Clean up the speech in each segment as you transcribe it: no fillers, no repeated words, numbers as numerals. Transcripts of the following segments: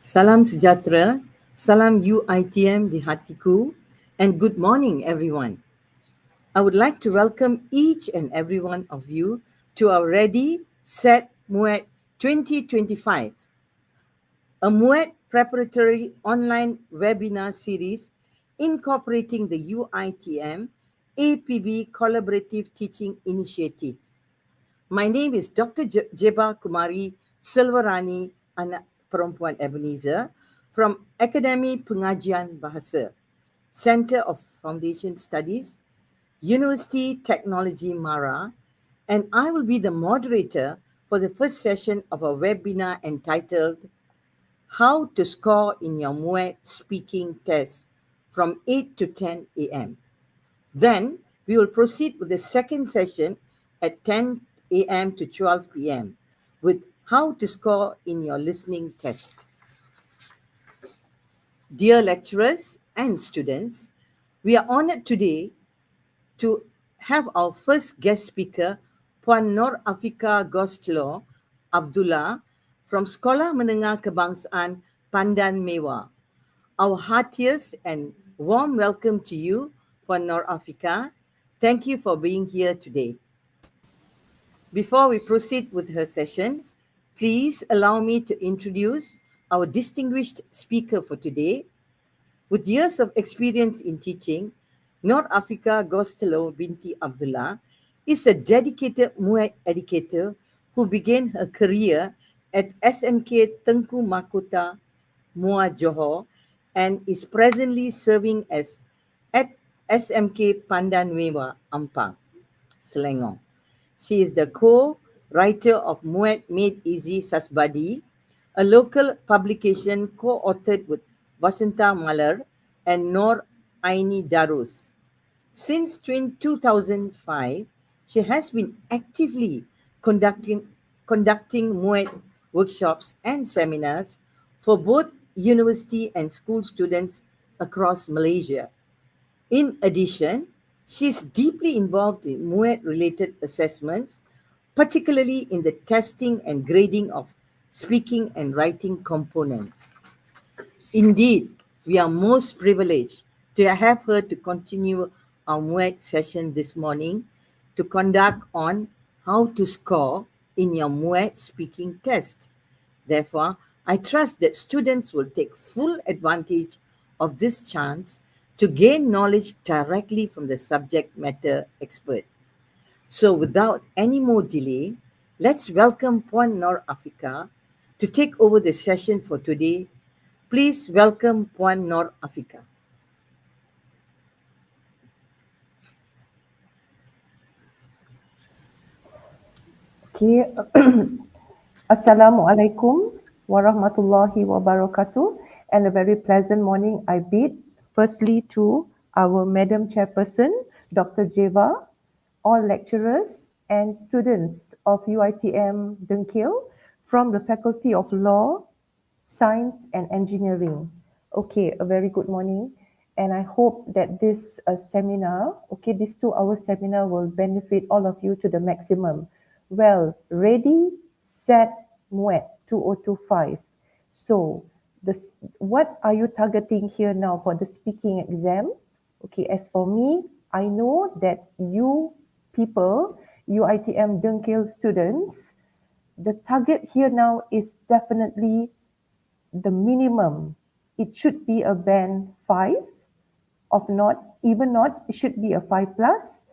Salam sejahtera, salam UiTM di hatiku, and good morning everyone. I would like to welcome each and every one of you to our Ready, Set, MUET 2025, a MUET preparatory online webinar series incorporating the UiTM APB Collaborative Teaching Initiative. My name is Dr. Jeba Kumari Silvarani Anak Perempuan Ebenezer from Akademi Pengajian Bahasa, Center of Foundation Studies, University Technology Mara, and I will be the moderator for the first session of a webinar entitled How to Score in Your MUET Speaking Test from 8 to 10 a.m. Then we will proceed with the second session at 10 a.m. to 12 p.m. with how to score in your listening test. Dear lecturers and students, we are honored today to have our first guest speaker, Puan Nur Afika Goslo Abdullah from Sekolah Mendengar Kebangsaan Pandan Mewah. Our heartiest and warm welcome to you, Puan Nur Afika. Thank you for being here today. Before we proceed with her session, please allow me to introduce our distinguished speaker for today. With years of experience in teaching, Nur Afika Gostelo binti Abdullah is a dedicated MUET educator who began her career at SMK Tengku Mahkota, Muar Johor, and is presently serving as at SMK Pandan Mewah, Ampang, Selangor. She is the co-writer of MUET Made Easy Sasbadi, a local publication co-authored with Vasanta Malar and Nor Aini Darus. Since 2005, she has been actively conducting MUET workshops and seminars for both university and school students across Malaysia. In addition, she is deeply involved in MUET-related assessments, particularly in the testing and grading of speaking and writing components. Indeed, we are most privileged to have her to continue our MUET session this morning to conduct on how to score in your MUET speaking test. Therefore, I trust that students will take full advantage of this chance to gain knowledge directly from the subject matter expert. So without any more delay, let's welcome Puan Nur Afika to take over the session for today. Please welcome Puan Nur Afika. Okay. Assalamualaikum warahmatullahi wabarakatuh, and a very pleasant morning I bid firstly to our Madam Chairperson, Dr. Jeva, all lecturers and students of UiTM Dengkil from the Faculty of Law, Science and Engineering. Okay, a very good morning. And I hope that this seminar, this 2-hour seminar will benefit all of you to the maximum. Well, ready, set, MUET 2025. So, what are you targeting here now for the speaking exam? Okay, as for me, I know that you people, UiTM Dengkil students, the target here now is definitely the minimum. It should be a band 5, if not, even not, it should be a 5 plus.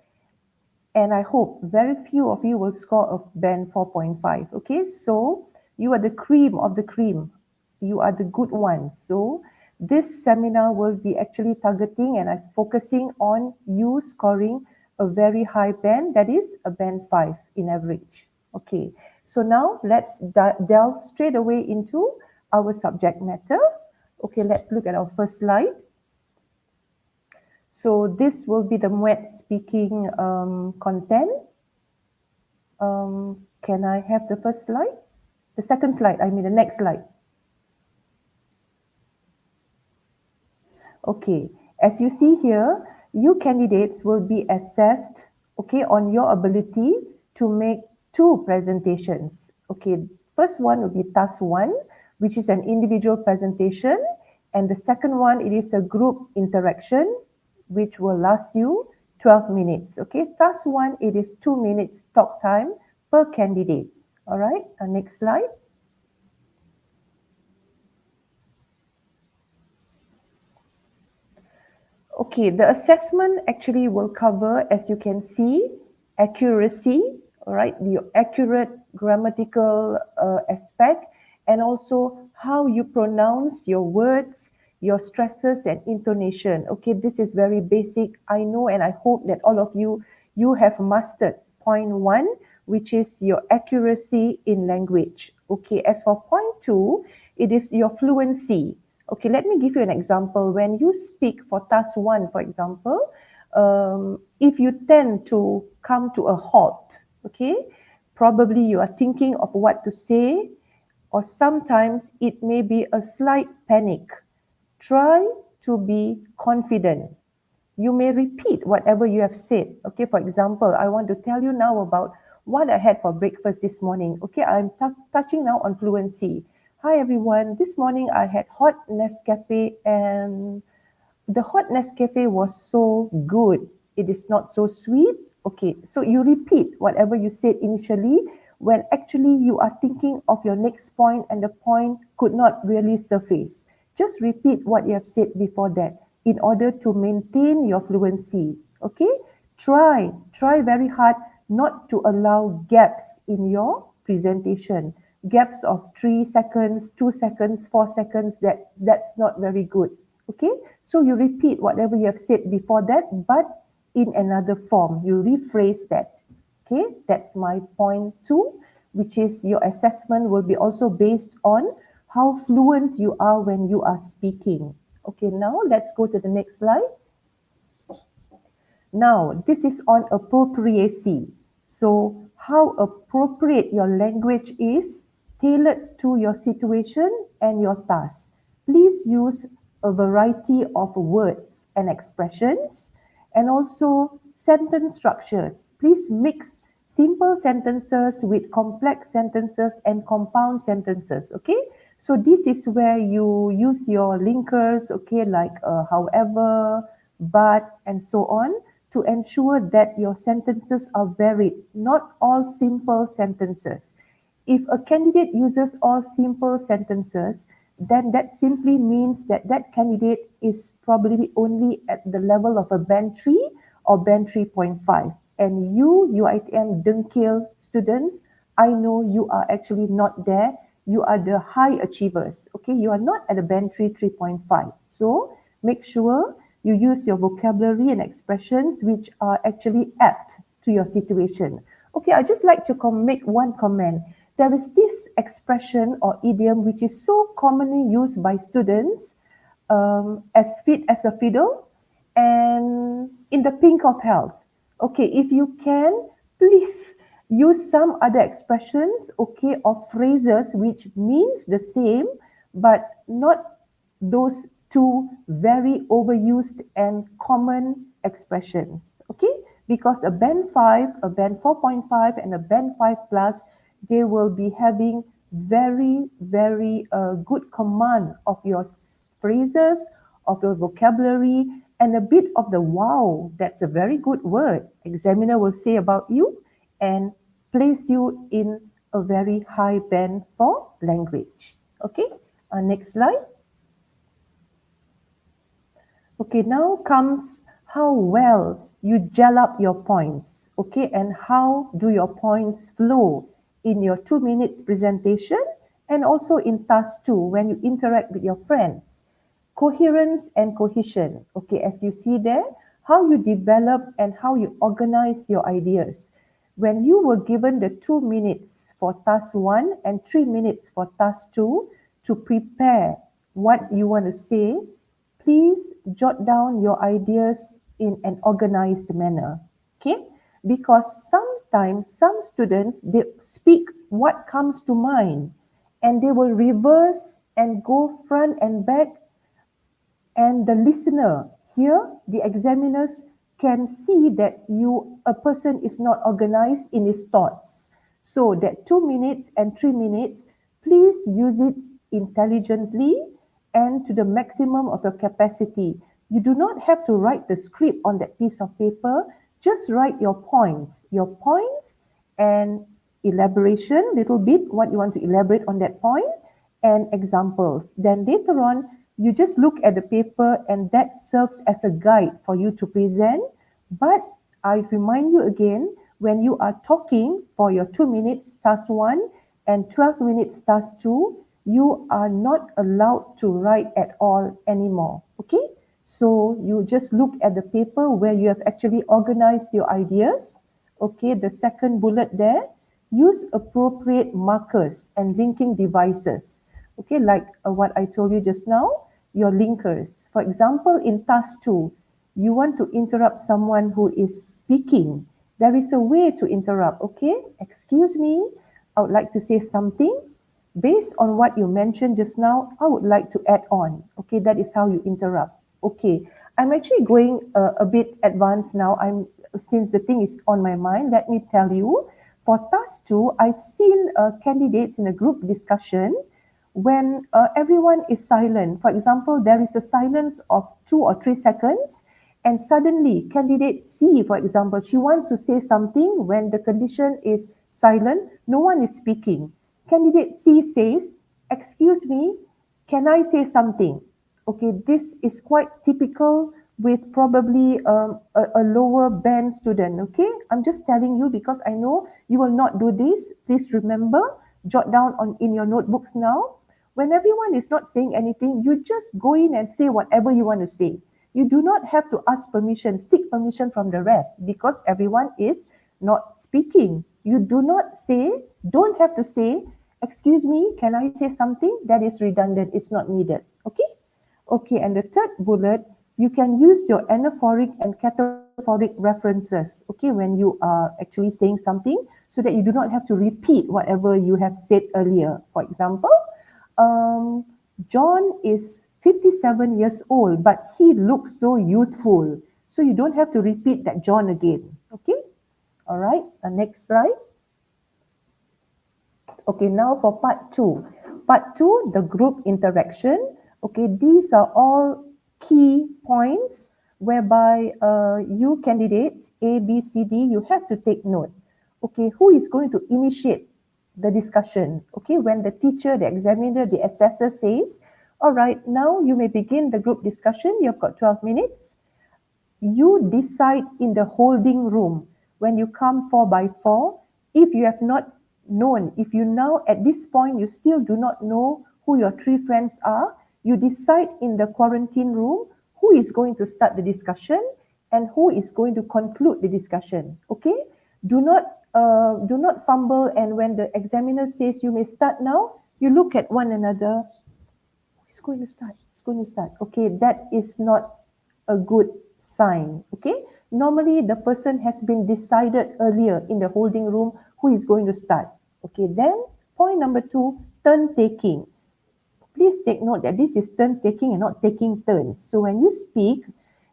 And I hope very few of you will score a band 4.5. Okay, so you are the cream of the cream. You are the good ones. So this seminar will be actually targeting and focusing on you scoring a very high band, that is a band 5 in average. Okay, so now let's delve straight away into our subject matter. Okay, let's look at our first slide. So this will be the MUET speaking content. Can I have the first slide? The second slide, the next slide. Okay, as you see here, you candidates will be assessed, on your ability to make 2 presentations. Okay, first one will be task 1, which is an individual presentation. And the second one, it is a group interaction, which will last you 12 minutes. Okay, task 1, it is 2 minutes talk time per candidate. All right, next slide. Okay, the assessment actually will cover, as you can see, accuracy, all right, the accurate grammatical aspect, and also how you pronounce your words, your stresses and intonation. Okay, this is very basic. I know and I hope that all of you have mastered point 1, which is your accuracy in language. Okay, as for point 2, it is your fluency. Okay, let me give you an example. When you speak for task 1, for example, if you tend to come to a halt, okay, probably you are thinking of what to say, or sometimes it may be a slight panic. Try to be confident. You may repeat whatever you have said. Okay, for example, I want to tell you now about what I had for breakfast this morning. Okay, I'm touching now on fluency. Hi everyone, this morning I had hot Nescafe and the hot Nescafe was so good. It is not so sweet. Okay, so you repeat whatever you said initially when actually you are thinking of your next point and the point could not really surface. Just repeat what you have said before that in order to maintain your fluency. Okay, try very hard not to allow gaps in your presentation. Gaps of 3 seconds, 2 seconds, 4 seconds, that's not very good. Okay, so you repeat whatever you have said before that, but in another form. You rephrase that. Okay, that's my point 2, which is your assessment will be also based on how fluent you are when you are speaking. Okay, now let's go to the next slide. Now, this is on appropriacy. So, how appropriate your language is tailored to your situation and your task. Please use a variety of words and expressions and also sentence structures. Please mix simple sentences with complex sentences and compound sentences. Okay, so this is where you use your linkers, okay, like however, but, and so on, to ensure that your sentences are varied, not all simple sentences. If a candidate uses all simple sentences, then that simply means that that candidate is probably only at the level of a band 3 or band 3.5. And you, UiTM Dengkil students, I know you are actually not there. You are the high achievers. Okay, you are not at a band 3, 3.5. So make sure you use your vocabulary and expressions which are actually apt to your situation. Okay, I just like to make one comment. There is this expression or idiom which is so commonly used by students, as fit as a fiddle and in the pink of health. Okay, if you can, please use some other expressions, okay, or phrases which means the same, but not those two very overused and common expressions, okay? Because a band 5, a band 4.5, and a band 5 plus, they will be having very, very good command of your phrases, of your vocabulary, and a bit of the wow, that's a very good word, examiner will say about you and place you in a very high band for language. Okay, next slide. Okay, now comes how well you gel up your points, okay, and how do your points flow in your 2 minutes presentation and also in task 2 when you interact with your friends. Coherence and cohesion, okay, as you see there, how you develop and how you organize your ideas. When you were given the 2 minutes for task 1 and 3 minutes for task 2 to prepare what you want to say, please jot down your ideas in an organized manner, okay? Because sometimes some students, they speak what comes to mind and they will reverse and go front and back, and the listener here, the examiners can see that a person is not organized in his thoughts. So that 2 minutes and 3 minutes, please use it intelligently and to the maximum of your capacity. You do not have to write the script on that piece of paper. Just write your points and elaboration, little bit, what you want to elaborate on that point, and examples. Then later on, you just look at the paper and that serves as a guide for you to present. But I remind you again, when you are talking for your 2 minutes task 1 and 12 minutes task 2, you are not allowed to write at all anymore. Okay? So you just look at the paper where you have actually organized your ideas. Okay, the second bullet there, use appropriate markers and linking devices. Okay, like what I told you just now, your linkers. For example, in task 2, you want to interrupt someone who is speaking. There is a way to interrupt. Okay, excuse me, I would like to say something. Based on what you mentioned just now, I would like to add on. Okay, that is how you interrupt. Okay, I'm actually going a bit advanced now. Since the thing is on my mind, let me tell you. For task 2, I've seen candidates in a group discussion when everyone is silent. For example, there is a silence of 2 or 3 seconds, and suddenly candidate C, for example, she wants to say something when the condition is silent, no one is speaking. Candidate C says, excuse me, can I say something? Okay, this is quite typical with probably a lower band student. Okay, I'm just telling you because I know you will not do this. Please remember, jot down in your notebooks now. When everyone is not saying anything, you just go in and say whatever you want to say. You do not have to ask permission, seek permission from the rest because everyone is not speaking. You do not say, don't have to say, excuse me, can I say something? That is redundant, it's not needed. Okay? Okay, and the third bullet, you can use your anaphoric and cataphoric references, okay, when you are actually saying something so that you do not have to repeat whatever you have said earlier. For example, John is 57 years old, but he looks so youthful. So you don't have to repeat that John again, okay? All right, next slide. Okay, now for part 2. Part 2, the group interaction. Okay, these are all key points whereby you candidates A, B, C, D, you have to take note. Okay, who is going to initiate the discussion? Okay, when the teacher, the examiner, the assessor says, all right, now you may begin the group discussion. You've got 12 minutes. You decide in the holding room when you come 4 by 4. If you have not known, if you now at this point you still do not know who your 3 friends are, you decide in the quarantine room who is going to start the discussion and who is going to conclude the discussion. Okay, do not fumble, and when the examiner says you may start now, you look at one another. Who's going to start? Who's going to start? Okay, that is not a good sign. Okay, normally the person has been decided earlier in the holding room who is going to start. Okay, then point number 2, turn taking. Please take note that this is turn taking and not taking turns. So when you speak,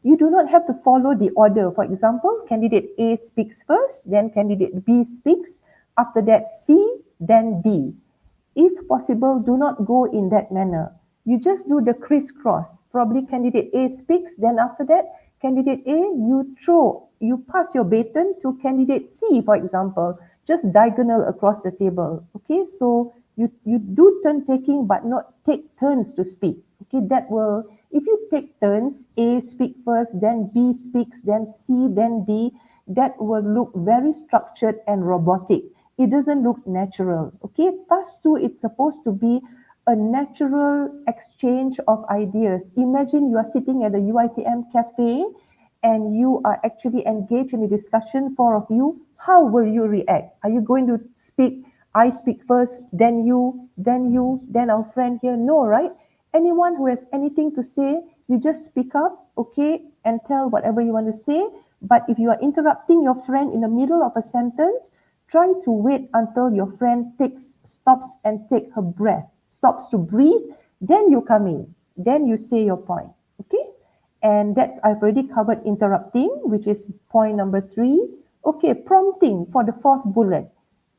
you do not have to follow the order. For example, candidate A speaks first, then candidate B speaks, after that C, then D. If possible, do not go in that manner. You just do the crisscross. Probably candidate A speaks, then after that, candidate A, you pass your baton to candidate C, for example, just diagonal across the table. Okay, so you do turn taking, but not take turns to speak. Okay, that will, if you take turns, A speak first, then B speaks, then C, then D, that will look very structured and robotic. It doesn't look natural. Okay, task 2, it's supposed to be a natural exchange of ideas. Imagine you are sitting at the UiTM cafe and you are actually engaged in a discussion, 4 of you. How will you react? Are you going to speak, I speak first, then you, then our friend here? No, right? Anyone who has anything to say, you just speak up, okay, and tell whatever you want to say. But if you are interrupting your friend in the middle of a sentence, try to wait until your friend stops and take her breath, stops to breathe, then you come in, then you say your point, okay? And I've already covered interrupting, which is point number 3. Okay, prompting for the 4th bullet.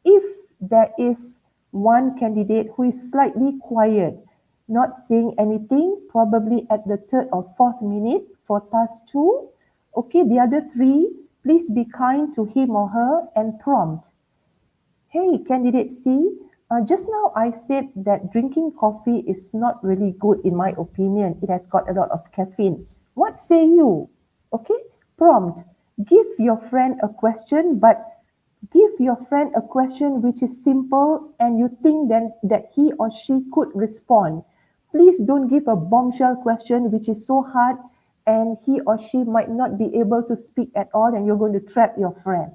If there is one candidate who is slightly quiet, not saying anything, probably at the third or fourth minute for task 2. Okay, the other 3, please be kind to him or her and prompt. Hey, candidate C, just now I said that drinking coffee is not really good in my opinion. It has got a lot of caffeine. What say you? Okay, prompt. Give your friend a question, but give your friend a question which is simple and you think then that he or she could respond. Please don't give a bombshell question which is so hard and he or she might not be able to speak at all and you're going to trap your friend.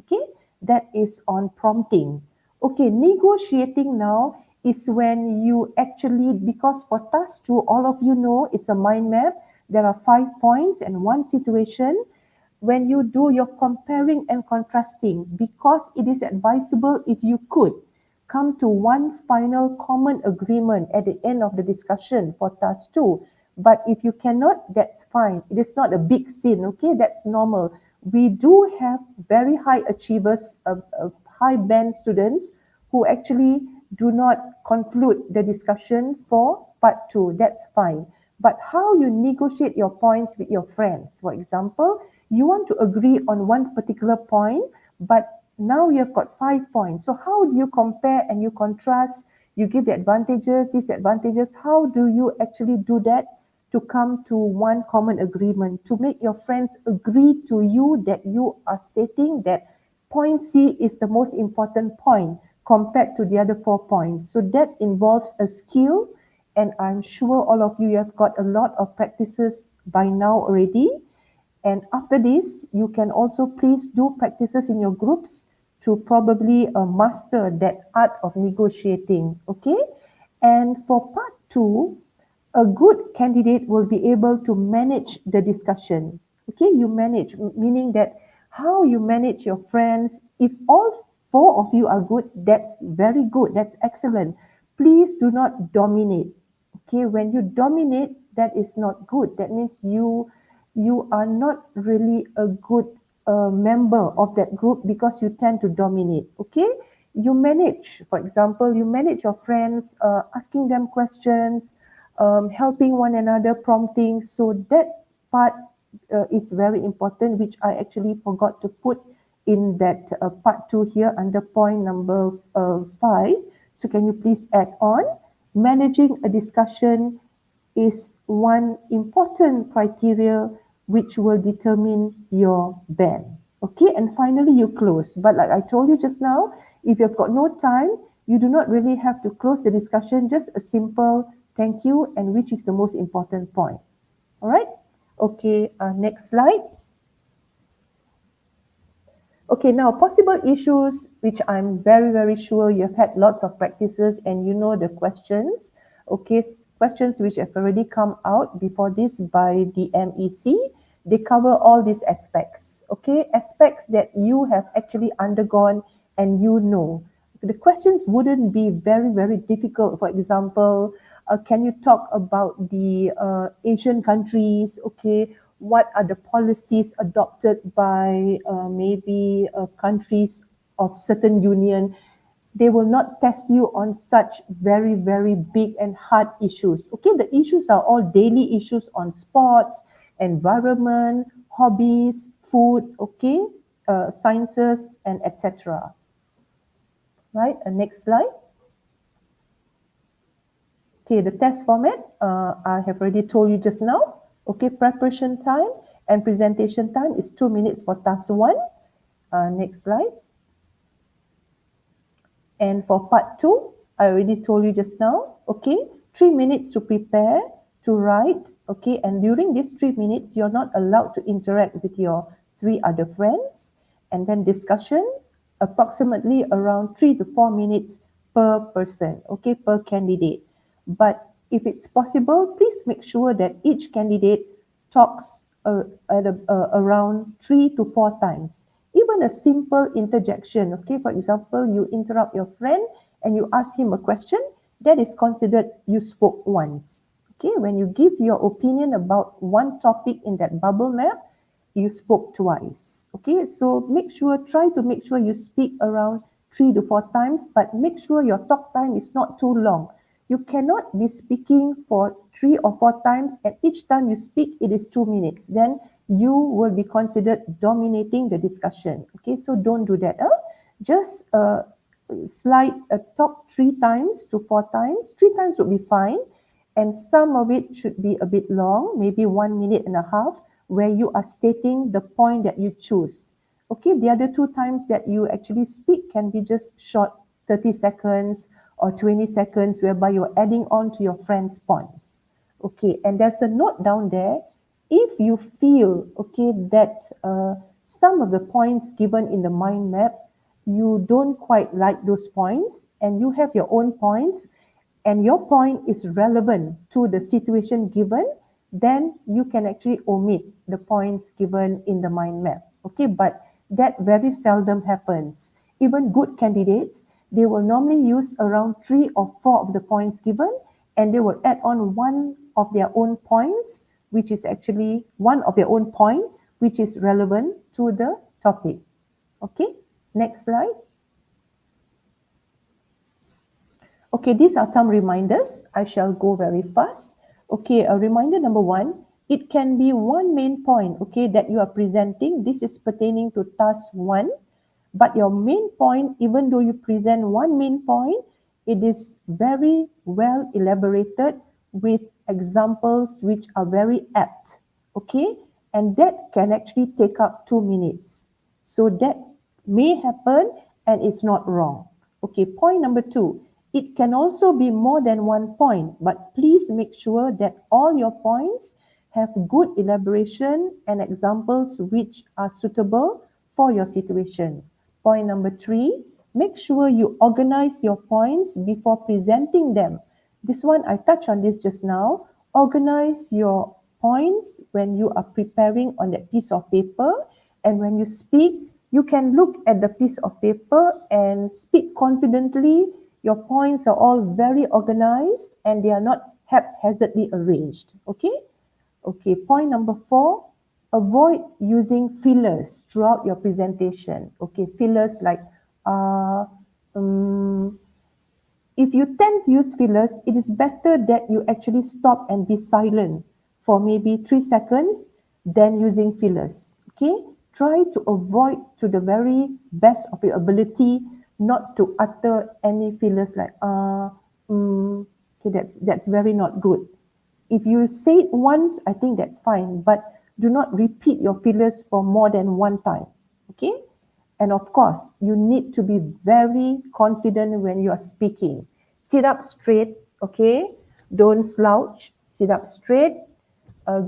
Okay, that is on prompting. Okay, negotiating now is when you actually, because for task 2, all of you know it's a mind map. There are 5 points and 1 situation. When you do your comparing and contrasting, because it is advisable if you could come to one final common agreement at the end of the discussion for task 2. But if you cannot, that's fine. It is not a big sin, okay? That's normal. We do have very high achievers, high band students who actually do not conclude the discussion for part 2. That's fine. But how you negotiate your points with your friends. For example, you want to agree on one particular point, but now you've got 5 points. So how do you compare and you contrast? You give the advantages, disadvantages. How do you actually do that to come to one common agreement, to make your friends agree to you that you are stating that point C is the most important point compared to the other 4 points. So that involves a skill, and I'm sure all of you have got a lot of practices by now already. And after this, you can also please do practices in your groups to probably master that art of negotiating. Okay. And for part 2, a good candidate will be able to manage the discussion. Okay, you manage, meaning that how you manage your friends. If all 4 of you are good, that's very good, that's excellent. Please do not dominate. Okay, when you dominate, that is not good. That means you are not really a good member of that group because you tend to dominate. Okay, you manage, for example, you manage your friends, asking them questions, helping one another, prompting. So that part is very important, which I actually forgot to put in that part 2 here under point number 5. So can you please add on? Managing a discussion is one important criteria which will determine your band. Okay, and finally you close. But like I told you just now, if you've got no time, you do not really have to close the discussion, just a simple thank you and which is the most important point. All right? Okay, next slide. Okay, now possible issues, which I'm very, very sure you've had lots of practices and you know the questions. Okay, questions which have already come out before this by the MEC. They cover all these aspects. Okay, aspects that you have actually undergone and you know. The questions wouldn't be very, very difficult. For example, can you talk about the Asian countries? Okay, what are the policies adopted by maybe countries of certain union? They will not test you on such very, very big and hard issues. Okay, the issues are all daily issues on sports, environment, hobbies, food, okay, sciences, and etc. Right, next slide. Okay, the test format, I have already told you just now. Okay, preparation time and presentation time is 2 minutes for task 1. Next slide. And for part 2, I already told you just now. Okay, 3 minutes to prepare, to write. Okay, and during these 3 minutes, you're not allowed to interact with your 3 other friends. And then discussion, approximately around 3 to 4 minutes per person. Okay, per candidate. But if it's possible, please make sure that each candidate talks around 3 to 4 times. Even a simple interjection, okay, for example, you interrupt your friend and you ask him a question, that is considered you spoke once. Okay, when you give your opinion about one topic in that bubble map, you spoke twice. Okay, so try to make sure you speak around 3 to 4 times, but make sure your talk time is not too long. You cannot be speaking for 3 or 4 times, and each time you speak, it is 2 minutes. Then you will be considered dominating the discussion. Okay, so don't do that. Just slide top 3 times to 4 times. 3 times would be fine. And some of it should be a bit long, maybe 1.5 minutes, where you are stating the point that you choose. Okay, the other 2 times that you actually speak can be just short, 30 seconds or 20 seconds, whereby you're adding on to your friend's points. Okay, and there's a note down there. If you feel, okay, that some of the points given in the mind map, you don't quite like those points, and you have your own points, and your point is relevant to the situation given, then you can actually omit the points given in the mind map. Okay, but that very seldom happens. Even good candidates, they will normally use around 3 or 4 of the points given, and they will add on one of their own points, which is actually one of their own point, which is relevant to the topic. Okay, next slide. Okay, these are some reminders. I shall go very fast. Okay, a reminder number 1, it can be one main point, okay, that you are presenting. This is pertaining to task 1. But your main point, even though you present one main point, it is very well elaborated with examples which are very apt, okay? And that can actually take up 2 minutes. So that may happen, and it's not wrong. Okay, point number 2, it can also be more than one point, but please make sure that all your points have good elaboration and examples which are suitable for your situation. Point number 3, make sure you organize your points before presenting them. This one, I touched on this just now. Organize your points when you are preparing on that piece of paper, and when you speak, you can look at the piece of paper and speak confidently. Your points are all very organized and they are not haphazardly arranged. Okay? Okay, point number 4, avoid using fillers throughout your presentation. Okay, fillers like, if you tend to use fillers, it is better that you actually stop and be silent for maybe 3 seconds than using fillers. Okay, try to avoid to the very best of your ability not to utter any fillers like, okay, that's very not good. If you say it once, I think that's fine, but do not repeat your fillers for more than one time. Okay? And of course, you need to be very confident when you are speaking. Sit up straight, okay? Don't slouch. Sit up straight.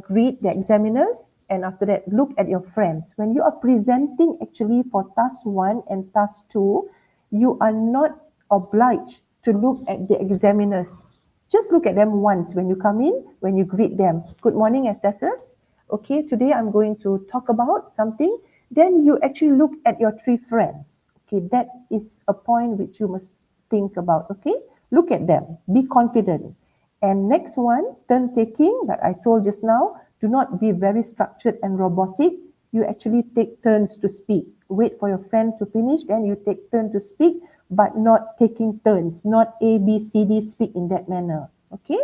Greet the examiners, and after that, look at your friends. When you are presenting actually for task 1 and task 2, you are not obliged to look at the examiners. Just look at them once when you come in, when you greet them. Good morning, assessors. Okay, today I'm going to talk about something. Then you actually look at your 3 friends. Okay, that is a point which you must think about. Okay, look at them. Be confident. And next one, turn taking, that I told just now, do not be very structured and robotic. You actually take turns to speak. Wait for your friend to finish, then you take turn to speak, but not taking turns, not A, B, C, D, speak in that manner. Okay?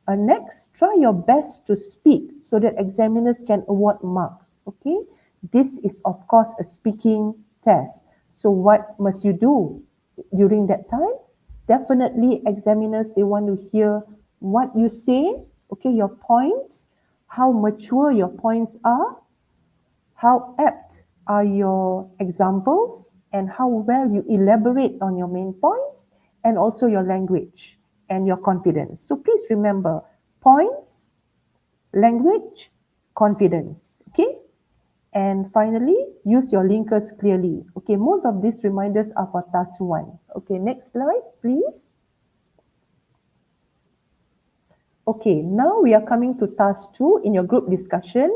Next, try your best to speak so that examiners can award marks. Okay? This is, of course, a speaking test. So what must you do during that time? Definitely, examiners, they want to hear what you say, okay, your points, how mature your points are, how apt are your examples, and how well you elaborate on your main points, and also your language and your confidence. So please remember, points, language, confidence, okay? And finally, use your linkers clearly. Okay, most of these reminders are for task 1. Okay, next slide, please. Okay, now we are coming to task 2 in your group discussion.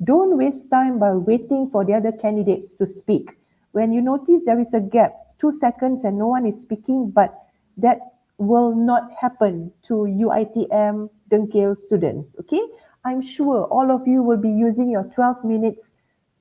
Don't waste time by waiting for the other candidates to speak. When you notice there is a gap, 2 seconds and no one is speaking, but that will not happen to UiTM Dengkil students, okay? I'm sure all of you will be using your 12 minutes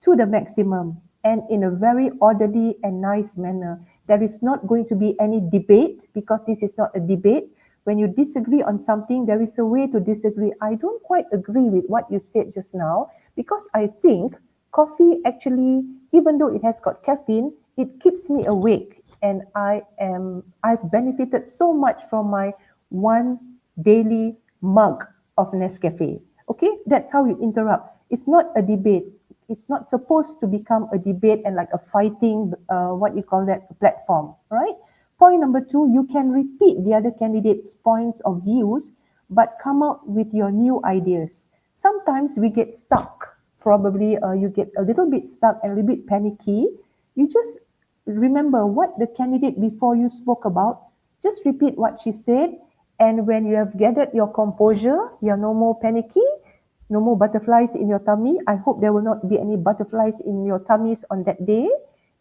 to the maximum and in a very orderly and nice manner. There is not going to be any debate, because this is not a debate. When you disagree on something, there is a way to disagree. I don't quite agree with what you said just now because I think coffee actually, even though it has got caffeine, it keeps me awake, and I've benefited so much from my one daily mug of Nescafe. Okay, that's how you interrupt. It's not a debate. It's not supposed to become a debate and like a fighting, what you call that, platform, right? Point number two, you can repeat the other candidates' points of views, but come up with your new ideas. Sometimes we get stuck. Probably you get a little bit stuck and a little bit panicky. You just remember what the candidate before you spoke about. Just repeat what she said. And when you have gathered your composure, you're no more panicky, no more butterflies in your tummy. I hope there will not be any butterflies in your tummies on that day.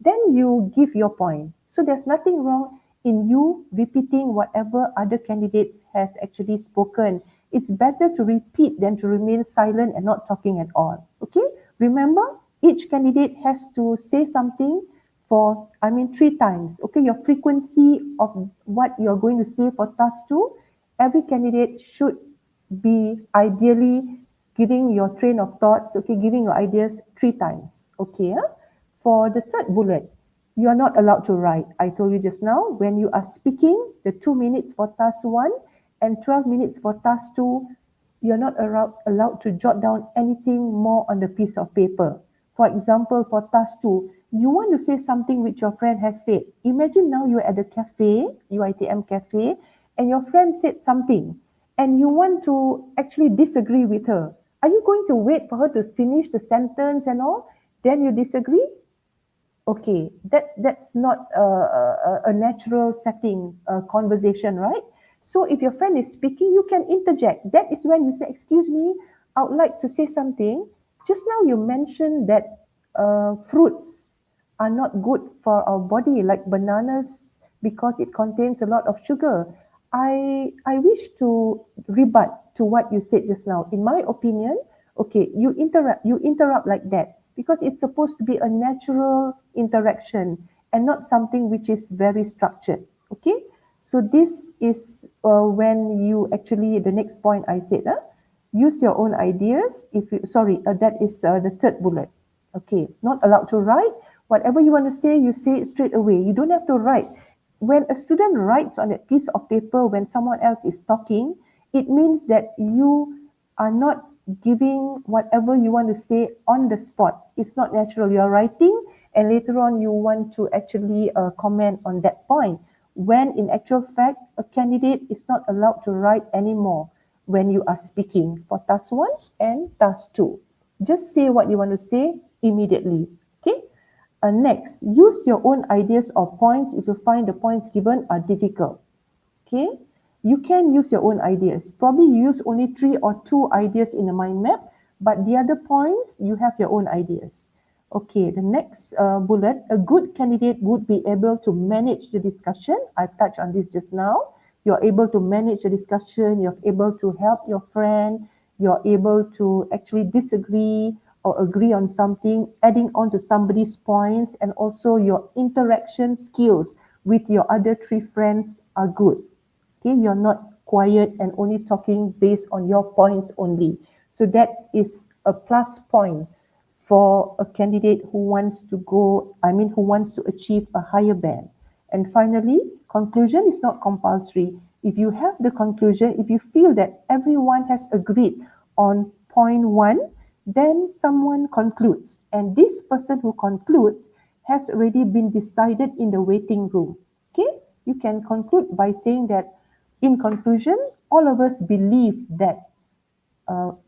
Then you give your point. So there's nothing wrong in you repeating whatever other candidates has actually spoken. It's better to repeat than to remain silent and not talking at all. Okay? Remember, each candidate has to say something for, 3 times. Okay, your frequency of what you're going to say for task 2, every candidate should be ideally giving your train of thoughts, okay, giving your ideas 3 times. Okay, for the third bullet, you are not allowed to write. I told you just now, when you are speaking, the 2 minutes for task 1 and 12 minutes for task 2, you're not allowed to jot down anything more on the piece of paper. For example, for task 2, you want to say something which your friend has said. Imagine now you're at a cafe, UiTM cafe, and your friend said something, and you want to actually disagree with her. Are you going to wait for her to finish the sentence and all? Then you disagree? Okay, that's not a natural setting conversation, right? So if your friend is speaking, you can interject. That is when you say, excuse me, I would like to say something. Just now you mentioned that fruits are not good for our body, like bananas, because it contains a lot of sugar. I wish to rebut to what you said just now. In my opinion, okay, you interrupt like that because it's supposed to be a natural interaction and not something which is very structured. Okay, so this is when you actually, the next point I said, use your own ideas. If you, sorry, that is the third bullet. Okay, not allowed to write. Whatever you want to say it straight away. You don't have to write. When a student writes on a piece of paper when someone else is talking, it means that you are not giving whatever you want to say on the spot. It's not natural. You're writing and later on you want to actually comment on that point. When in actual fact, a candidate is not allowed to write anymore when you are speaking for task 1 and task 2. Just say what you want to say immediately. Okay? Next, use your own ideas or points if you find the points given are difficult. Okay? You can use your own ideas. Probably you use only 3 or 2 ideas in a mind map, but the other points, you have your own ideas. Okay, the next bullet, a good candidate would be able to manage the discussion. I touched on this just now. You're able to manage the discussion, you're able to help your friend, you're able to actually disagree or agree on something, adding on to somebody's points, and also your interaction skills with your other 3 friends are good. Okay, you're not quiet and only talking based on your points only. So that is a plus point for a candidate who wants to who wants to achieve a higher band. And finally, conclusion is not compulsory. If you have the conclusion, if you feel that everyone has agreed on point 1, then someone concludes. And this person who concludes has already been decided in the waiting room. Okay? You can conclude by saying that, in conclusion, all of us believe that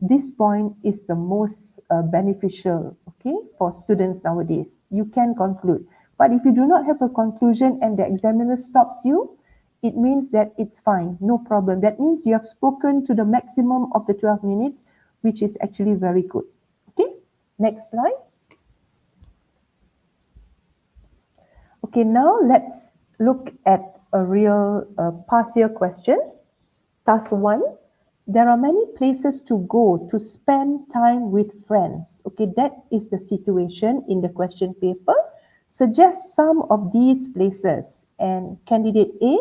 this point is the most beneficial, okay, for students nowadays. You can conclude. But if you do not have a conclusion and the examiner stops you, it means that it's fine, no problem. That means you have spoken to the maximum of the 12 minutes, which is actually very good. Okay, next slide. Okay, now let's look at a real past year question. Task 1. There are many places to go to spend time with friends. Okay, that is the situation in the question paper. Suggest some of these places. And candidate A,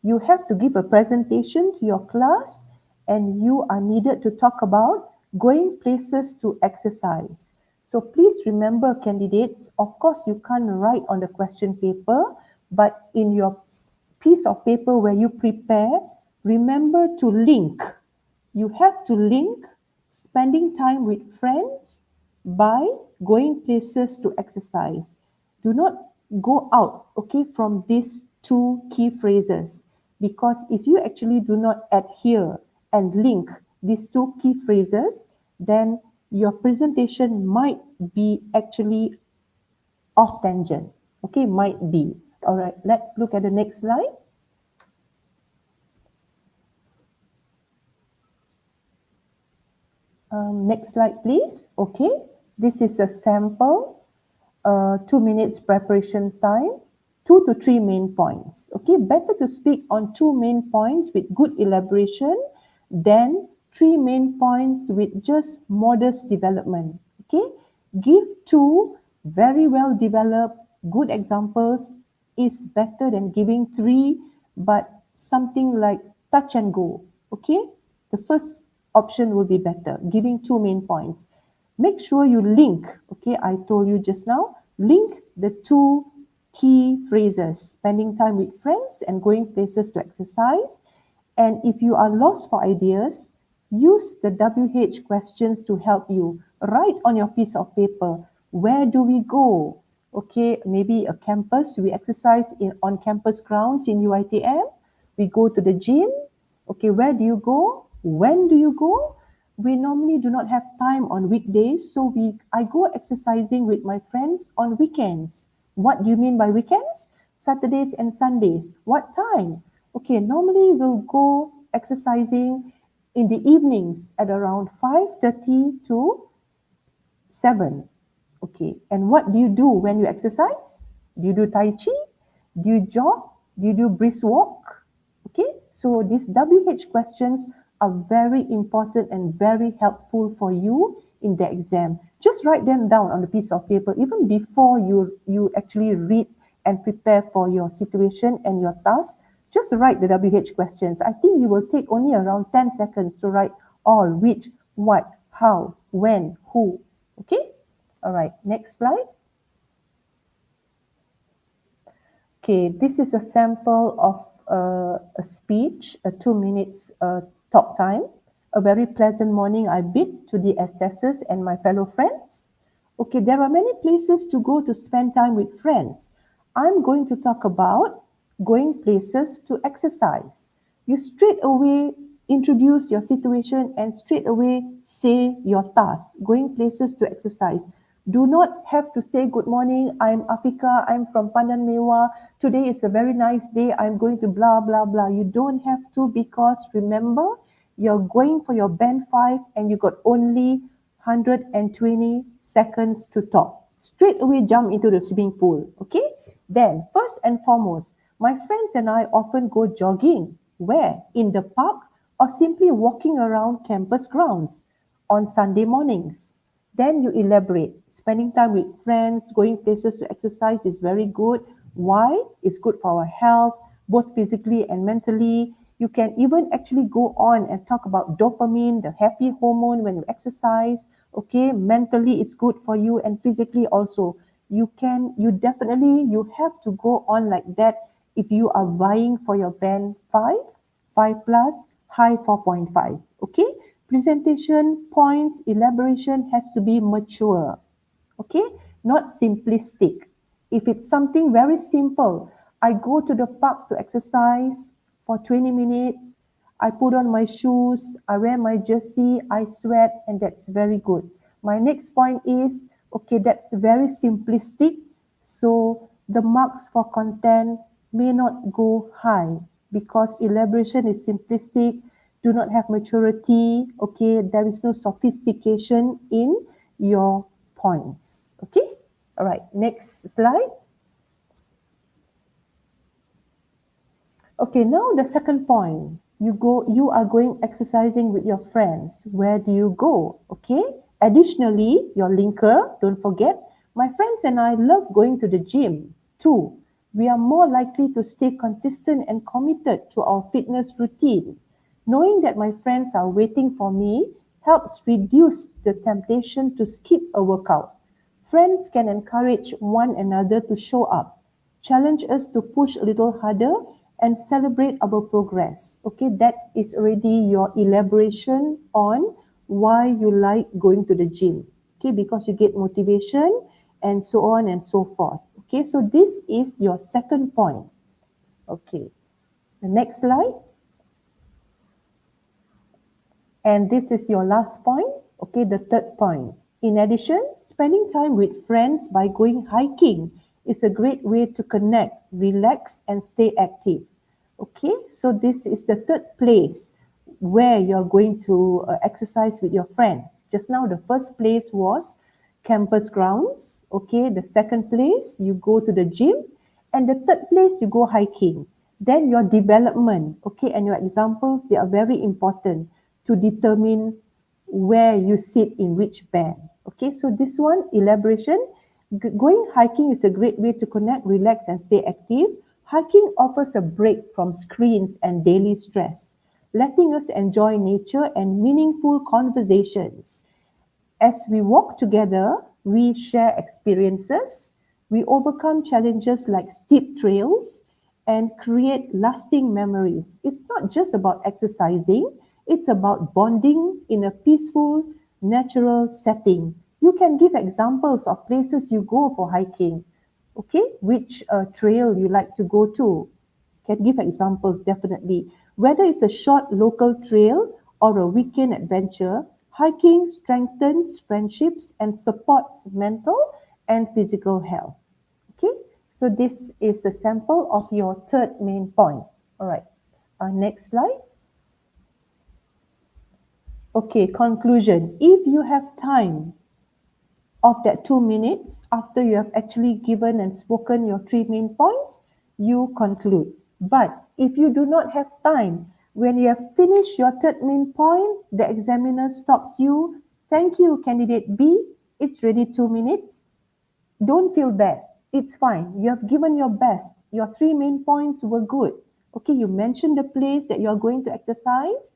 You have to give a presentation to your class, and you are needed to talk about going places to exercise. So please remember, candidates, of course you can't write on the question paper, but in your piece of paper where you prepare, remember to link. You have to link spending time with friends by going places to exercise. Do not go out, okay, from these two key phrases, because if you actually do not adhere and link these two key phrases, then your presentation might be actually off tangent. Okay, might be. All right, let's look at the next slide. Next slide, please. Okay, this is a sample, 2 minutes preparation time, 2 to 3 main points. Okay, better to speak on 2 main points with good elaboration than 3 main points with just modest development. Okay, give 2 very well developed good examples is better than giving 3 but something like touch and go. Okay, the first option will be better, giving 2 main points. Make sure you link, okay, I told you just now, link the 2 key phrases, spending time with friends and going places to exercise. And if you are lost for ideas, use the WH questions to help you. Write on your piece of paper, where do we go? Okay, maybe a campus, we exercise on campus grounds in UiTM. We go to the gym. Okay, where do you go? When do you go? We normally do not have time on weekdays, so I go exercising with my friends on weekends. What do you mean by weekends? Saturdays and Sundays. What time? Okay, normally we'll go exercising in the evenings at around 5:30 to 7. Okay, and what do you do when you exercise? Do you do Tai Chi? Do you jog? Do you do brisk walk? Okay, so these WH questions are very important and very helpful for you in the exam. Just write them down on a piece of paper even before you actually read and prepare for your situation and your task. Just write the WH questions. I think you will take only around 10 seconds to write all, which, what, how, when, who. Okay? All right, next slide. Okay, this is a sample of a speech, a 2 minutes talk time. A very pleasant morning I bid to the assessors and my fellow friends. Okay, there are many places to go to spend time with friends. I'm going to talk about going places to exercise. You straight away introduce your situation and straight away say your task, going places to exercise. Do not have to say, good morning, I'm Afika, I'm from Pandan Mewah. Today is a very nice day, I'm going to blah, blah, blah. You don't have to, because remember, you're going for your band 5 and you got only 120 seconds to talk. Straight away jump into the swimming pool, okay? Then, first and foremost, my friends and I often go jogging. Where? In the park or simply walking around campus grounds on Sunday mornings. Then you elaborate. Spending time with friends, going places to exercise is very good. Why? It's good for our health, both physically and mentally. You can even actually go on and talk about dopamine, the happy hormone when you exercise. Okay, mentally it's good for you and physically also. You have to go on like that if you are vying for your band 5, 5 plus, high 4.5. Okay, presentation points, elaboration has to be mature. Okay, not simplistic. If it's something very simple, I go to the park to exercise for 20 minutes, I put on my shoes, I wear my jersey, I sweat, and that's very good. My next point is, okay, that's very simplistic, so the marks for content may not go high because elaboration is simplistic, do not have maturity, okay, there is no sophistication in your points. Okay, all right, next slide. Okay, now the second point. You are going exercising with your friends. Where do you go? Okay. Additionally, your linker, don't forget, my friends and I love going to the gym too. We are more likely to stay consistent and committed to our fitness routine. Knowing that my friends are waiting for me helps reduce the temptation to skip a workout. Friends can encourage one another to show up, challenge us to push a little harder, and celebrate our progress. Okay, that is already your elaboration on why you like going to the gym. Okay, because you get motivation and so on and so forth. Okay, so this is your second point. Okay, the next slide. And this is your last point. Okay, the third point. In addition, spending time with friends by going hiking is a great way to connect, relax, and stay active. Okay, so this is the third place where you're going to exercise with your friends. Just now, the first place was campus grounds. Okay, the second place, you go to the gym. And the third place, you go hiking. Then your development, okay, and your examples, they are very important to determine where you sit in which band. Okay, so this one, elaboration. Going hiking is a great way to connect, relax, and stay active. Hiking offers a break from screens and daily stress, letting us enjoy nature and meaningful conversations. As we walk together, we share experiences, we overcome challenges like steep trails, and create lasting memories. It's not just about exercising, it's about bonding in a peaceful, natural setting. You can give examples of places you go for hiking. Okay, which trail you like to go to. Can give examples definitely. Whether it's a short local trail or a weekend adventure, hiking strengthens friendships and supports mental and physical health. Okay, so this is a sample of your third main point. All right, next slide. Okay, conclusion. If you have time of that 2 minutes after you have actually given and spoken your three main points, you conclude. But if you do not have time, when you have finished your third main point, the examiner stops you. Thank you, candidate B. It's ready 2 minutes. Don't feel bad. It's fine. You have given your best. Your three main points were good. Okay, you mentioned the place that you're going to exercise.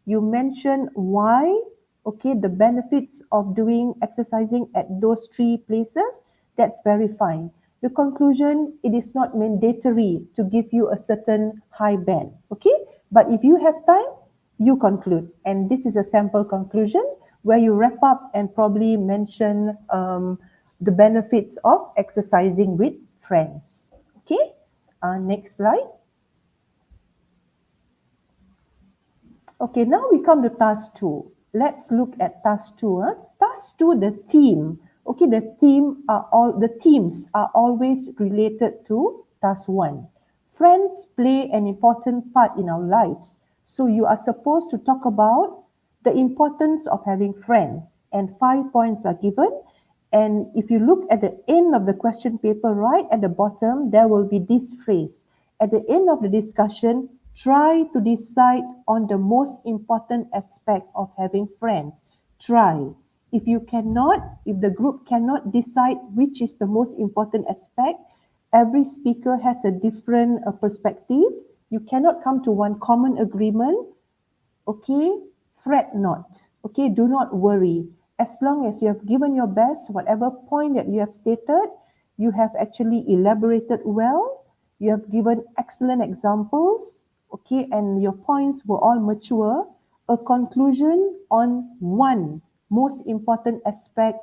You mentioned why, okay, the benefits of doing exercising at those three places. That's very fine. The conclusion, it is not mandatory to give you a certain high band. Okay, but if you have time, you conclude. And this is a sample conclusion where you wrap up and probably mention the benefits of exercising with friends. Okay, next slide. Okay, now we come to task 2. Let's look at task 2. Task 2, the theme. Okay, the themes are always related to task 1. Friends play an important part in our lives. So you are supposed to talk about the importance of having friends, and 5 points are given. And if you look at the end of the question paper, right at the bottom, there will be this phrase. At the end of the discussion, try to decide on the most important aspect of having friends. Try. If the group cannot decide which is the most important aspect, every speaker has a different perspective. You cannot come to one common agreement. Okay, fret not. Okay, do not worry. As long as you have given your best, whatever point that you have stated, you have actually elaborated well, you have given excellent examples, okay, and your points were all mature. A conclusion on one most important aspect,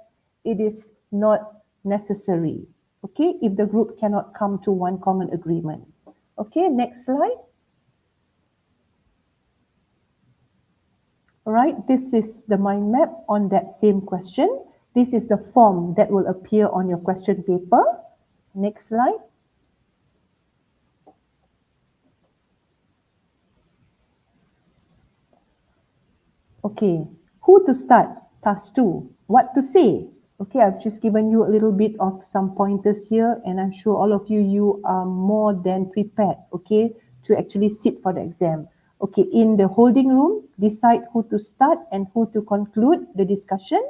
it is not necessary. Okay, if the group cannot come to one common agreement. Okay, next slide. All right, this is the mind map on that same question. This is the form that will appear on your question paper. Next slide. Okay, who to start? Task 2, what to say? Okay, I've just given you a little bit of some pointers here, and I'm sure all of you are more than prepared, okay, to actually sit for the exam. Okay, in the holding room, decide who to start and who to conclude the discussion.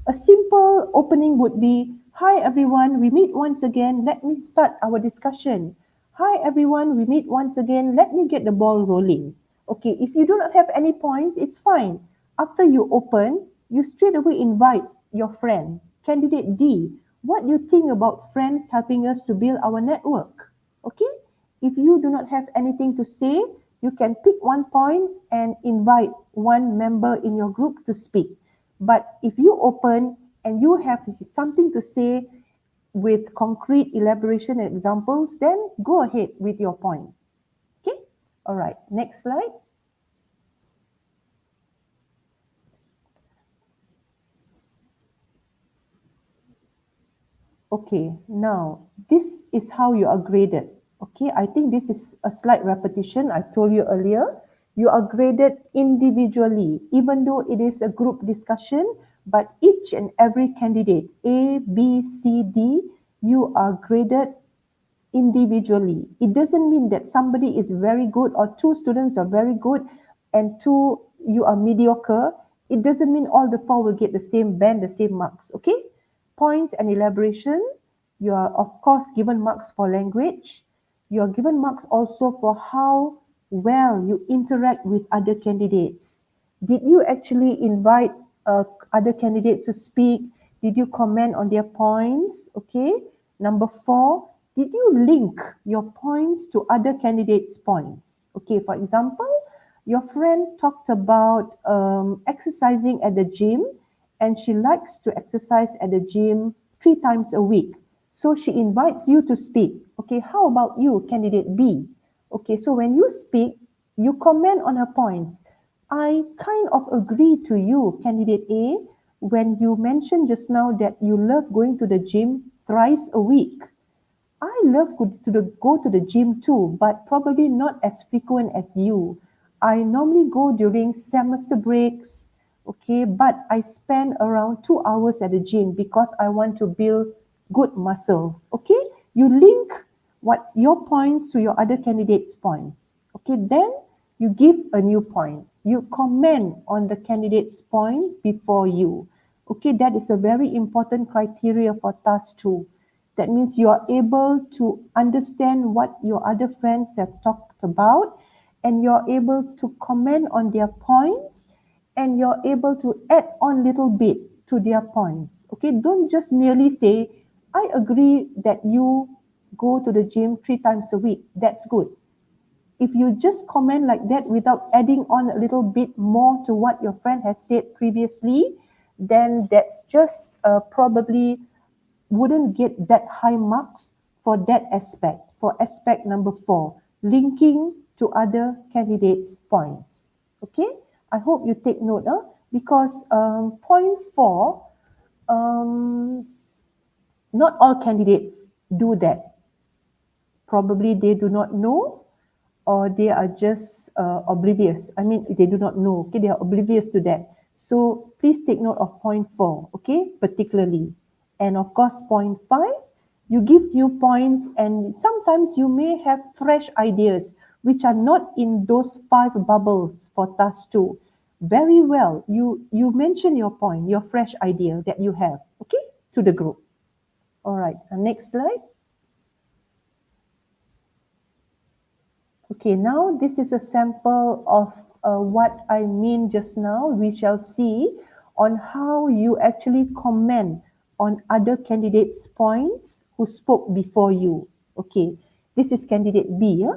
A simple opening would be, hi everyone, we meet once again. Let me start our discussion. Hi everyone, we meet once again. Let me get the ball rolling. Okay, if you do not have any points, it's fine. After you open, you straight away invite your friend. Candidate D, what do you think about friends helping us to build our network? Okay, if you do not have anything to say, you can pick one point and invite one member in your group to speak. But if you open and you have something to say, with concrete elaboration and examples, then go ahead with your point. Okay? All right, next slide. Okay, now this is how you are graded. Okay, I think this is a slight repetition. I told you earlier. You are graded individually, even though it is a group discussion, but each and every candidate, A, B, C, D, you are graded individually. It doesn't mean that somebody is very good or two students are very good and two you are mediocre. It doesn't mean all the four will get the same band, the same marks. Okay? Points and elaboration. You are, of course, given marks for language. You are given marks also for how well you interact with other candidates. Did you actually invite other candidates to speak? Did you comment on their points? Okay. Number 4, did you link your points to other candidates' points? Okay, for example, your friend talked about exercising at the gym, and she likes to exercise at the gym 3 times a week. So she invites you to speak. Okay, how about you, candidate B? Okay, so when you speak, you comment on her points. I kind of agree to you, candidate A, when you mentioned just now that you love going to the gym thrice a week. I love go to the gym too, but probably not as frequent as you. I normally go during semester breaks, okay, but I spend around 2 hours at the gym because I want to build good muscles, okay? You link what your points to your other candidates' points, okay? Then you give a new point. You comment on the candidate's point before you, okay? That is a very important criteria for task 2. That means you are able to understand what your other friends have talked about, and you're able to comment on their points, and you're able to add on little bit to their points. Okay, don't just merely say, I agree that you go to the gym 3 times a week. That's good. If you just comment like that without adding on a little bit more to what your friend has said previously, then that's just probably wouldn't get that high marks for that aspect, for aspect number 4, linking to other candidates' points. Okay, I hope you take note, because point 4, not all candidates do that. Probably they do not know, or they are just oblivious. I mean, they do not know. Okay, they are oblivious to that. So please take note of point 4, okay, particularly. And of course, point 5, you give new points, and sometimes you may have fresh ideas which are not in those 5 bubbles for task 2. Very well, you mention your point, your fresh idea that you have, okay, to the group. All right, next slide. Okay, now this is a sample of what I mean just now. We shall see on how you actually comment on other candidates' points who spoke before you. Okay, this is candidate B.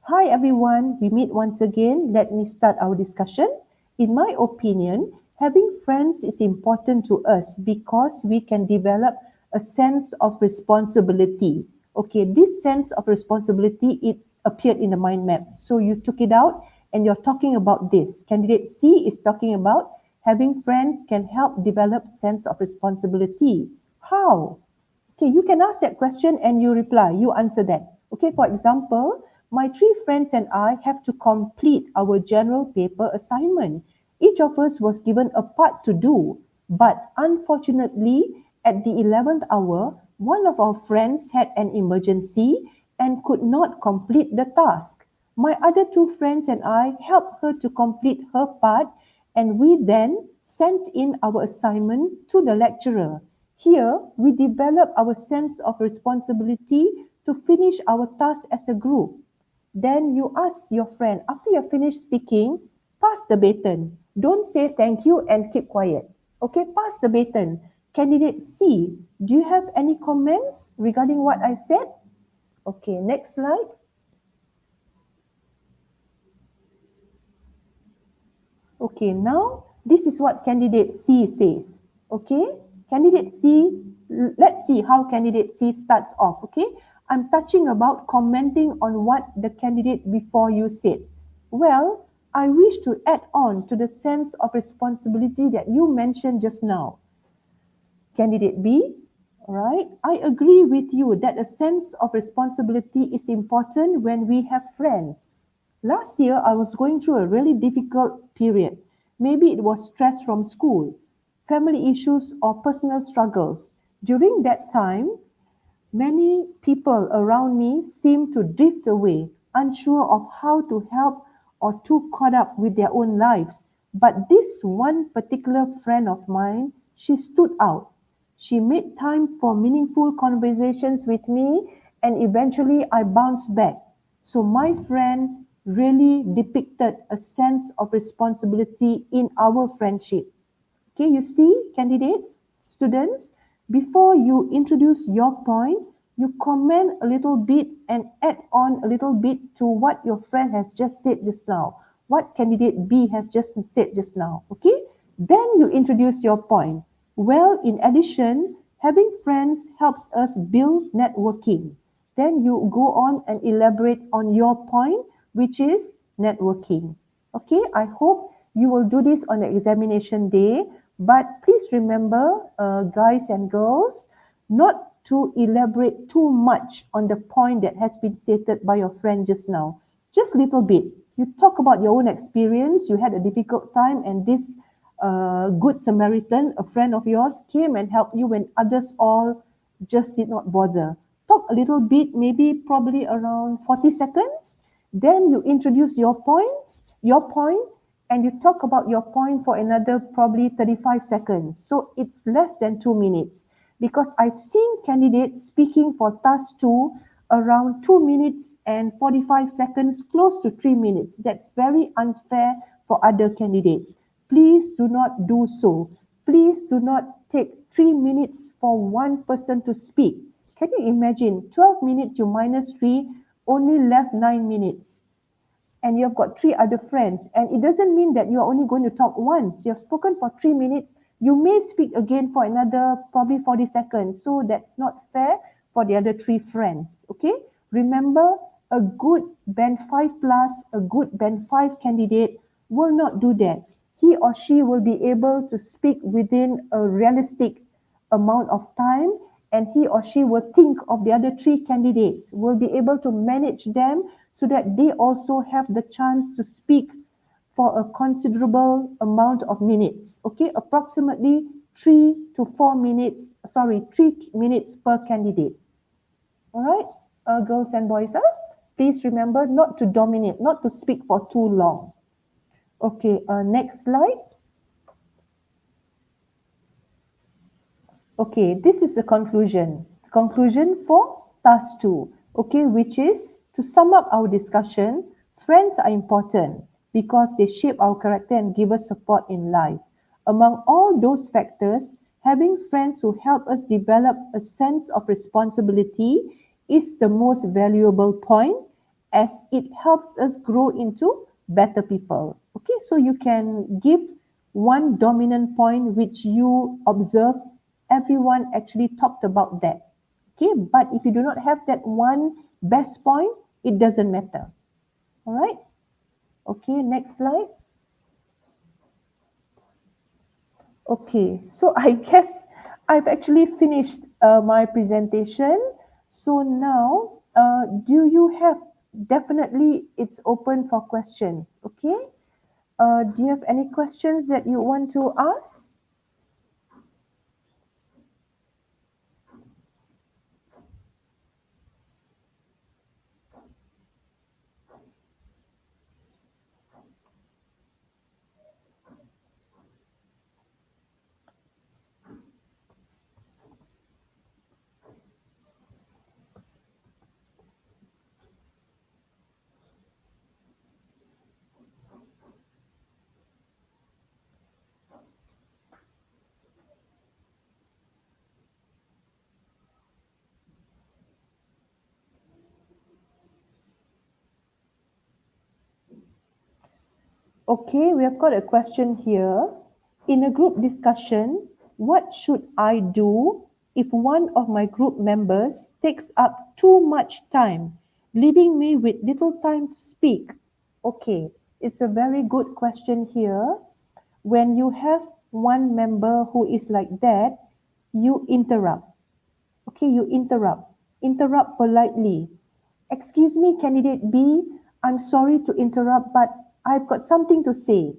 Hi everyone, we meet once again. Let me start our discussion. In my opinion, having friends is important to us because we can develop a sense of responsibility. Okay, this sense of responsibility, it appeared in the mind map. So you took it out and you're talking about this. Candidate C is talking about having friends can help develop sense of responsibility. How? Okay, you can ask that question and you reply, you answer that. Okay, for example, my 3 friends and I have to complete our general paper assignment. Each of us was given a part to do, but unfortunately, at the 11th hour, one of our friends had an emergency and could not complete the task. My other 2 friends and I helped her to complete her part, and we then sent in our assignment to the lecturer. Here, we develop our sense of responsibility to finish our task as a group. Then you ask your friend, after you finish speaking, pass the baton. Don't say thank you and keep quiet. Okay, pass the baton. Candidate C, do you have any comments regarding what I said? Okay, next slide. Okay, now this is what candidate C says. Okay, candidate C, let's see how candidate C starts off. Okay, I'm touching about commenting on what the candidate before you said. Well, I wish to add on to the sense of responsibility that you mentioned just now. Candidate B, all right, I agree with you that a sense of responsibility is important when we have friends. Last year, I was going through a really difficult period. Maybe it was stress from school, family issues, or personal struggles. During that time, many people around me seemed to drift away, unsure of how to help or too caught up with their own lives. But this one particular friend of mine, she stood out. She made time for meaningful conversations with me, and eventually I bounced back. So my friend really depicted a sense of responsibility in our friendship. Okay, you see, candidates, students, before you introduce your point, you comment a little bit and add on a little bit to what your friend has just said just now, what candidate B has just said just now. Okay, then you introduce your point. Well, in addition, having friends helps us build networking. Then you go on and elaborate on your point, which is networking. Okay, I hope you will do this on the examination day. But please remember, guys and girls, not to elaborate too much on the point that has been stated by your friend just now. Just a little bit. You talk about your own experience. You had a difficult time, and this good Samaritan, a friend of yours, came and helped you when others all just did not bother. Talk a little bit, maybe probably around 40 seconds. Then you introduce your points, your point, and you talk about your point for another probably 35 seconds. So it's less than 2 minutes, because I've seen candidates speaking for task 2 around 2 minutes and 45 seconds, close to 3 minutes. That's very unfair for other candidates. Please do not do so. Please do not take 3 minutes for one person to speak. Can you imagine 12 minutes you minus 3, only left 9 minutes? And you've got 3 other friends, and it doesn't mean that you're only going to talk once. You've spoken for 3 minutes, you may speak again for another probably 40 seconds. So that's not fair for the other 3 friends. Okay, remember, a good band 5 plus, a good band 5 candidate will not do that. He or she will be able to speak within a realistic amount of time, and he or she will think of the other 3 candidates, will be able to manage them so that they also have the chance to speak for a considerable amount of minutes. Okay, approximately 3 to 4 minutes, 3 minutes per candidate. All right, girls and boys, please remember not to dominate, not to speak for too long. Okay, next slide. Okay, this is the conclusion. Conclusion for task 2. Okay, which is to sum up our discussion, friends are important because they shape our character and give us support in life. Among all those factors, having friends who help us develop a sense of responsibility is the most valuable point, as it helps us grow into better people. Okay, so you can give one dominant point which you observe everyone actually talked about that. Okay, but if you do not have that one best point, it doesn't matter. All right. Okay, next slide. Okay, so I guess I've actually finished my presentation. So now, do you have, definitely it's open for questions. Okay, do you have any questions that you want to ask? Okay, we have got a question here. In a group discussion, what should I do if one of my group members takes up too much time, leaving me with little time to speak? Okay, it's a very good question here. When you have one member who is like that, you interrupt. Okay, you interrupt. Interrupt politely. Excuse me, candidate B, I'm sorry to interrupt, but I've got something to say.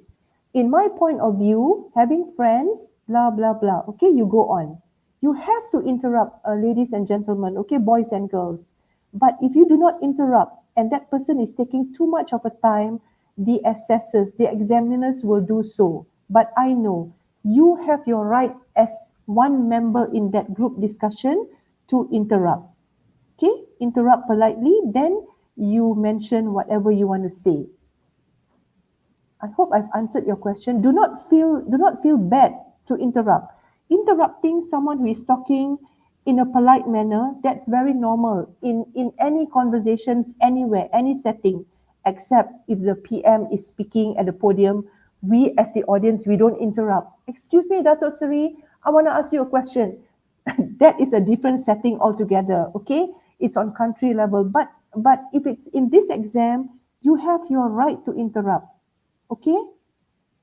In my point of view, having friends, blah, blah, blah. Okay, you go on. You have to interrupt, ladies and gentlemen, okay, boys and girls. But if you do not interrupt and that person is taking too much of a time, the assessors, the examiners will do so. But I know you have your right as one member in that group discussion to interrupt. Okay, interrupt politely, then you mention whatever you want to say. I hope I've answered your question. Do not feel bad to interrupt. Interrupting someone who is talking in a polite manner, that's very normal in any conversations, anywhere, any setting, except if the PM is speaking at the podium. We as the audience, we don't interrupt. Excuse me, Dato Seri, I want to ask you a question. That is a different setting altogether, okay? It's on country level. But if it's in this exam, you have your right to interrupt. Okay,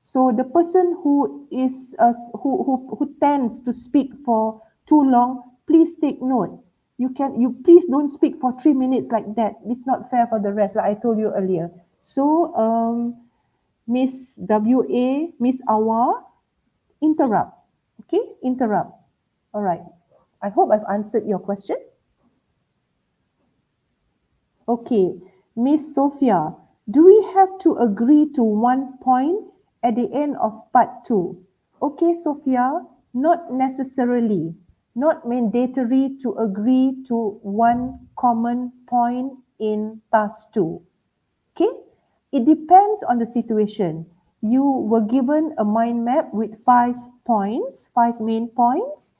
so the person who is who tends to speak for too long, please take note. You please don't speak for 3 minutes like that. It's not fair for the rest, like I told you earlier. So Miss WA, Miss Awa, interrupt. Okay, interrupt. All right, I hope I've answered your question. Okay, Miss Sophia, do we have to agree to one point at the end of part two? Okay, Sophia, not necessarily, not mandatory to agree to one common point in task two. Okay, it depends on the situation. You were given a mind map with 5 points, 5 main points,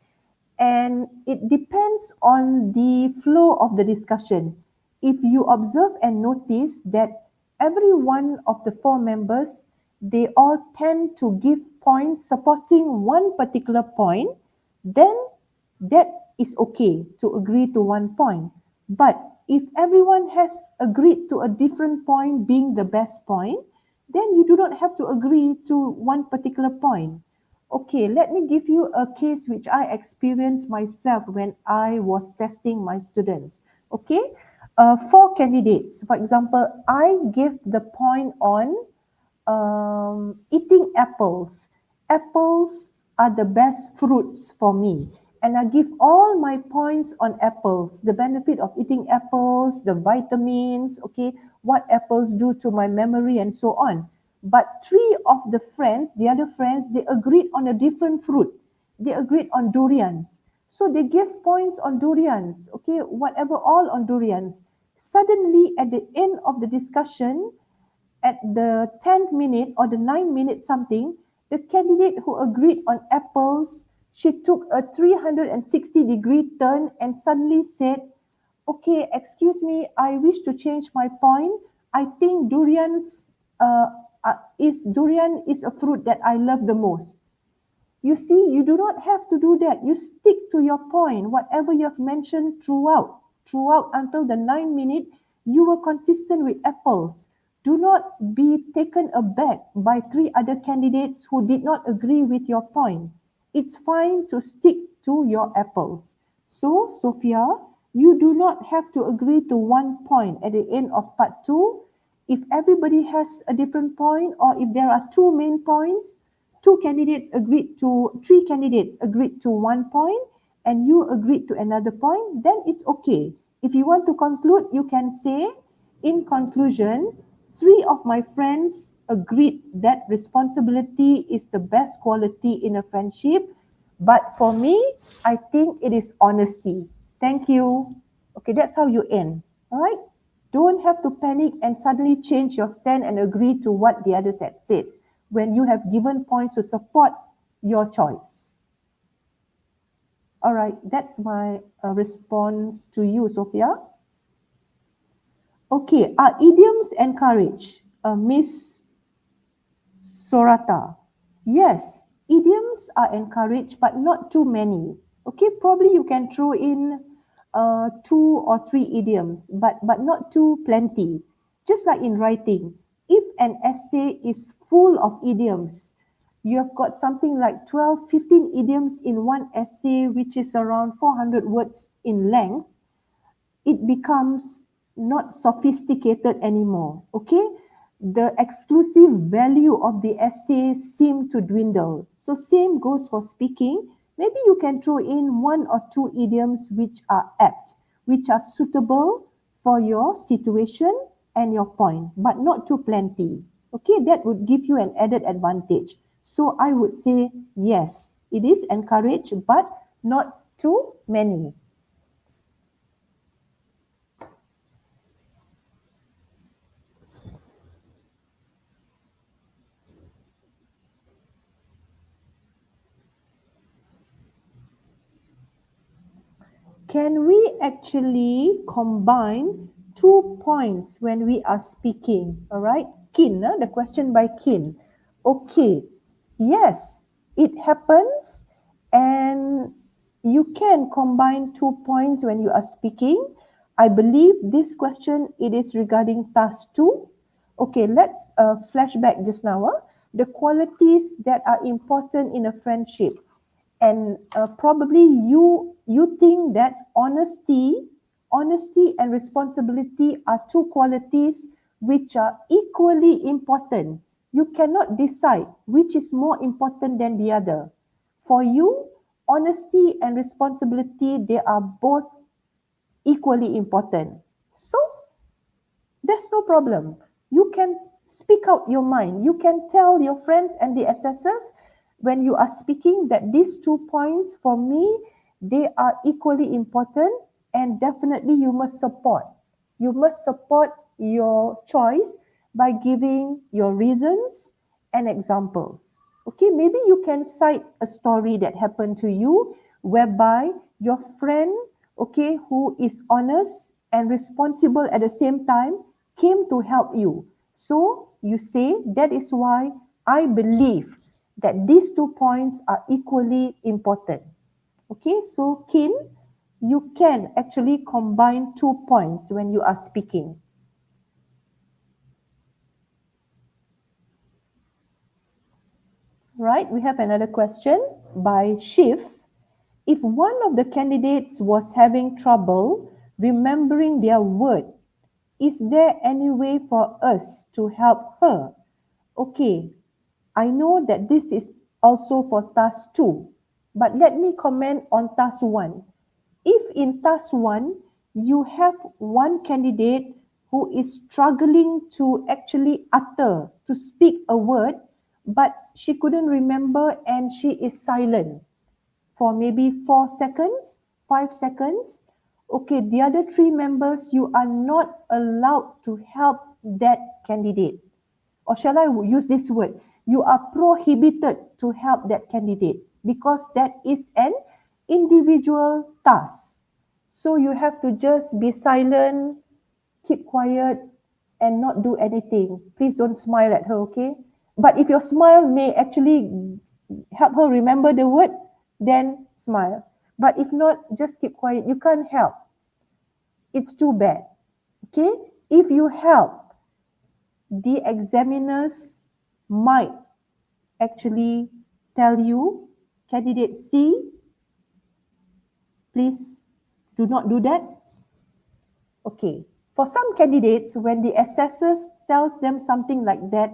and it depends on the flow of the discussion. If you observe and notice that every one of the four members, they all tend to give points supporting one particular point, then that is okay to agree to one point. But if everyone has agreed to a different point being the best point, then you do not have to agree to one particular point. Okay, let me give you a case which I experienced myself when I was testing my students. Okay, four candidates. For example, I gave the point on eating apples. Apples are the best fruits for me. And I give all my points on apples, the benefit of eating apples, the vitamins, okay, what apples do to my memory and so on. But three of the friends, the other friends, they agreed on a different fruit. They agreed on durians. So they gave points on durians, okay, whatever, all on durians. Suddenly, at the end of the discussion, at the 10th minute or the 9th minute something, the candidate who agreed on apples, she took a 360-degree turn and suddenly said, okay, excuse me, I wish to change my point. I think durian is a fruit that I love the most. You see, you do not have to do that. You stick to your point, whatever you have mentioned throughout until the 9 minute, you were consistent with apples. Do not be taken aback by three other candidates who did not agree with your point. It's fine to stick to your apples. So, Sophia, you do not have to agree to one point at the end of part two. If everybody has a different point, or if there are two main points, three candidates agreed to one point, and you agreed to another point, then it's okay. If you want to conclude, you can say, in conclusion, three of my friends agreed that responsibility is the best quality in a friendship, but for me, I think it is honesty. Thank you. Okay, that's how you end. All right? Don't have to panic and suddenly change your stand and agree to what the others had said when you have given points to support your choice. All right, that's my response to you, Sophia. Okay, are idioms encouraged? Miss Sorata. Yes, idioms are encouraged, but not too many. Okay, probably you can throw in 2 or 3 idioms, but not too plenty. Just like in writing, if an essay is full of idioms, you have got something like 12, 15 idioms in one essay, which is around 400 words in length, it becomes not sophisticated anymore. Okay, the exclusive value of the essay seem to dwindle. So same goes for speaking. Maybe you can throw in 1 or 2 idioms which are apt, which are suitable for your situation and your point, but not too plenty. Okay, that would give you an added advantage. So I would say yes, it is encouraged, but not too many. Can we actually combine 2 points when we are speaking? All right, Kin, the question by Kin. Okay, yes, it happens, and you can combine 2 points when you are speaking. I believe this question, it is regarding task 2. Okay, let's flashback just now. The qualities that are important in a friendship, and probably you think that honesty and responsibility are 2 qualities which are equally important. You cannot decide which is more important than the other. For you, honesty and responsibility, they are both equally important. So there's no problem. You can speak out your mind. You can tell your friends and the assessors when you are speaking that these 2 points for me, they are equally important, and definitely you must support. You must support your choice by giving your reasons and examples. Okay, maybe you can cite a story that happened to you whereby your friend, okay, who is honest and responsible at the same time, came to help you. So you say, that is why I believe that these 2 points are equally important. Okay, so Kin, you can actually combine 2 points when you are speaking. Right, we have another question by Shiv. If one of the candidates was having trouble remembering their word, is there any way for us to help her? Okay, I know that this is also for task 2, but let me comment on task 1. If in task 1, you have one candidate who is struggling to actually utter, to speak a word, but she couldn't remember and she is silent for maybe 4 seconds, 5 seconds. Okay, the other 3 members, you are not allowed to help that candidate. Or shall I use this word? You are prohibited to help that candidate because that is an individual task. So you have to just be silent, keep quiet, and not do anything. Please don't smile at her, okay? But if your smile may actually help her remember the word, then smile. But if not, just keep quiet. You can't help. It's too bad. Okay? If you help, the examiners might actually tell you, candidate C, please do not do that. Okay. For some candidates, when the assessors tells them something like that,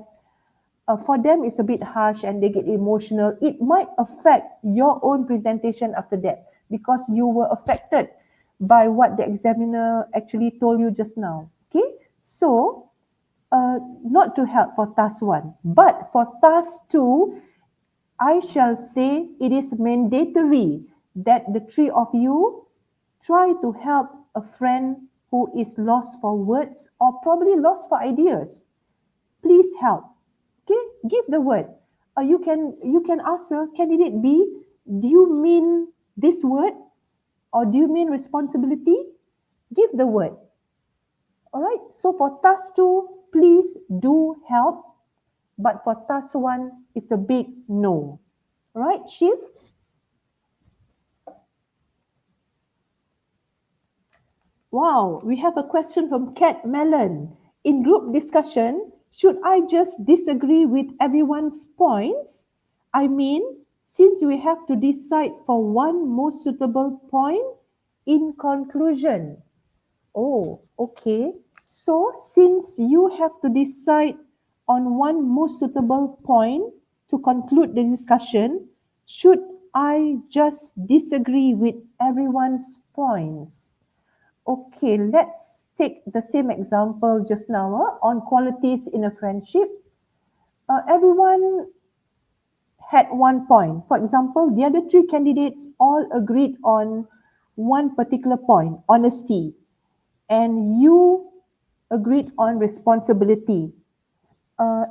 for them it's a bit harsh and they get emotional. It might affect your own presentation after that because you were affected by what the examiner actually told you just now. Okay, so not to help for task 1, but for task 2, I shall say it is mandatory that the 3 of you try to help a friend who is lost for words or probably lost for ideas. Please help. Okay, give the word. You can ask her, candidate B, do you mean this word or do you mean responsibility? Give the word. All right. So for task 2, please do help. but for task 1, it's a big no. Right, Shiv? Wow, we have a question from Kat Mellon. In group discussion, should I just disagree with everyone's points? I mean, since we have to decide for one most suitable point in conclusion. Oh, okay. So, since you have to decide on one most suitable point to conclude the discussion, should I just disagree with everyone's points? Okay, let's take the same example just now on qualities in a friendship. Everyone had one point. For example, the other 3 candidates all agreed on one particular point, honesty, and you agreed on responsibility.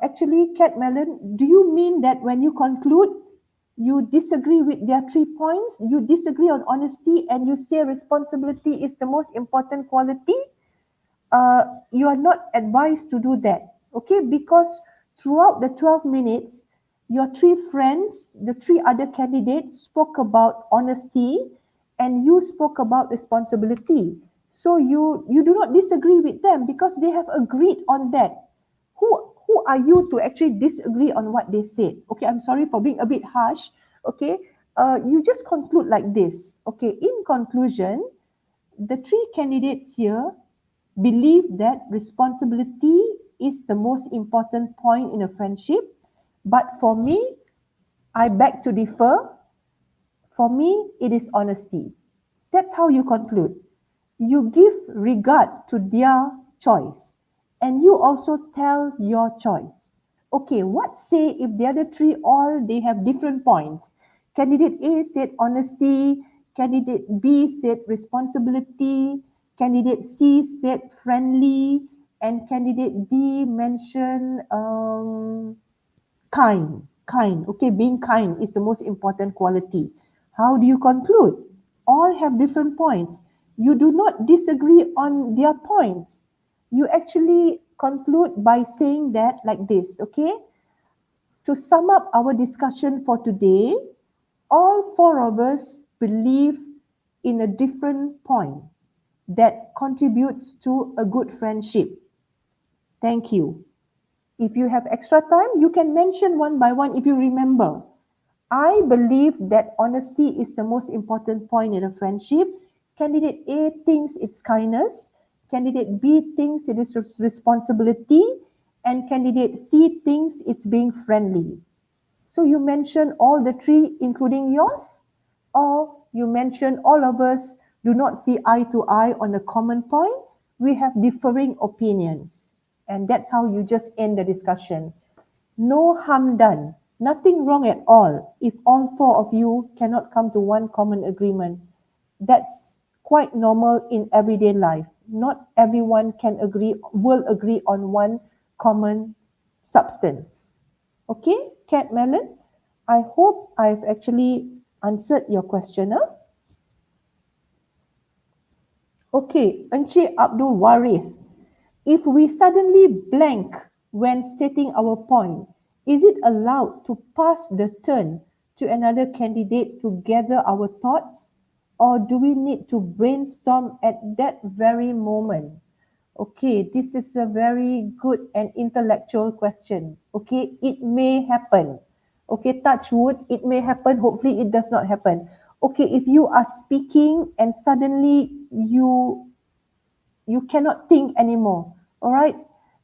Actually, Kat Mellon, do you mean that when you conclude, you disagree with their 3 points, you disagree on honesty, and you say responsibility is the most important quality? You are not advised to do that, okay? Because throughout the 12 minutes, your 3 friends, the 3 other candidates spoke about honesty and you spoke about responsibility. So you do not disagree with them because they have agreed on that. Who are you to actually disagree on what they said? Okay, I'm sorry for being a bit harsh. Okay, you just conclude like this. Okay, in conclusion, the 3 candidates here believe that responsibility is the most important point in a friendship. But for me, I beg to differ. For me, it is honesty. That's how you conclude. You give regard to their choice and you also tell your choice. Okay, what say if the other 3 all they have different points? Candidate A said honesty, candidate B said responsibility, candidate C said friendly, and candidate D mentioned kind. Okay, being kind is the most important quality. How do you conclude? All have different points. You do not disagree on their points. You actually conclude by saying that like this, okay? To sum up our discussion for today, all 4 of us believe in a different point that contributes to a good friendship. Thank you. If you have extra time, you can mention one by one if you remember. I believe that honesty is the most important point in a friendship. Candidate A thinks it's kindness, candidate B thinks it is responsibility, and candidate C thinks it's being friendly. So you mention all the 3, including yours, or you mention all of us do not see eye to eye on a common point. We have differing opinions. And that's how you just end the discussion. No harm done. Nothing wrong at all if all 4 of you cannot come to one common agreement. That's quite normal in everyday life. Not everyone will agree on one common substance. Okay, Kat Mellon, I hope I've actually answered your question. Okay, Encik Abdul Warith, if we suddenly blank when stating our point, is it allowed to pass the turn to another candidate to gather our thoughts, or do we need to brainstorm at that very moment? Okay, this is a very good and intellectual question. Okay, it may happen. Okay, touch wood, it may happen. Hopefully, it does not happen. Okay, if you are speaking and suddenly you cannot think anymore. All right,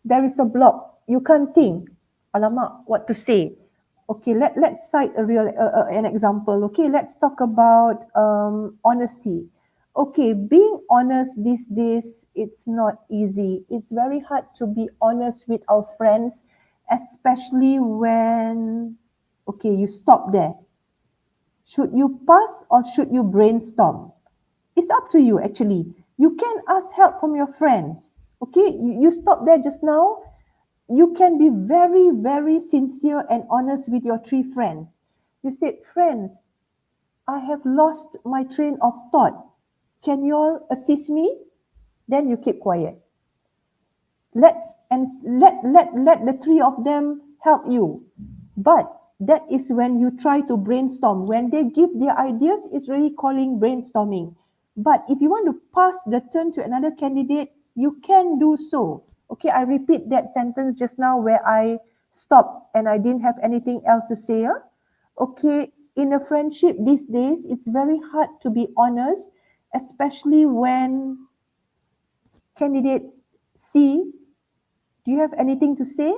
there is a block. You can't think. Alamak, what to say? Okay, let's cite an example. Okay, let's talk about honesty. Okay, being honest these days, it's not easy. It's very hard to be honest with our friends, especially when, okay, you stop there. Should you pass or should you brainstorm? It's up to you actually. You can ask help from your friends. Okay, you stop there just now. You can be very, very sincere and honest with your 3 friends. You said, friends, I have lost my train of thought. Can you all assist me? Then you keep quiet. Let the 3 of them help you. But that is when you try to brainstorm. When they give their ideas, it's really calling brainstorming. But if you want to pass the turn to another candidate, you can do so. Okay, I repeat that sentence just now where I stopped and I didn't have anything else to say. Okay, in a friendship these days, it's very hard to be honest, especially when candidate C, do you have anything to say?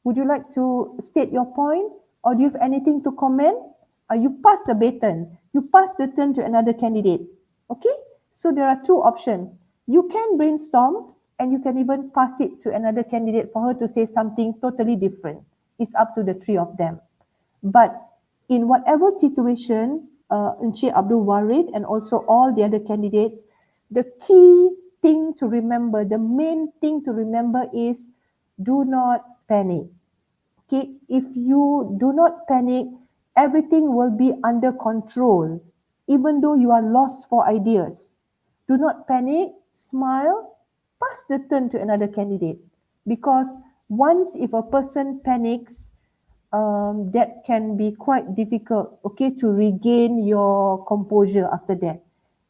Would you like to state your point? Or do you have anything to comment? You pass the baton. You pass the turn to another candidate. Okay? So there are two options. You can brainstorm and you can even pass it to another candidate for her to say something totally different. It's up to the three of them. But in whatever situation, Encik Abdul Warid and also all the other candidates, the key thing to remember, the main thing to remember is do not panic. Okay, if you do not panic, everything will be under control, even though you are lost for ideas. Do not panic, smile, pass the turn to another candidate. Because once if a person panics, that can be quite difficult, okay, to regain your composure after that.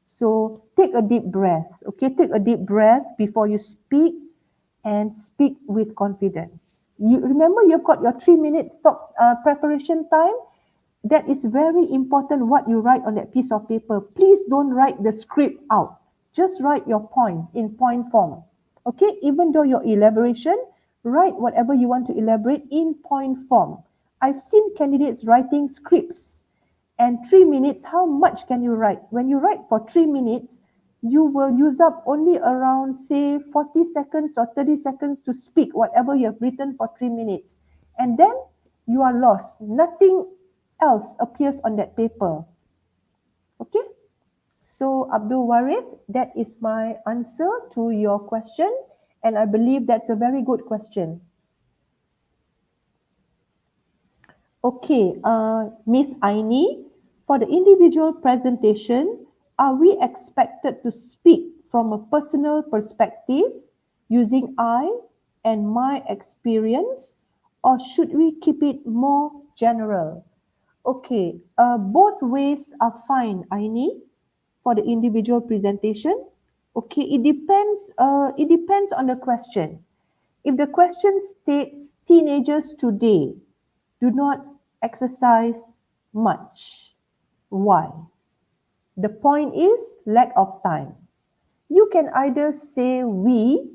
So take a deep breath, okay, take a deep breath before you speak and speak with confidence. You remember you've got your 3 minutes stop preparation time. That is very important what you write on that piece of paper. Please don't write the script out. Just write your points in point form. Okay, even though your elaboration, write whatever you want to elaborate in point form. I've seen candidates writing scripts and 3 minutes, how much can you write? When you write for 3 minutes, you will use up only around, say, 40 seconds or 30 seconds to speak whatever you have written for 3 minutes. And then you are lost. Nothing else appears on that paper. Okay? So, Abdul Warid, that is my answer to your question. And I believe that's a very good question. Okay, Miss Aini, for the individual presentation, are we expected to speak from a personal perspective using I and my experience, or should we keep it more general? Okay, both ways are fine, Aini, for the individual presentation. Okay, it depends. It depends on the question. If the question states teenagers today do not exercise much. Why? The point is lack of time. You can either say we,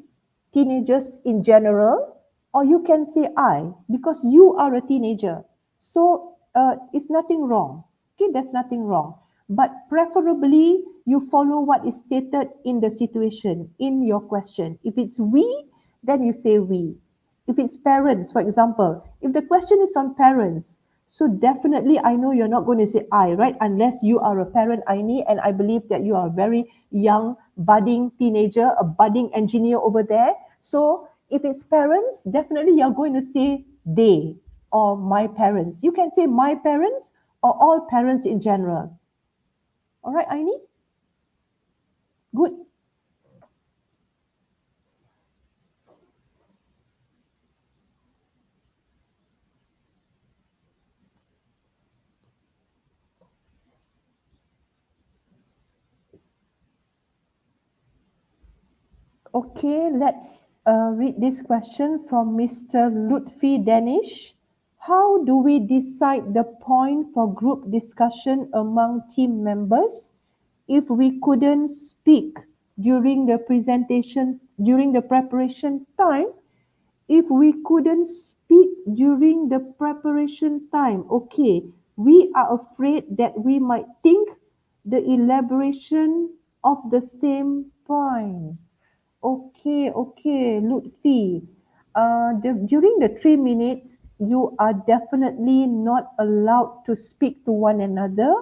teenagers in general, or you can say I, because you are a teenager. So it's nothing wrong. Okay, there's nothing wrong. But preferably, you follow what is stated in the situation, in your question. If it's we, then you say we. If it's parents, for example, if the question is on parents, so definitely I know you're not going to say I, right? Unless you are a parent, Aini, and I believe that you are a very young, budding teenager, a budding engineer over there. So if it's parents, definitely you're going to say they or my parents. You can say my parents or all parents in general. All right, Aini? Good. Okay, let's read this question from Mr. Lutfi Danish. How do we decide the point for group discussion among team members if we couldn't speak during the presentation, during the preparation time? If we couldn't speak during the preparation time, okay, we are afraid that we might think the elaboration of the same point. Okay, Lutfi. During the 3 minutes, you are definitely not allowed to speak to one another.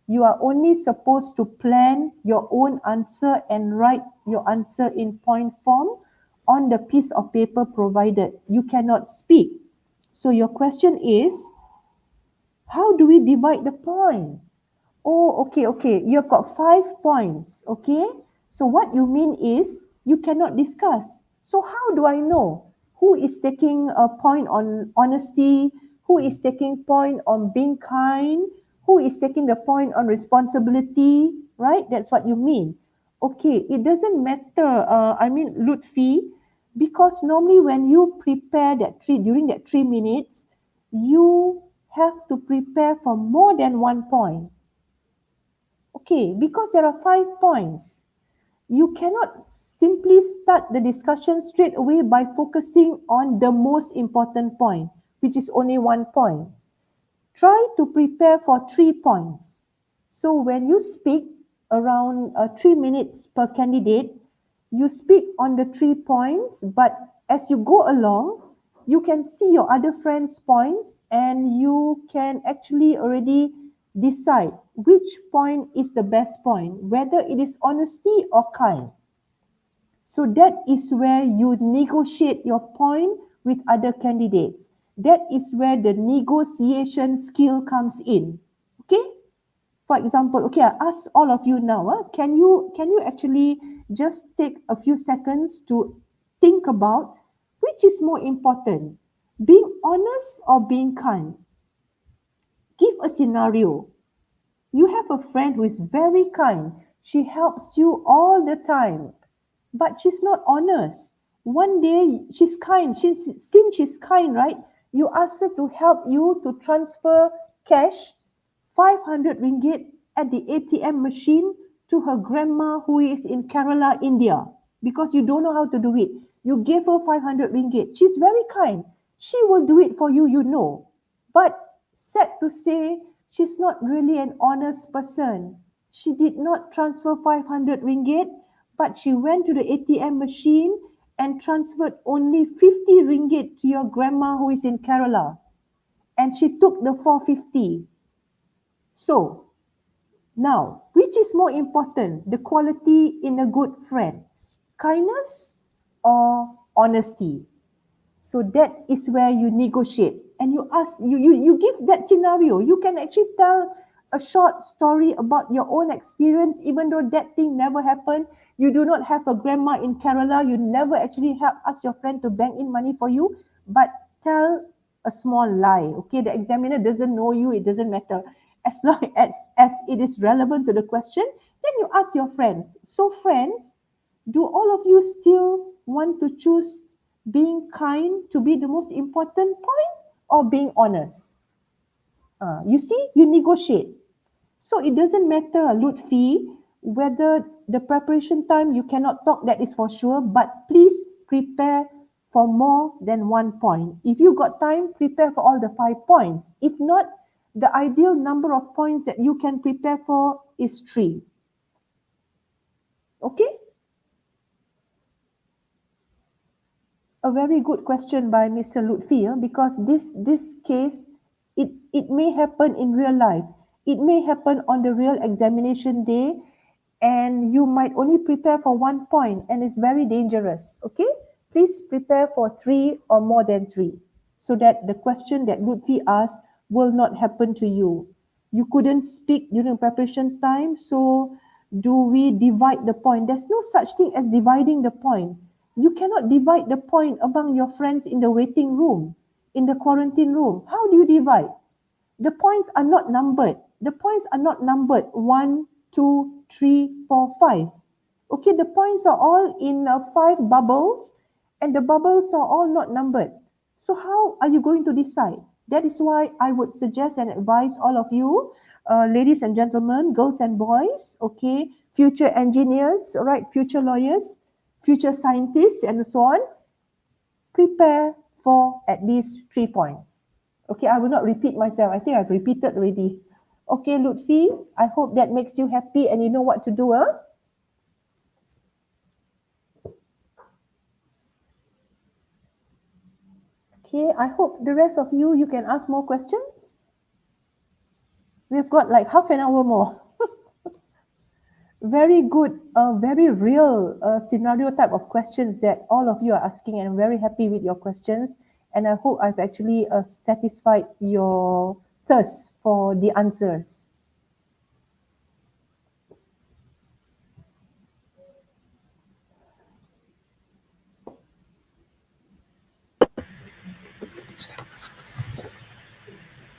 You are only supposed to plan your own answer and write your answer in point form on the piece of paper provided. You cannot speak. So your question is, how do we divide the point? Oh, okay. You've got 5 points, okay? So what you mean is you cannot discuss. So how do I know who is taking a point on honesty, who is taking point on being kind, who is taking the point on responsibility, right? That's what you mean. Okay, it doesn't matter, Lutfi, because normally when you prepare during that 3 minutes, you have to prepare for more than one point. Okay, because there are 5 points. You cannot simply start the discussion straight away by focusing on the most important point, which is only one point. Try to prepare for 3 points. So when you speak around 3 minutes per candidate, you speak on the 3 points, but as you go along, you can see your other friends' points and you can actually already decide which point is the best point, whether it is honesty or kind. So that is where you negotiate your point with other candidates. That is where the negotiation skill comes in. Okay? For example, okay, I ask all of you now, can you actually just take a few seconds to think about which is more important, being honest or being kind? Give a scenario. You have a friend who is very kind. She helps you all the time, but she's not honest. One day she's kind. Since she's kind, right? You ask her to help you to transfer cash, 500 ringgit at the ATM machine to her grandma who is in Kerala, India, because you don't know how to do it. You gave her 500 ringgit. She's very kind. She will do it for you, you know. But sad to say, she's not really an honest person. She did not transfer 500 ringgit, but she went to the ATM machine and transferred only 50 ringgit to your grandma who is in Kerala. And she took the 450. So, now, which is more important, the quality in a good friend? Kindness or honesty? So that is where you negotiate and you ask, you give that scenario. You can actually tell a short story about your own experience, even though that thing never happened. You do not have a grandma in Kerala. You never actually ask your friend to bank in money for you, but tell a small lie. Okay, the examiner doesn't know you, it doesn't matter. As long as it is relevant to the question, then you ask your friends. So friends, do all of you still want to choose being kind to be the most important point or being honest? You see, you negotiate. So it doesn't matter, Lutfi, whether the preparation time you cannot talk, that is for sure, but please prepare for more than one point. If you got time, prepare for all the 5 points. If not, the ideal number of points that you can prepare for is 3. Okay? A very good question by Mr. Lutfi, because this case, it may happen in real life. It may happen on the real examination day, and you might only prepare for one point, and it's very dangerous. Okay? Please prepare for 3 or more than 3, so that the question that Lutfi asked will not happen to you. You couldn't speak during preparation time, so do we divide the point? There's no such thing as dividing the point. You cannot divide the point among your friends in the waiting room, in the quarantine room. How do you divide? The points are not numbered. The points are not numbered 1, 2, 3, 4, 5. Okay, the points are all in 5 bubbles, and the bubbles are all not numbered. So how are you going to decide? That is why I would suggest and advise all of you, ladies and gentlemen, girls and boys, okay, future engineers, right, future lawyers, future scientists, and so on, prepare for at least 3 points. Okay, I will not repeat myself. I think I've repeated already. Okay, Lutfi, I hope that makes you happy and you know what to do. Okay, I hope the rest of you can ask more questions. We've got like half an hour more. Very good, very real scenario type of questions that all of you are asking, and I'm very happy with your questions. And I hope I've actually satisfied your thirst for the answers.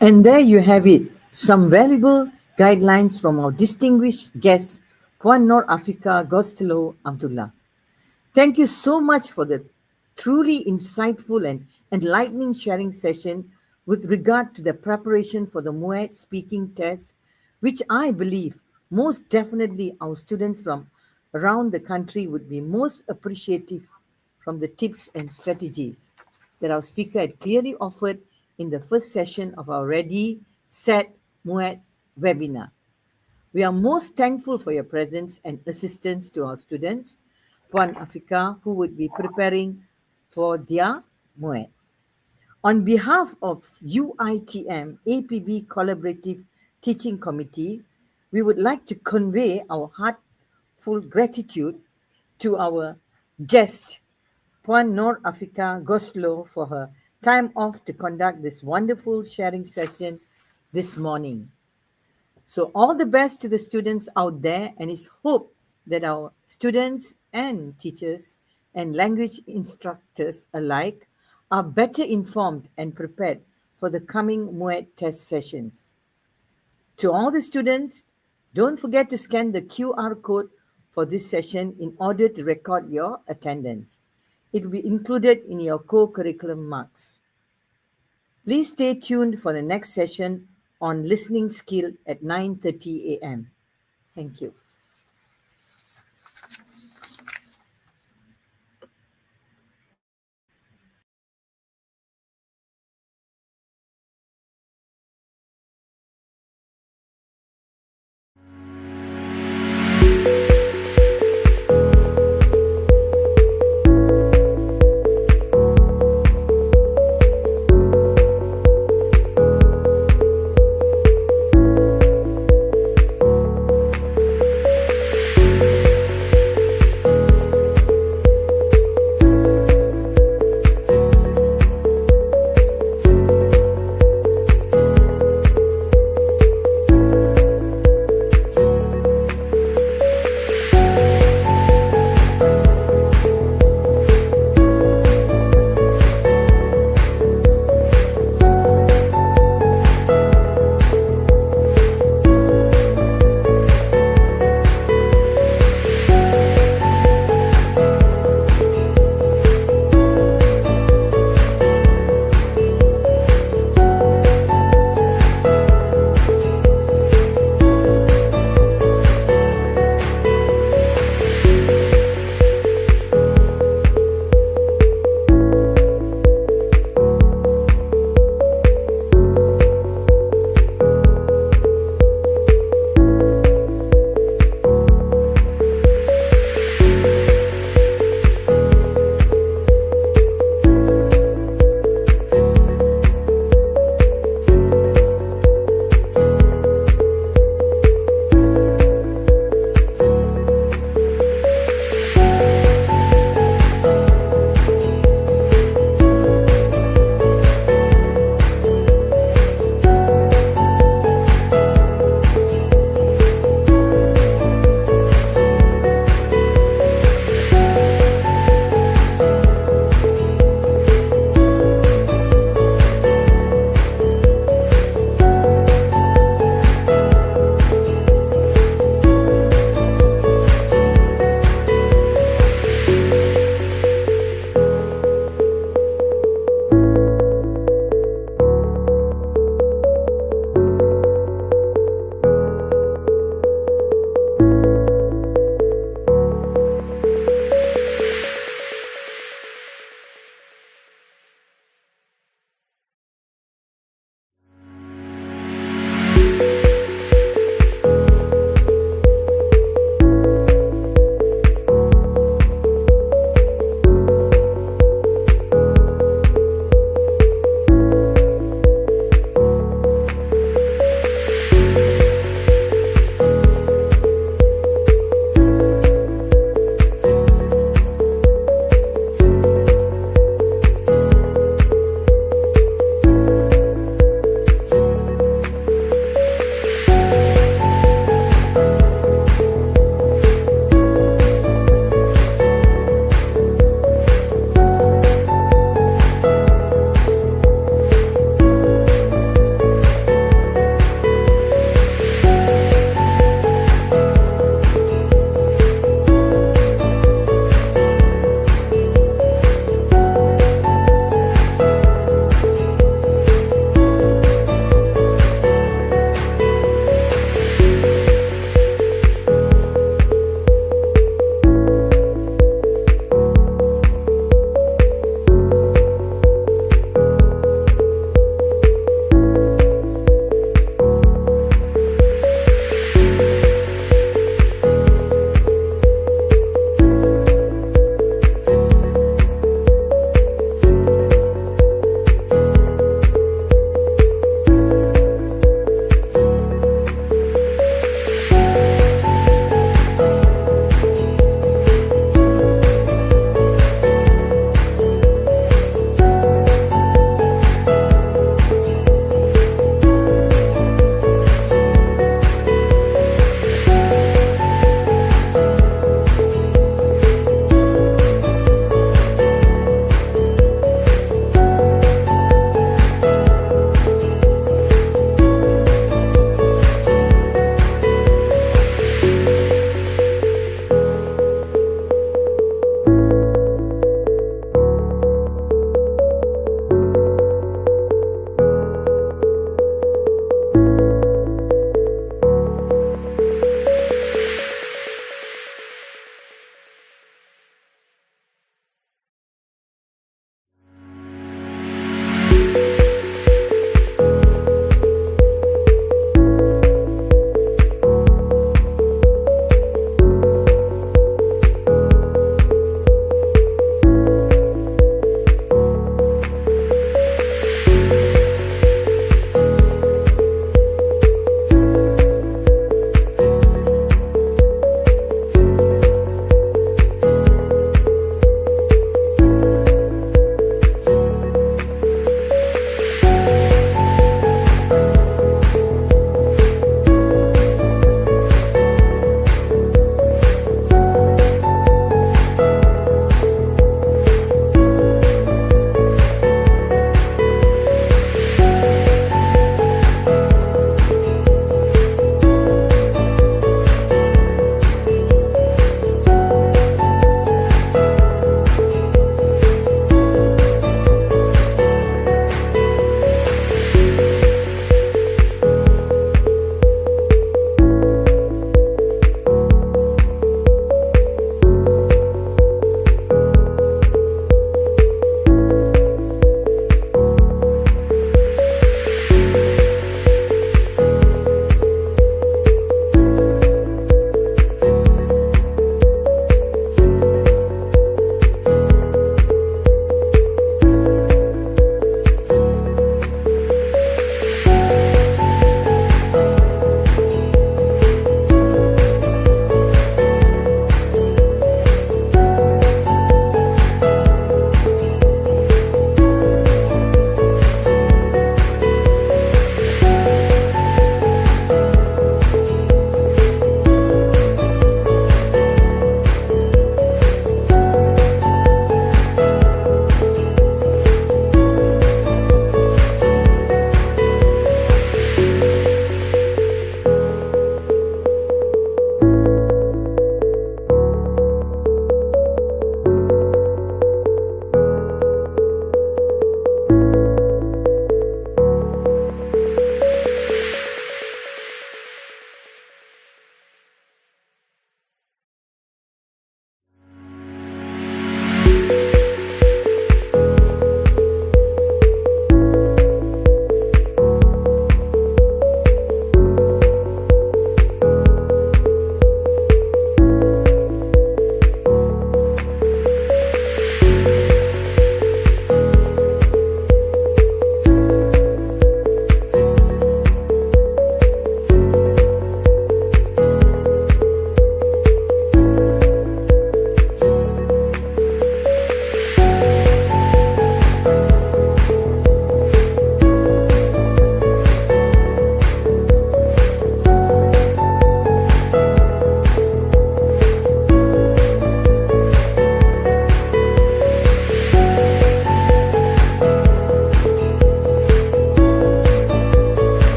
And there you have it, some valuable guidelines from our distinguished guest, Puan Nur Afika Gostelo Abdullah. Thank you so much for the truly insightful and enlightening sharing session with regard to the preparation for the MUET speaking test, which I believe most definitely our students from around the country would be most appreciative from the tips and strategies that our speaker had clearly offered in the first session of our Ready, Set, MUET webinar. We are most thankful for your presence and assistance to our students, Puan Afika, who would be preparing for their MUET. On behalf of UiTM APB Collaborative Teaching Committee, we would like to convey our heartful gratitude to our guest, Puan Nur Afika Goslo, for her time off to conduct this wonderful sharing session this morning. So all the best to the students out there, and it's hope that our students and teachers and language instructors alike are better informed and prepared for the coming MUET test sessions. To all the students, don't forget to scan the QR code for this session in order to record your attendance. It will be included in your co-curriculum marks. Please stay tuned for the next session on listening skill at 9:30 a.m. Thank you.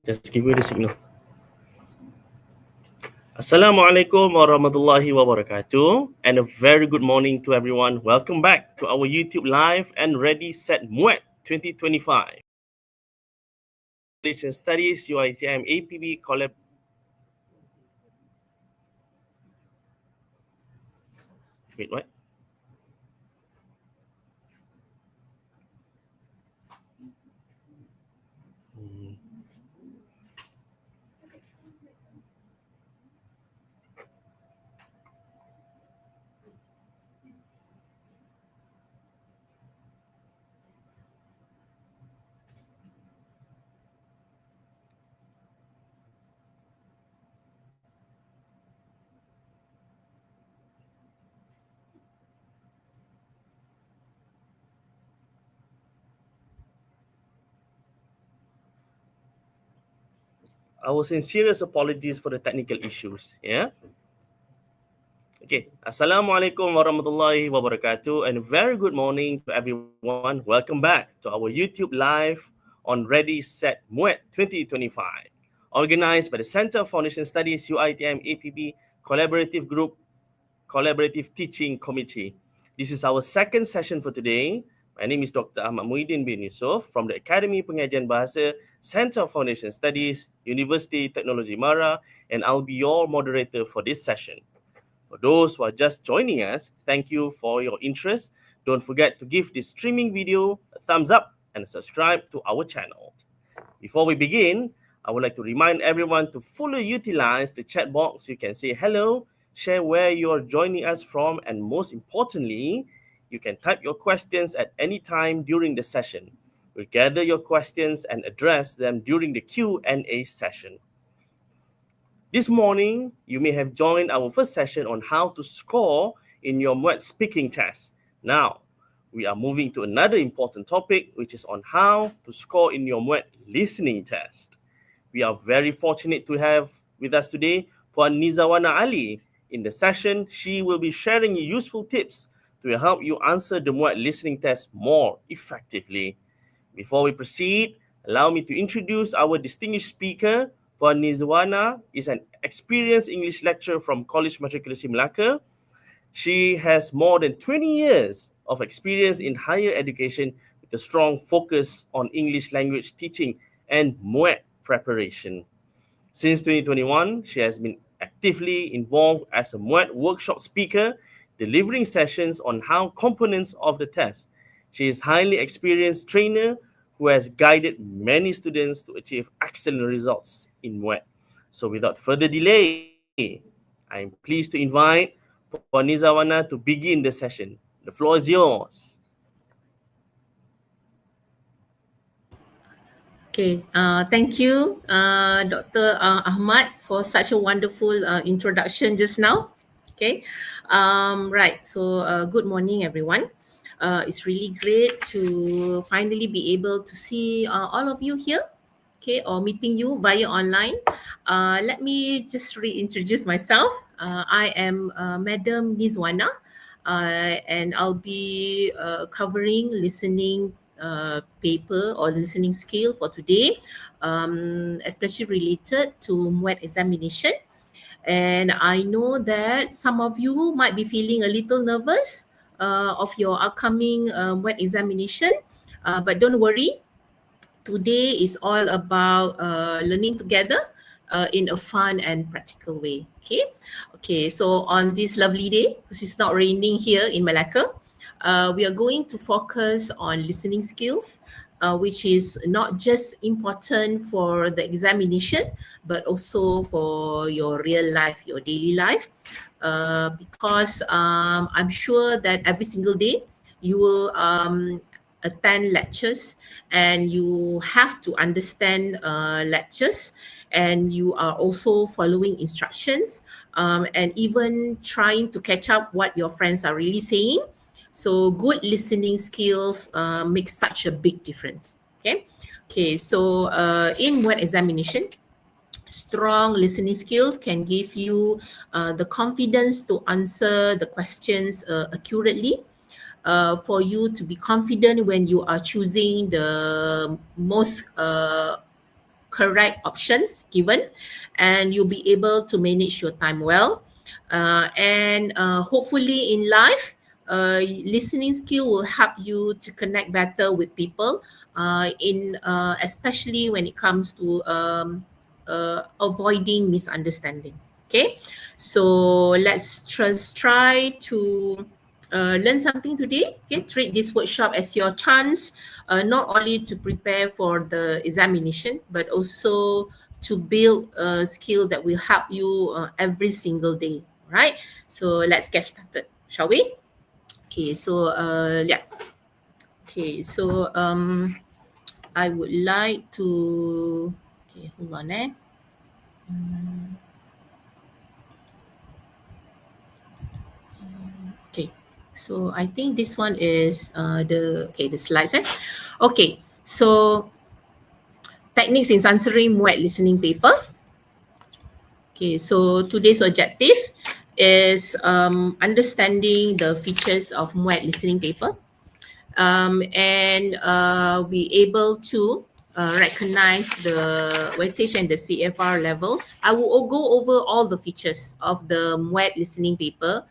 Just give me the signal. Assalamualaikum warahmatullahi wabarakatuh, and a very good morning to everyone. Welcome back to our YouTube live and ready set MUET 2025. Education Studies UiTM APB collab. Wait, what? Our sincerest apologies for the technical issues. Yeah. Okay. Assalamualaikum warahmatullahi wabarakatuh, and a very good morning to everyone. Welcome back to our YouTube live on Ready Set MUET 2025, organized by the Center of Foundation Studies UiTM APB Collaborative Teaching Committee. This is our second session for today. My name is Dr. Ahmad Muhyiddin bin Yusof from the Academy Pengajian Bahasa, Center of Foundation Studies, University Technology Mara, and I'll be your moderator for this session. For those who are just joining us, thank you for your interest. Don't forget to give this streaming video a thumbs up and subscribe to our channel. Before we begin, I would like to remind everyone to fully utilize the chat box. You can say hello, share where you are joining us from, and most importantly, you can type your questions at any time during the session. We'll gather your questions and address them during the Q&A session. This morning, you may have joined our first session on how to score in your MUET speaking test. Now, we are moving to another important topic, which is on how to score in your MUET listening test. We are very fortunate to have with us today Puan Nizawana Ali. In the session, she will be sharing useful tips to help you answer the MUET listening test more effectively. Before we proceed, allow me to introduce our distinguished speaker. Puan Nizawana is an experienced English lecturer from College Matrikulasi Melaka. She has more than 20 years of experience in higher education with a strong focus on English language teaching and MUET preparation. Since 2021, she has been actively involved as a MUET workshop speaker, delivering sessions on how components of the test. She is a highly experienced trainer who has guided many students to achieve excellent results in MUET. So without further delay, I am pleased to invite Puan Nizawana to begin the session. The floor is yours. Okay, thank you, Dr. Ahmad, for such a wonderful introduction just now. Okay, right. So, good morning, everyone. It's really great to finally be able to see all of you here. Okay, or meeting you via online. Let me just reintroduce myself. I am Madam Nizwana, and I'll be covering listening paper or listening skill for today, especially related to MUET examination. And I know that some of you might be feeling a little nervous of your upcoming MUET examination, but don't worry. Today is all about learning together in a fun and practical way. Okay. So on this lovely day, because it's not raining here in Malacca, we are going to focus on listening skills, which is not just important for the examination, but also for your real life, your daily life, because I'm sure that every single day you will attend lectures and you have to understand lectures, and you are also following instructions and even trying to catch up what your friends are really saying. So good listening skills make such a big difference. Okay. So in MUET examination, strong listening skills can give you the confidence to answer the questions accurately. For you to be confident when you are choosing the most correct options given, and you'll be able to manage your time well. And hopefully in life, listening skill will help you to connect better with people, especially when it comes to avoiding misunderstandings. Okay, so let's just try to learn something today. Okay, treat this workshop as your chance, not only to prepare for the examination, but also to build a skill that will help you every single day. Right? So let's get started, shall we? Okay, so yeah. Okay, so I would like to. Okay, hold on. Okay, so I think this one is the slides. Okay, so techniques in answering MUET listening paper. Okay, so today's objective is understanding the features of MUET listening paper, and be able to recognize the weightage and the CFR levels. I will go over all the features of the MUET listening paper,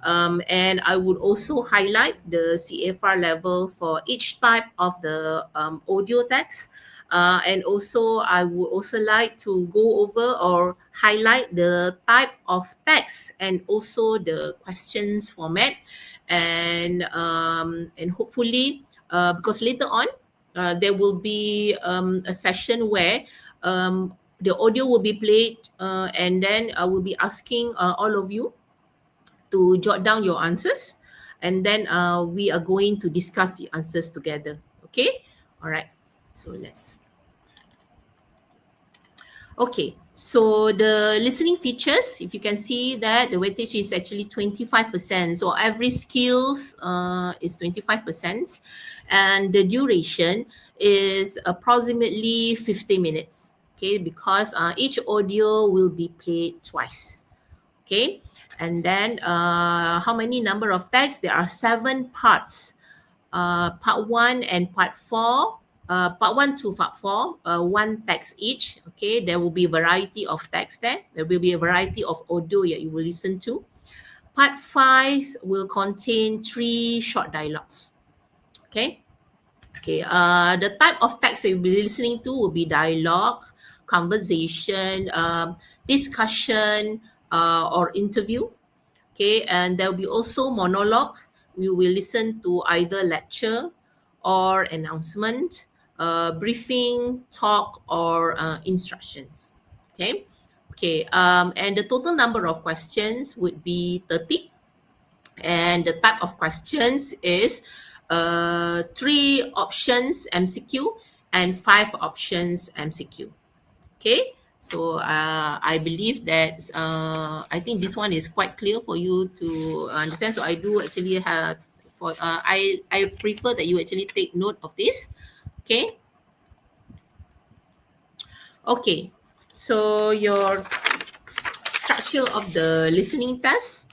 and I would also highlight the CFR level for each type of the audio text. And also, I would also like to go over or highlight the type of text and also the questions format, and hopefully, because later on, there will be a session where the audio will be played, and then I will be asking all of you to jot down your answers, and then we are going to discuss the answers together. Okay, all right, so let's. Okay, so the listening features, if you can see that the weightage is actually 25%. So every skills is 25%, and the duration is approximately 50 minutes. Okay, because each audio will be played twice. Okay, and then how many number of texts? There are 7 parts. Part 1 and part 4. Part 1 to part 4, 1 text each. Okay, there will be a variety of text there. There will be a variety of audio that you will listen to. Part 5 will contain 3 short dialogues. Okay. Okay. The type of text that you'll be listening to will be dialogue, conversation, discussion, or interview. Okay, and there will be also monologue. We will listen to either lecture or announcement, briefing, talk, or instructions. Okay, okay, and the total number of questions would be 30, and the type of questions is 3 options MCQ and 5 options MCQ. Okay, so I believe that I think this one is quite clear for you to understand. So I do actually have I prefer that you actually take note of this. Okay. Okay. So your structure of the listening test.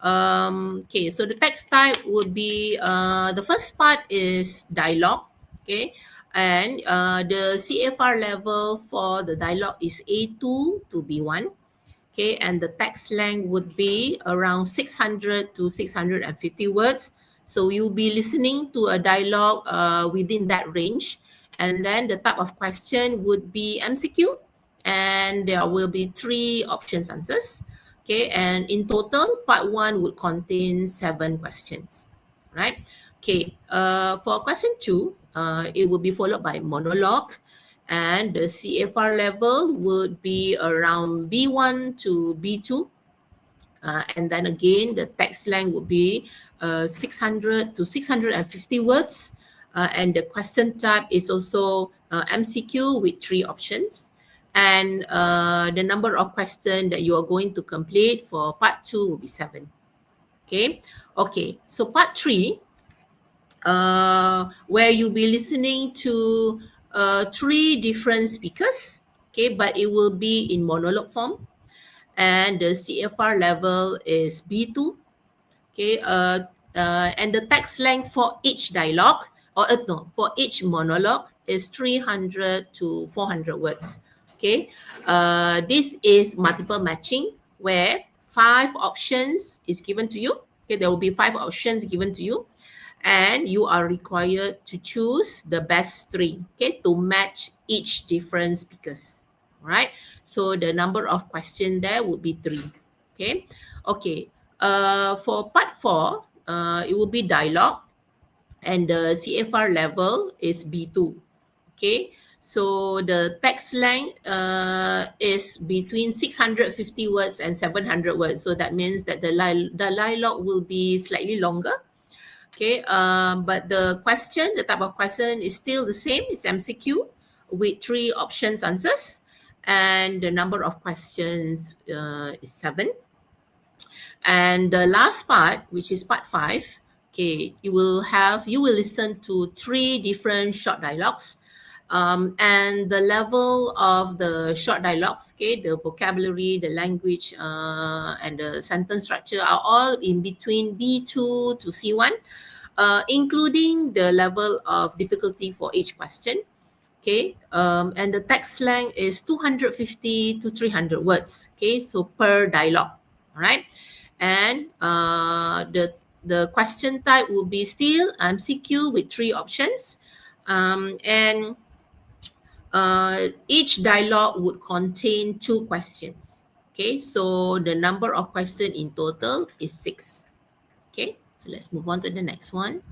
Okay, so the text type would be the first part is dialogue. Okay, and the CFR level for the dialogue is A2 to B1. Okay, and the text length would be around 600 to 650 words. So you'll be listening to a dialogue within that range. And then the type of question would be MCQ, and there will be 3 options answers. Okay, and in total, part 1 would contain 7 questions, right? Okay, for question 2, it will be followed by monologue, and the CFR level would be around B1 to B2. And then again, the text length would be 600 to 650 words. And the question type is also MCQ with 3 options. And the number of questions that you are going to complete for part 2 will be 7. Okay. Okay. So part 3, where you'll be listening to 3 different speakers. Okay, but it will be in monologue form, and the CFR level is B2. Okay, and the text length for each dialogue or no, for each monologue is 300 to 400 words. Okay, this is multiple matching where 5 options is given to you. Okay, there will be 5 options given to you, and you are required to choose the best 3, okay, to match each different speakers. All right, so the number of questions there would be 3. Okay, okay. For part 4, it will be dialogue, and the CFR level is B2. Okay, so the text length is between 650 words and 700 words. So that means that the dialogue will be slightly longer. Okay, but the type of question is still the same. It's MCQ with 3 options answers, and the number of questions is 7. And the last part, which is part 5, okay, you will listen to 3 different short dialogues. And the level of the short dialogues, okay, the vocabulary, the language, and the sentence structure are all in between B2 to C1, including the level of difficulty for each question. Okay, and the text length is 250 to 300 words. Okay, so per dialogue. All right, and the question type will be still MCQ with 3 options, and each dialogue would contain 2 questions. Okay, so the number of questions in total is 6. Okay, so let's move on to the next one.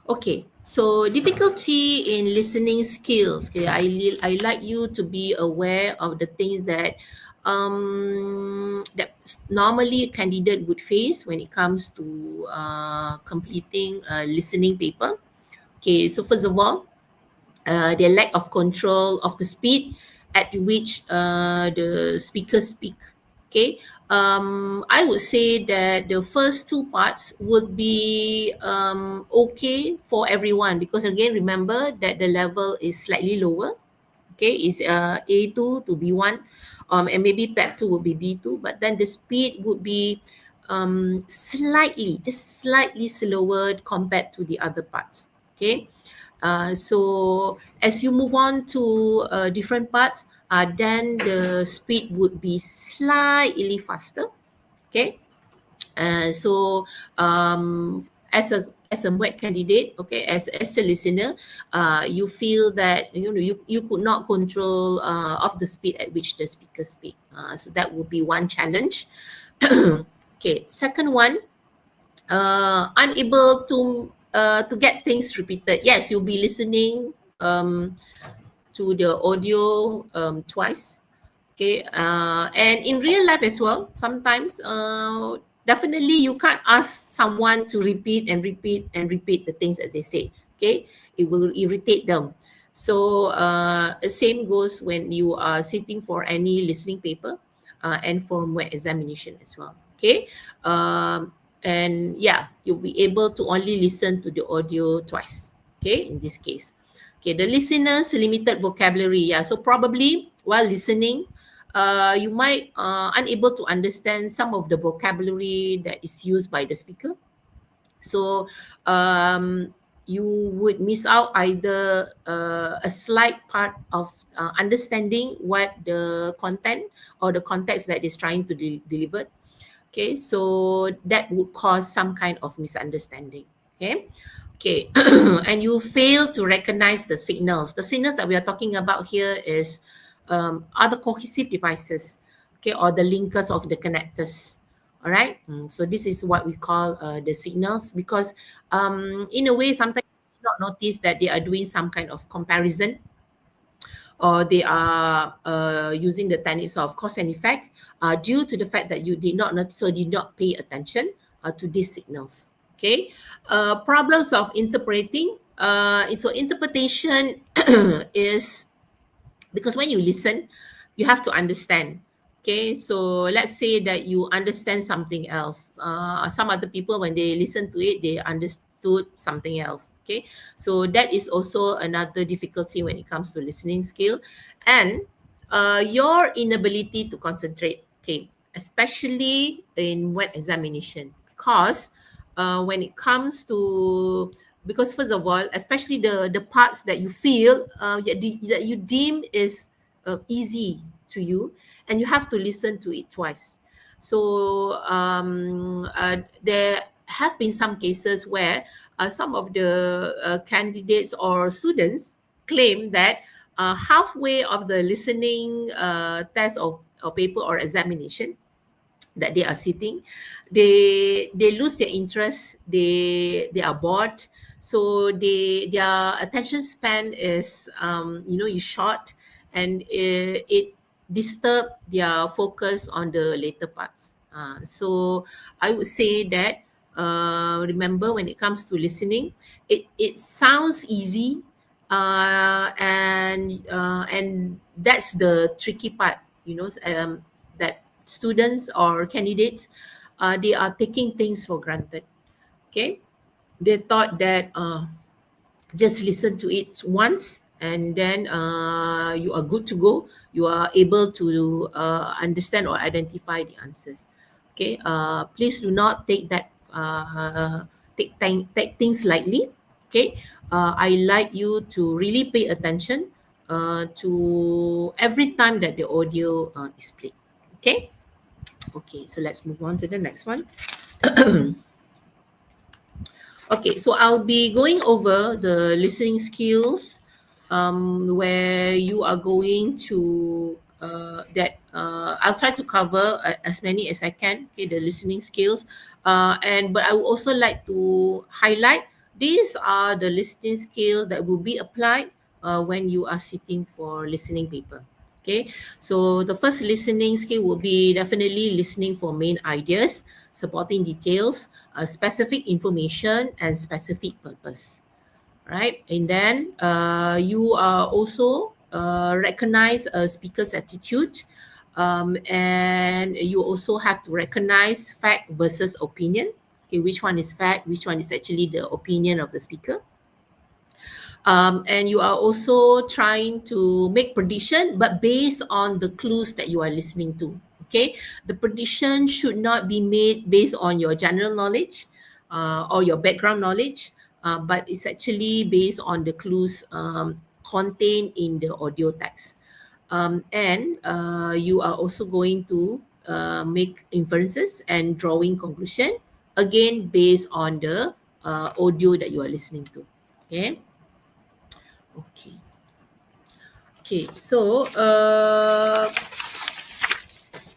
Okay, so difficulty in listening skills. Okay, I like you to be aware of the things that that normally a candidate would face when it comes to completing a listening paper. Okay, so first of all, the lack of control of the speed at which the speakers speak. Okay, I would say that the first 2 parts would be okay for everyone, because again, remember that the level is slightly lower. Okay, it's A2 to B1, and maybe PEP 2 would be B2, but then the speed would be slightly slower compared to the other parts. Okay, so as you move on to different parts, then the speed would be slightly faster. Okay, so as a MUET candidate, okay, as a listener, you feel that you could not control of the speed at which the speaker speak. So that would be one challenge. Okay, second one, unable to get things repeated. Yes, you'll be listening to the audio twice. Okay, and in real life as well, sometimes definitely you can't ask someone to repeat and repeat and repeat the things that they say. Okay, it will irritate them. So the same goes when you are sitting for any listening paper and for MUET examination as well. Okay, and yeah, you'll be able to only listen to the audio twice. Okay, in this case. Okay, the listener's limited vocabulary. Yeah, so probably while listening, you might unable to understand some of the vocabulary that is used by the speaker. So you would miss out either a slight part of understanding what the content or the context that is trying to deliver. Okay, so that would cause some kind of misunderstanding. Okay, okay, and you fail to recognize the signals. The signals that we are talking about here is other cohesive devices, okay, or the linkers of the connectors. All right, so this is what we call the signals, because in a way, sometimes you not notice that they are doing some kind of comparison, or they are using the techniques of cause and effect due to the fact that you did not notice or did not pay attention to these signals. Okay, problems of interpreting. So interpretation is because when you listen, you have to understand. Okay, so let's say that you understand something else. Some other people, when they listen to it, they understood something else. Okay, so that is also another difficulty when it comes to listening skill, and your inability to concentrate. Okay, especially in MUET examination, because when it comes to because first of all, especially the parts that you feel that you deem is easy to you, and you have to listen to it twice. So there have been some cases where some of the candidates or students claim that halfway of the listening test or paper or examination that they are sitting, they lose their interest, they are bored, so their attention span is short, and it disturb their focus on the later parts. So I would say that remember, when it comes to listening, it sounds easy, and that's the tricky part, that students or candidates, they are taking things for granted. Okay, they thought that just listen to it once, and then you are good to go. You are able to understand or identify the answers. Okay, please do not take that take things lightly. Okay, I like you to really pay attention to every time that the audio is played. Okay. Okay, so let's move on to the next one. Okay, so I'll be going over the listening skills, where you are going to I'll try to cover as many as I can. Okay, the listening skills, but I would also like to highlight these are the listening skills that will be applied when you are sitting for listening paper. Okay, so the first listening skill will be definitely listening for main ideas, supporting details, specific information, and specific purpose. Right, and then you are also recognize a speaker's attitude, and you also have to recognize fact versus opinion. Okay, which one is fact, which one is actually the opinion of the speaker. And you are also trying to make prediction, but based on the clues that you are listening to. Okay, the prediction should not be made based on your general knowledge or your background knowledge, but it's actually based on the clues contained in the audio text. And you are also going to make inferences and drawing conclusion, again based on the audio that you are listening to. Okay. Okay. Okay. So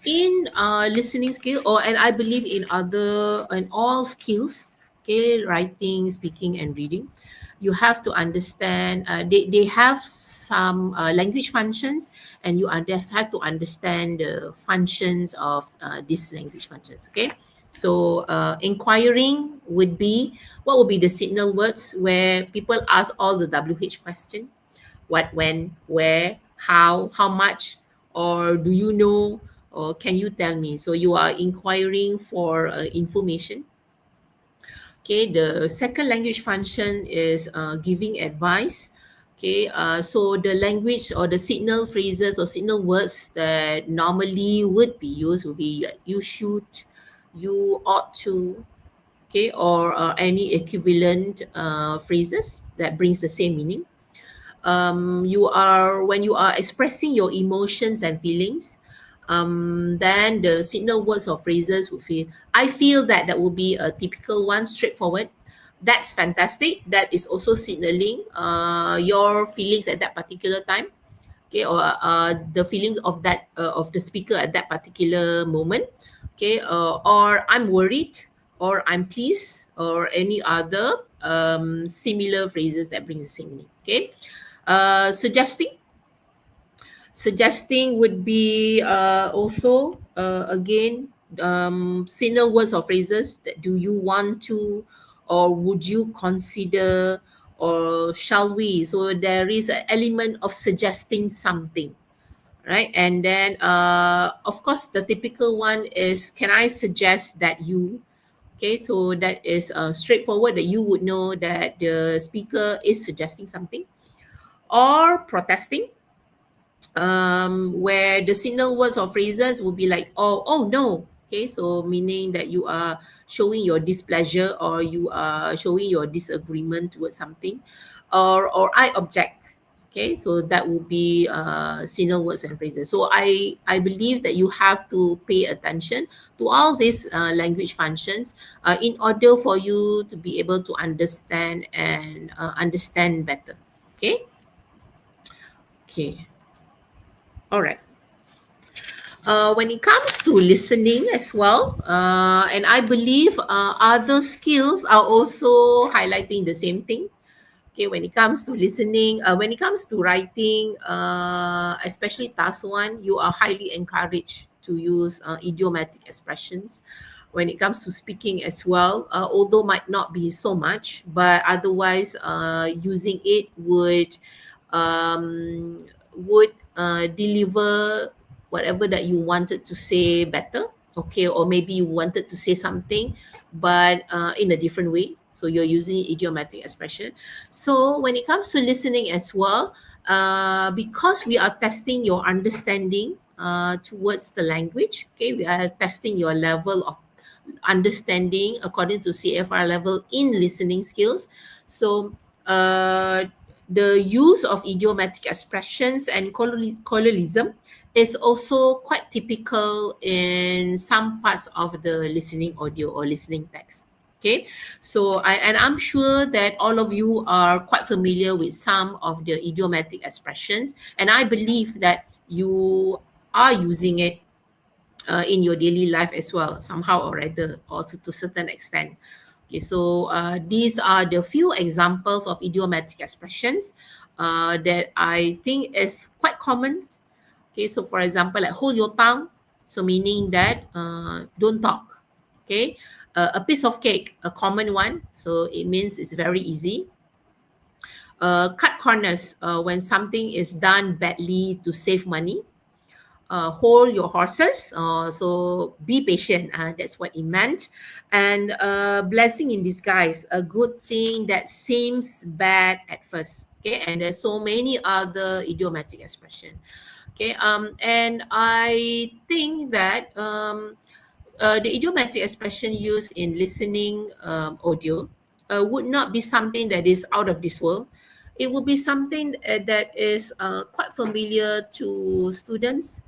in listening skill, and I believe in all skills, okay, writing, speaking, and reading, you have to understand. They have some language functions, and you have to understand the functions of these language functions. Okay. So inquiring would be, what would be the signal words where people ask all the WH question: what, when, where, how much, or do you know, or can you tell me? So you are inquiring for information. Okay, the second language function is giving advice. Okay, so the language or the signal phrases or signal words that normally would be used would be you should, you ought to, okay, or any equivalent phrases that brings the same meaning. When you are expressing your emotions and feelings, then the signal words or phrases would feel, I feel that will be a typical one, straightforward. That's fantastic. That is also signaling your feelings at that particular time. Okay, or the feelings of the speaker at that particular moment. Okay, or I'm worried, or I'm pleased, or any other similar phrases that bring the same meaning. Okay, suggesting would be also again signal words or phrases that do you want to, or would you consider, or shall we. So there is an element of suggesting something, right? And then of course the typical one is, can I suggest that you. Okay, so that is straightforward, that you would know that the speaker is suggesting something. Or protesting, where the signal words or phrases will be like, oh no, Okay, so meaning that you are showing your displeasure or you are showing your disagreement towards something, or I object. Okay, so that would be signal words and phrases. So I believe that you have to pay attention to all these language functions in order for you to be able to understand and understand better. Okay. Okay. All right. When it comes to listening as well, and I believe other skills are also highlighting the same thing. Okay, when it comes to listening, when it comes to writing, especially task one, you are highly encouraged to use idiomatic expressions. When it comes to speaking as well, although might not be so much, but otherwise, using it um, would deliver whatever that you wanted to say better. Okay, or maybe you wanted to say something, but in a different way. So you're using idiomatic expression. So when it comes to listening as well, because we are testing your understanding towards the language, okay, we are testing your level of understanding according to CFR level in listening skills. So the use of idiomatic expressions and colloquialism is also quite typical in some parts of the listening audio or listening text. Okay, so I'm sure that all of you are quite familiar with some of the idiomatic expressions, and I believe that you are using it in your daily life as well, somehow or rather, also to certain extent. Okay, so these are the few examples of idiomatic expressions that I think is quite common. Okay, so for example, like hold your tongue, so meaning that don't talk. Okay, a piece of cake, a common one, so it means it's very easy. Cut corners, when something is done badly to save money. Hold your horses, so be patient, that's what it meant. And blessing in disguise, a good thing that seems bad at first. Okay, and there's so many other idiomatic expression. Okay, and I think that the idiomatic expression used in listening audio would not be something that is out of this world. It would be something that is quite familiar to students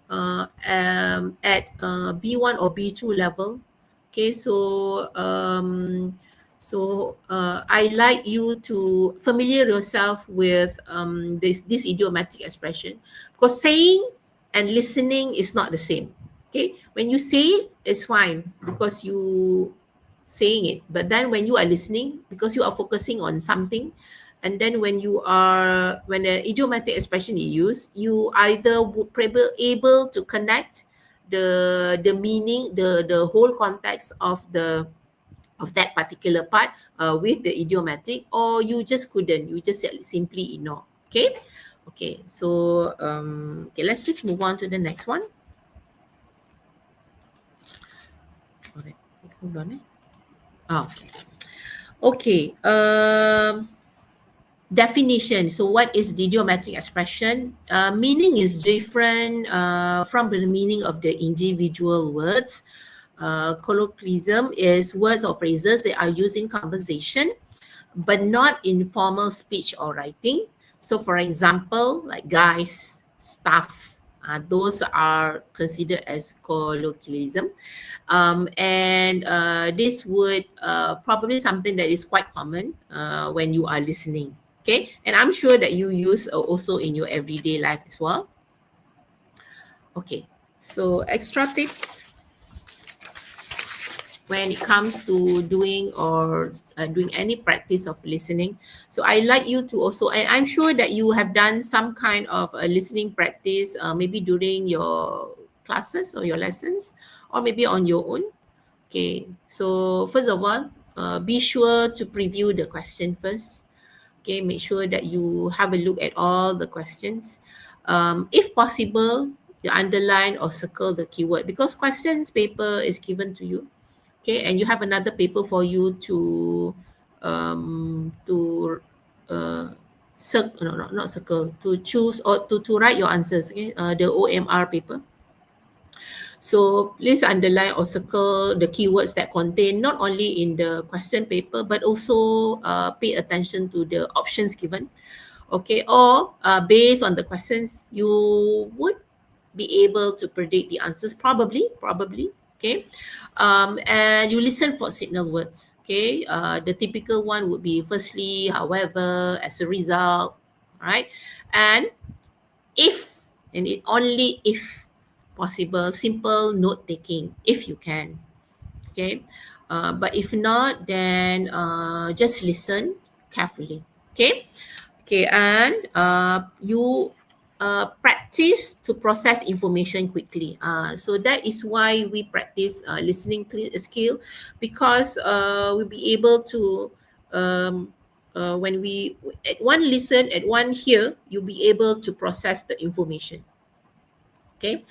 at B1 or B2 level. Okay, so I like you to familiar yourself with this idiomatic expression, because saying and listening is not the same. Okay, when you say it, it's fine because you saying it, but then when you are listening, because you are focusing on something, and then when the idiomatic expression is used, you either would be able to connect the meaning, the whole context of that particular part with the idiomatic, or you just couldn't, you just simply ignore. Okay. Okay, so okay, let's just move on to the next one. All right, hold on. Okay. Okay. Definition. So what is the idiomatic expression? Meaning is different from the meaning of the individual words. Colloquialism is words or phrases that are used in conversation, but not in formal speech or writing. So for example, like guys, stuff, those are considered as colloquialism. And this would probably something that is quite common when you are listening. Okay, and I'm sure that you use also in your everyday life as well. Okay, so extra tips when it comes to doing or doing any practice of listening. So I like you to also, and I'm sure that you have done some kind of a listening practice, maybe during your classes or your lessons, or maybe on your own. Okay, so first of all, be sure to preview the question first. Okay, make sure that you have a look at all the questions. If possible, you underline or circle the keyword, because questions paper is given to you. Okay, and you have another paper for you to not circle, to choose or to write your answers. Okay, the OMR paper. So please underline or circle the keywords that contain not only in the question paper, but also pay attention to the options given. Okay, or based on the questions, you would be able to predict the answers, probably. Okay, and you listen for signal words. Okay, the typical one would be firstly, however, as a result, right? And if, and it only if possible, simple note taking if you can. Okay, but if not, then just listen carefully. Okay. Okay, and you practice to process information quickly. So that is why we practice listening skill, because we'll be able to, when we, at one listen, at one hear, you'll be able to process the information. Okay,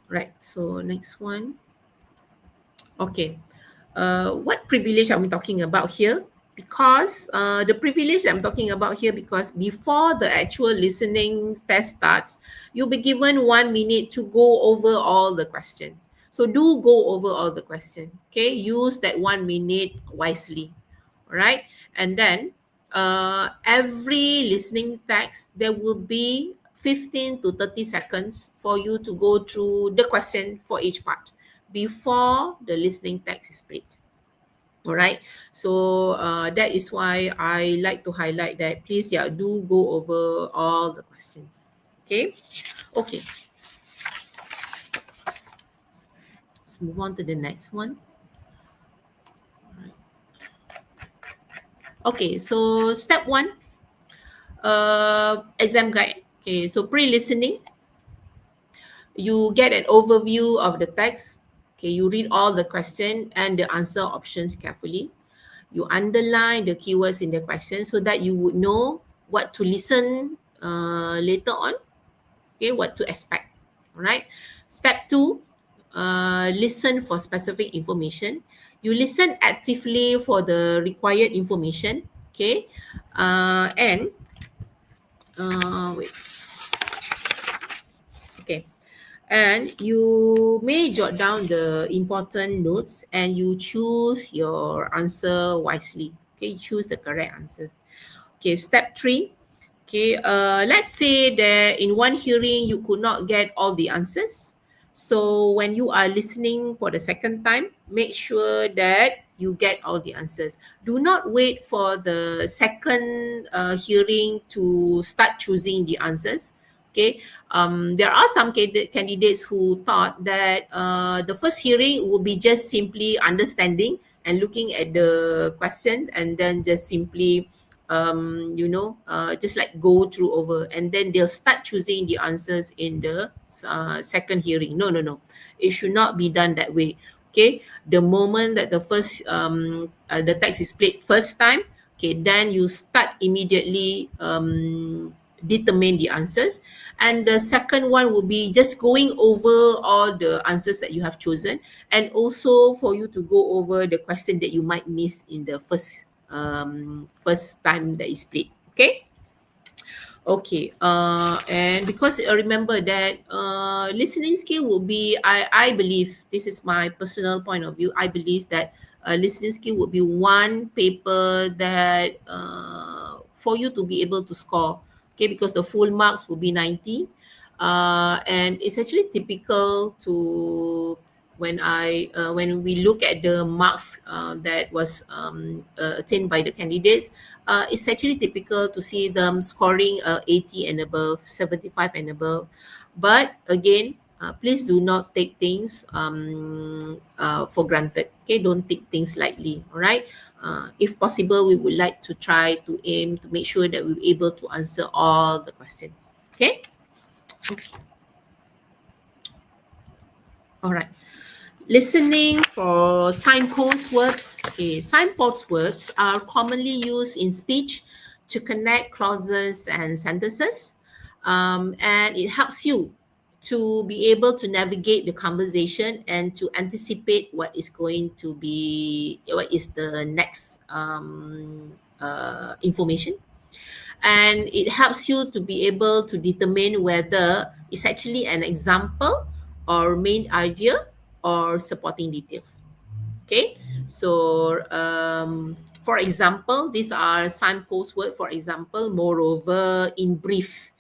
right. So next one. Okay, what privilege are we talking about here? Because the privilege that I'm talking about here, because before the actual listening test starts, you'll be given 1 minute to go over all the questions. So do go over all the questions. Okay, use that 1 minute wisely. All right, and then every listening text, there will be 15 to 30 seconds for you to go through the question for each part before the listening text is played. All right, so that is why I like to highlight that, please, yeah, do go over all the questions. Okay, let's move on to the next one. Okay, so step one, exam guide. Okay, so pre-listening, you get an overview of the text. Okay, you read all the question and the answer options carefully. You underline the keywords in the question so that you would know what to listen later on. Okay, what to expect. All right. Step two, listen for specific information. You listen actively for the required information. Okay, and wait. Okay, and you may jot down the important notes and you choose your answer wisely. Okay, choose the correct answer. Okay, step three. Okay, let's say that in one hearing you could not get all the answers. So when you are listening for the second time, make sure that you get all the answers. Do not wait for the second hearing to start choosing the answers. Okay, there are some candidates who thought that the first hearing would be just simply understanding and looking at the question and then just simply just like go through over, and then they'll start choosing the answers in the second hearing. No, it should not be done that way. Okay, the moment that the first the text is played first time, okay, then you start immediately determine the answers, and the second one will be just going over all the answers that you have chosen, and also for you to go over the question that you might miss in the first time that is played. Okay. Okay, and because remember that listening skill will be, I believe, this is my personal point of view, I believe that listening skill would be one paper that for you to be able to score. Okay, because the full marks will be 90, and it's actually typical to, when we look at the marks that was attained by the candidates, it's actually typical to see them scoring 80 and above, 75 and above. But again, please do not take things for granted. Okay, don't take things lightly. All right. If possible, we would like to try to aim to make sure that we're able to answer all the questions. Okay. Okay. All right. Listening for signpost words. Okay, signpost words are commonly used in speech to connect clauses and sentences, and it helps you to be able to navigate the conversation and to anticipate what is the next information. And it helps you to be able to determine whether it's actually an example or main idea, or supporting details. Okay, so for example, these are signpost word. For example, moreover, in brief,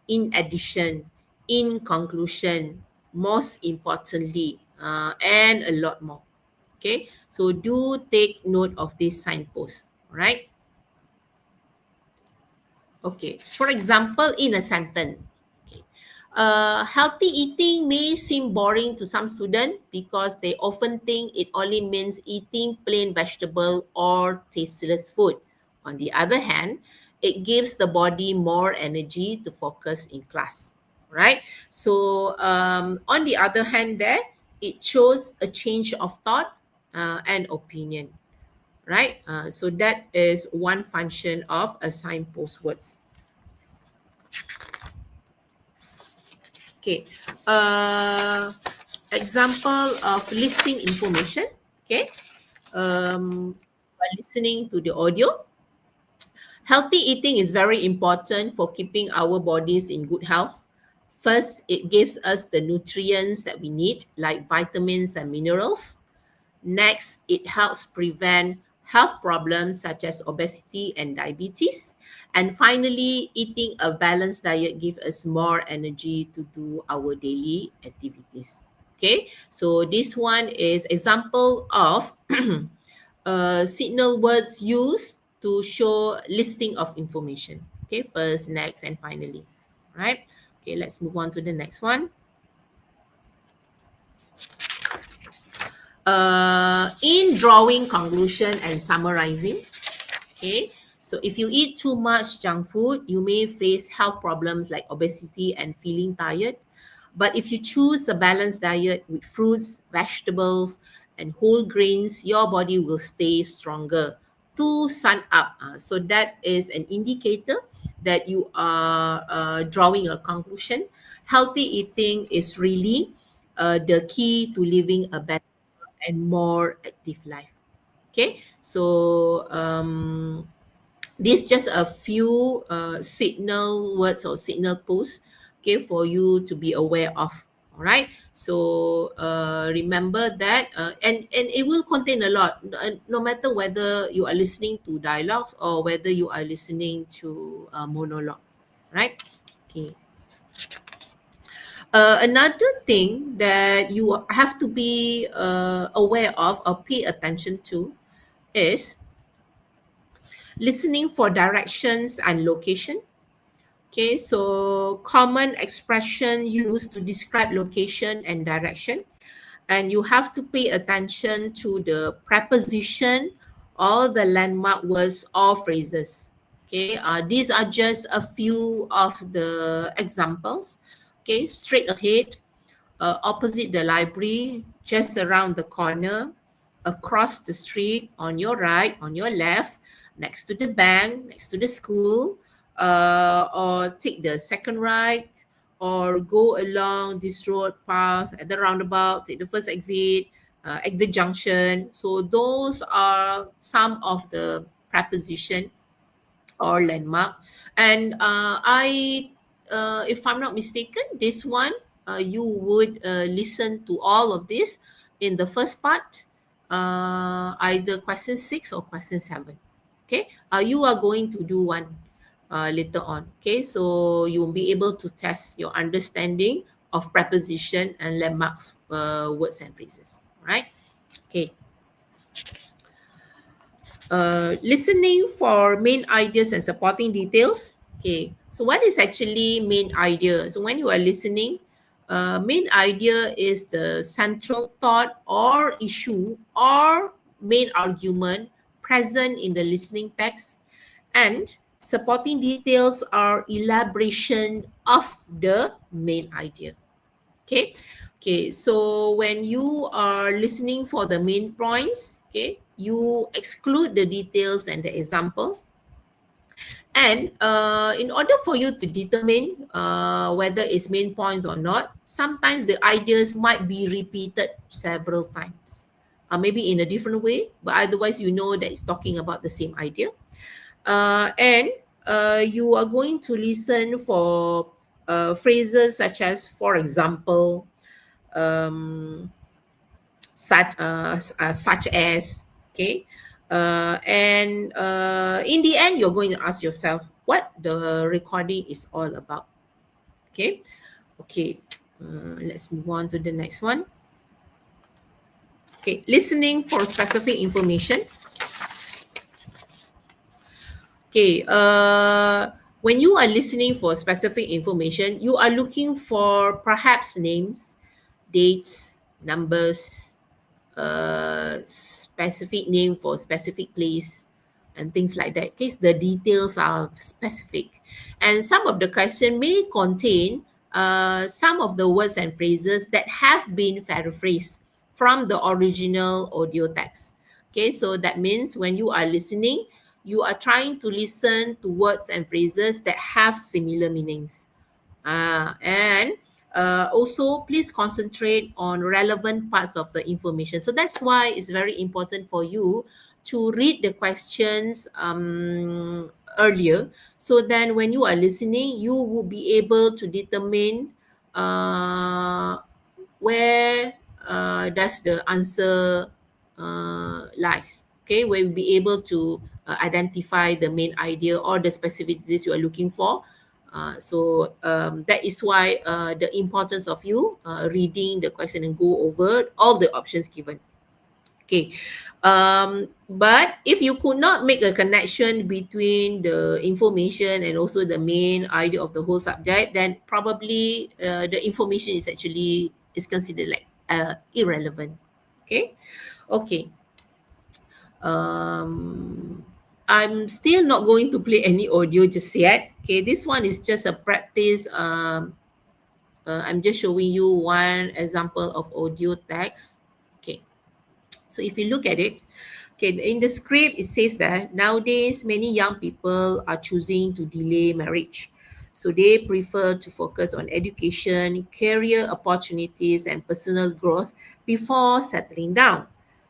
in addition, in conclusion, most importantly, and a lot more. Okay, so do take note of this signpost. All right. Okay, for example, in a sentence, okay, healthy eating may seem boring to some students because they often think it only means eating plain vegetable or tasteless food. On the other hand, it gives the body more energy to focus in class, right? So, on the other hand, there it shows a change of thought and opinion, right? So that is one function of a signpost words. Okay. Example of listing information. Okay. By listening to the audio, healthy eating is very important for keeping our bodies in good health. First, it gives us the nutrients that we need, like vitamins and minerals. Next, it helps prevent health problems such as obesity and diabetes. And finally, eating a balanced diet gives us more energy to do our daily activities. Okay, so this one is example of signal words used to show listing of information. Okay, first, next, and finally. Right? Okay, let's move on to the next one. In drawing conclusion and summarizing, okay, so if you eat too much junk food, you may face health problems like obesity and feeling tired. But if you choose a balanced diet with fruits, vegetables, and whole grains, your body will stay stronger. To sum up, so that is an indicator that you are drawing a conclusion. Healthy eating is really the key to living a better and more active life. Okay, so this just a few signal words or signal posts, okay, for you to be aware of. All right, so remember that, and it will contain a lot, no matter whether you are listening to dialogues or whether you are listening to a monologue, right? Okay. Another thing that you have to be aware of or pay attention to is listening for directions and location. Okay, so common expression used to describe location and direction, and you have to pay attention to the preposition or the landmark words or phrases. Okay, these are just a few of the examples. Okay, straight ahead, opposite the library, just around the corner, across the street, on your right, on your left, next to the bank, next to the school, or take the second right, or go along this road path at the roundabout, take the first exit, at the junction. So those are some of the preposition or landmark. And if I'm not mistaken, this one, you would listen to all of this in the first part, either question 6 or question 7. Okay, you are going to do one later on. Okay, so you will be able to test your understanding of preposition and landmarks, words and phrases. Right? Okay. Listening for main ideas and supporting details. Okay, so what is actually main idea? So when you are listening, main idea is the central thought or issue or main argument present in the listening text, and supporting details are elaboration of the main idea. Okay, okay, so when you are listening for the main points, okay, you exclude the details and the examples. And in order for you to determine whether it's main points or not, sometimes the ideas might be repeated several times, maybe in a different way, but otherwise you know that it's talking about the same idea. And you are going to listen for phrases such as, for example, such as, okay, and in the end, you're going to ask yourself what the recording is all about. Okay, let's move on to the next one. Okay, listening for specific information. Okay, when you are listening for specific information, you are looking for perhaps names, dates, numbers, specific name for specific place, and things like that. Okay, the details are specific, and some of the question may contain some of the words and phrases that have been paraphrased from the original audio text. Okay, so that means when you are listening, you are trying to listen to words and phrases that have similar meanings. And also, please concentrate on relevant parts of the information. So that's why it's very important for you to read the questions earlier. So then when you are listening, you will be able to determine where does the answer lies. Okay, we'll be able to identify the main idea or the specificities you are looking for. So that is why the importance of you reading the question and go over all the options given. Okay, but if you could not make a connection between the information and also the main idea of the whole subject, then probably the information is actually is considered like irrelevant. Okay. I'm still not going to play any audio just yet. Okay, this one is just a practice. I'm just showing you one example of audio text. Okay, so if you look at it, okay, in the script it says that nowadays many young people are choosing to delay marriage. So they prefer to focus on education, career opportunities, and personal growth before settling down.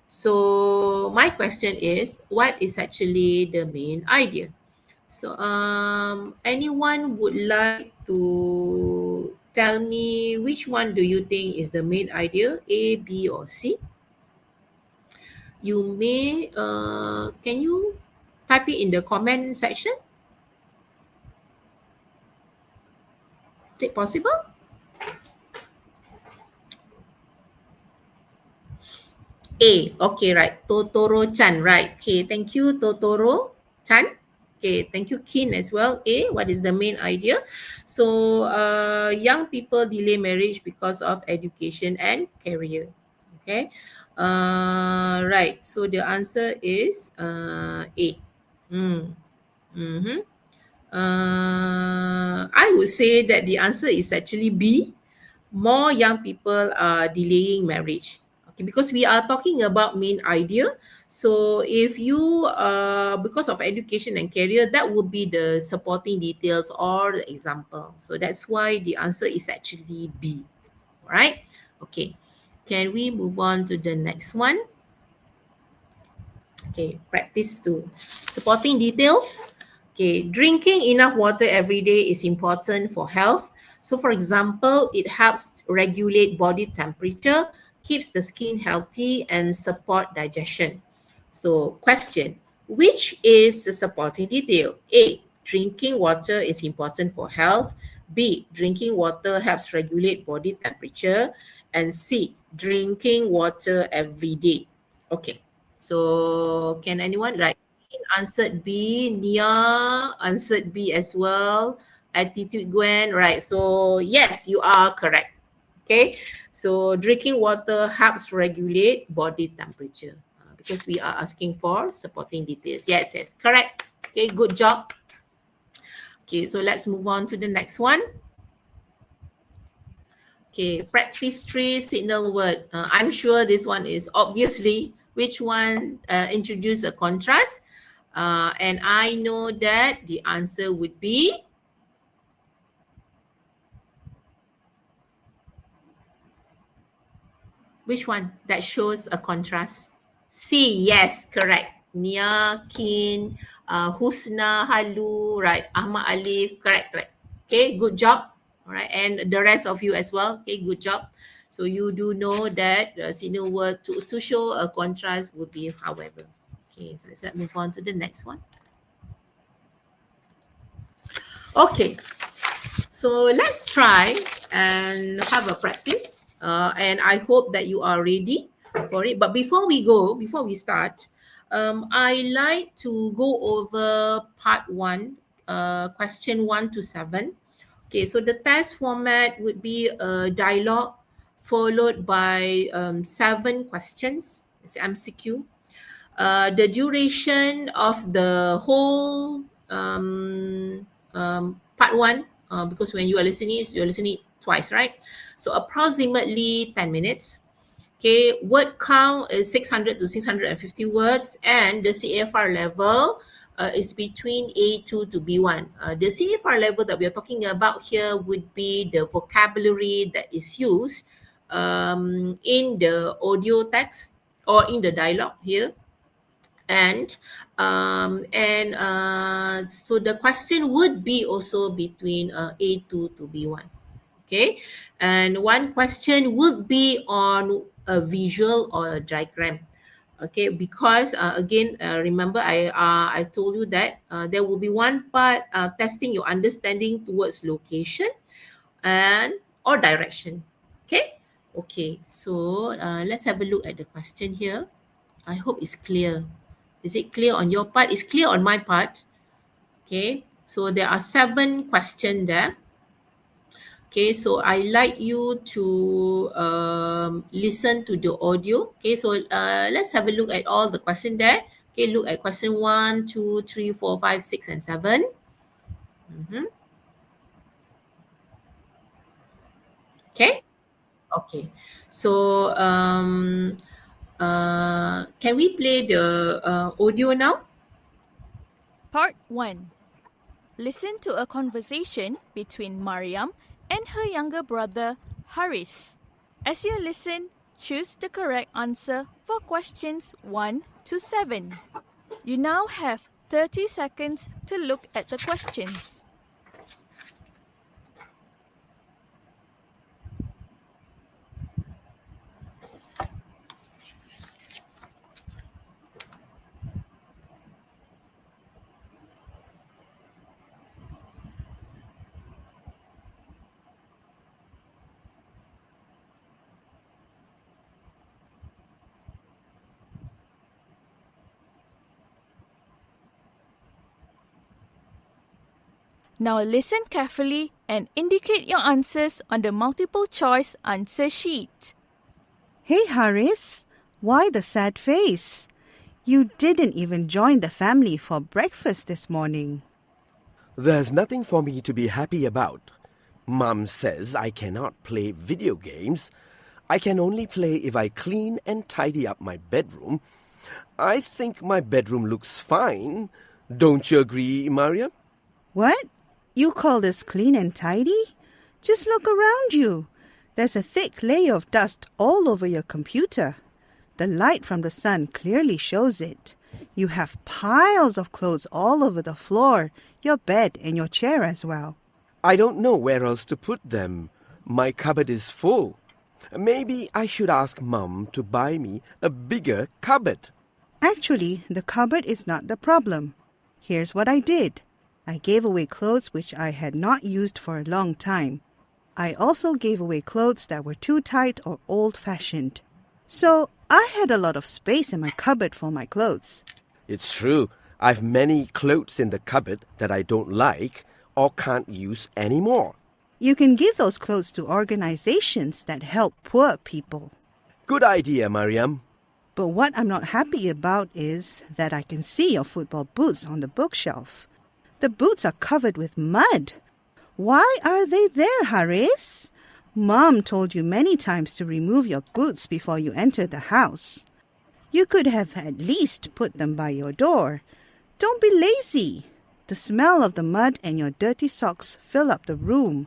So my question is, what is actually the main idea? So anyone would like to tell me which one do you think is the main idea, A, B, or C? You may, can you type it in the comment section? Is it possible? A, okay, right. Totoro-chan, right. Okay, thank you, Totoro-chan. Okay, thank you, Kin, as well. A, what is the main idea? So, young people delay marriage because of education and career. Okay, right. So the answer is A. I would say that the answer is actually B. More young people are delaying marriage. Okay, because we are talking about main idea. So if you, because of education and career, that would be the supporting details or the example. So that's why the answer is actually B. All right. Okay. Can we move on to the next one? Okay, practice 2. Supporting details. Okay, drinking enough water every day is important for health. So for example, it helps regulate body temperature, keeps the skin healthy, and support digestion. So question, which is the supporting detail? A, drinking water is important for health. B, drinking water helps regulate body temperature. And C, drinking water every day. Okay, so can anyone, right? Answered B, Nia answered B as well. Attitude Gwen, right? So yes, you are correct. Okay, so drinking water helps regulate body temperature because we are asking for supporting details. Yes, correct. Okay, good job. Okay, so let's move on to the next one. Okay, practice 3 signal word. I'm sure this one is obviously which one introduce a contrast. And I know that the answer would be which one that shows a contrast? C, yes, correct. Nia, Kin, Husna, Halu, right? Ahmad Alif, correct. Okay, good job. All right, and the rest of you as well. Okay, good job. So you do know that the senior word to show a contrast would be however. Okay, so let's move on to the next one. Okay, so let's try and have a practice. And I hope that you are ready for it. But before we start, I like to go over part 1, question 1 to 7. Okay, so the test format would be a dialogue followed by 7 questions. It's MCQ. The duration of the whole part 1, because when you're listening twice, right? So approximately 10 minutes. Okay, word count is 600 to 650 words, and the CFR level is between A2 to B1. The CFR level that we are talking about here would be the vocabulary that is used in the audio text or in the dialogue here. And so the question would be also between A2 to B1. Okay, and one question would be on a visual or a diagram. Okay, because again, remember I told you that there will be one part testing your understanding towards location and or direction. Okay, so let's have a look at the question here. I hope it's clear. Is it clear on your part? It's clear on my part. Okay, so there are 7 questions there. Okay, so I like you to listen to the audio. Okay, so let's have a look at all the questions there. Okay, look at question 1, 2, 3, 4, 5, 6, and 7. Okay. So can we play the audio now? Part 1. Listen to a conversation between Mariam and her younger brother, Haris. As you listen, choose the correct answer for questions 1 to 7. You now have 30 seconds to look at the questions. Now listen carefully and indicate your answers on the multiple choice answer sheet. Hey Haris, why the sad face? You didn't even join the family for breakfast this morning. There's nothing for me to be happy about. Mum says I cannot play video games. I can only play if I clean and tidy up my bedroom. I think my bedroom looks fine. Don't you agree, Mariam? What? You call this clean and tidy? Just look around you. There's a thick layer of dust all over your computer. The light from the sun clearly shows it. You have piles of clothes all over the floor, your bed and your chair as well. I don't know where else to put them. My cupboard is full. Maybe I should ask Mum to buy me a bigger cupboard. Actually, the cupboard is not the problem. Here's what I did. I gave away clothes which I had not used for a long time. I also gave away clothes that were too tight or old-fashioned. So I had a lot of space in my cupboard for my clothes. It's true. I've many clothes in the cupboard that I don't like or can't use anymore. You can give those clothes to organizations that help poor people. Good idea, Mariam. But what I'm not happy about is that I can see your football boots on the bookshelf. The boots are covered with mud. Why are they there, Haris? Mom told you many times to remove your boots before you enter the house. You could have at least put them by your door. Don't be lazy. The smell of the mud and your dirty socks fill up the room.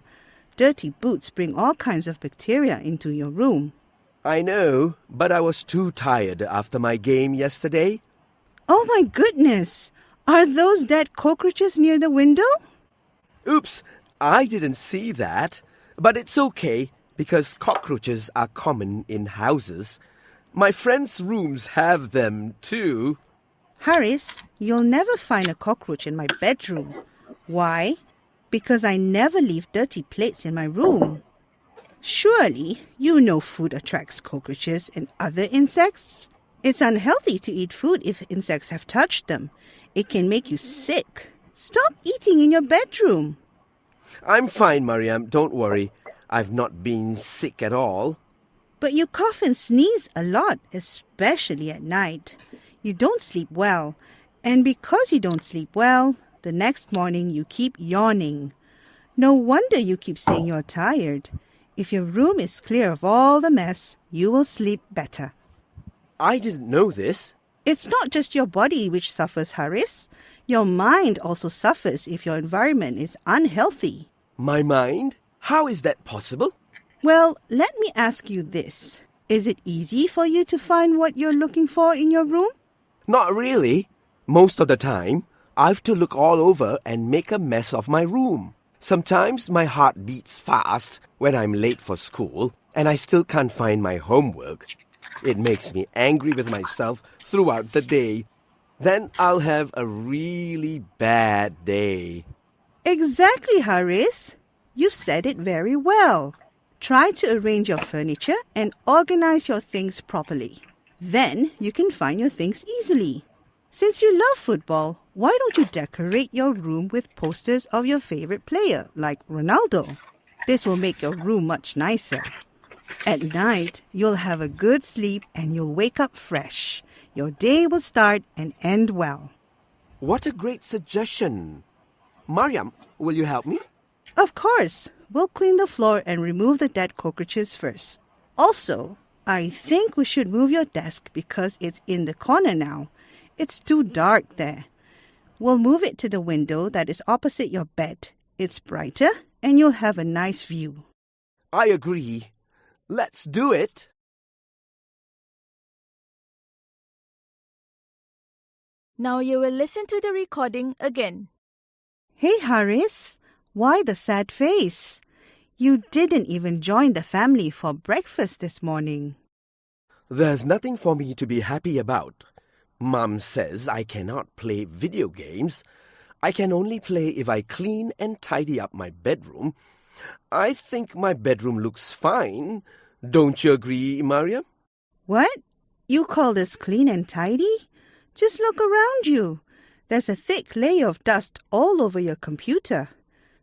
Dirty boots bring all kinds of bacteria into your room. I know, but I was too tired after my game yesterday. Oh my goodness! Are those dead cockroaches near the window? Oops, I didn't see that. But it's okay. because cockroaches are common in houses. My friends' rooms have them too. Harris, you'll never find a cockroach in my bedroom. Why? Because I never leave dirty plates in my room. Surely you know food attracts cockroaches and other insects. It's unhealthy to eat food if insects have touched them. It can make you sick. Stop eating in your bedroom. I'm fine, Mariam, don't worry. I've not been sick at all. But you cough and sneeze a lot, especially at night. You don't sleep well. And because you don't sleep well, the next morning you keep yawning. No wonder you keep saying you're tired. If your room is clear of all the mess, you will sleep better. I didn't know this. It's not just your body which suffers, Harris. Your mind also suffers if your environment is unhealthy. My mind? How is that possible? Well, let me ask you this. Is it easy for you to find what you're looking for in your room? Not really. Most of the time, I have to look all over and make a mess of my room. Sometimes my heart beats fast when I'm late for school and I still can't find my homework. It makes me angry with myself throughout the day. Then I'll have a really bad day. Exactly, Harris. You've said it very well. Try to arrange your furniture and organize your things properly. Then you can find your things easily. Since you love football, why don't you decorate your room with posters of your favorite player, like Ronaldo? This will make your room much nicer. At night, you'll have a good sleep and you'll wake up fresh. Your day will start and end well. What a great suggestion. Mariam, will you help me? Of course. We'll clean the floor and remove the dead cockroaches first. Also, I think we should move your desk because it's in the corner now. It's too dark there. We'll move it to the window that is opposite your bed. It's brighter and you'll have a nice view. I agree. Let's do it. Now you will listen to the recording again. Hey, Harris. Why the sad face? You didn't even join the family for breakfast this morning. There's nothing for me to be happy about. Mom says I cannot play video games. I can only play if I clean and tidy up my bedroom. I think my bedroom looks fine. Don't you agree, Mariam? What? You call this clean and tidy? Just look around you. There's a thick layer of dust all over your computer.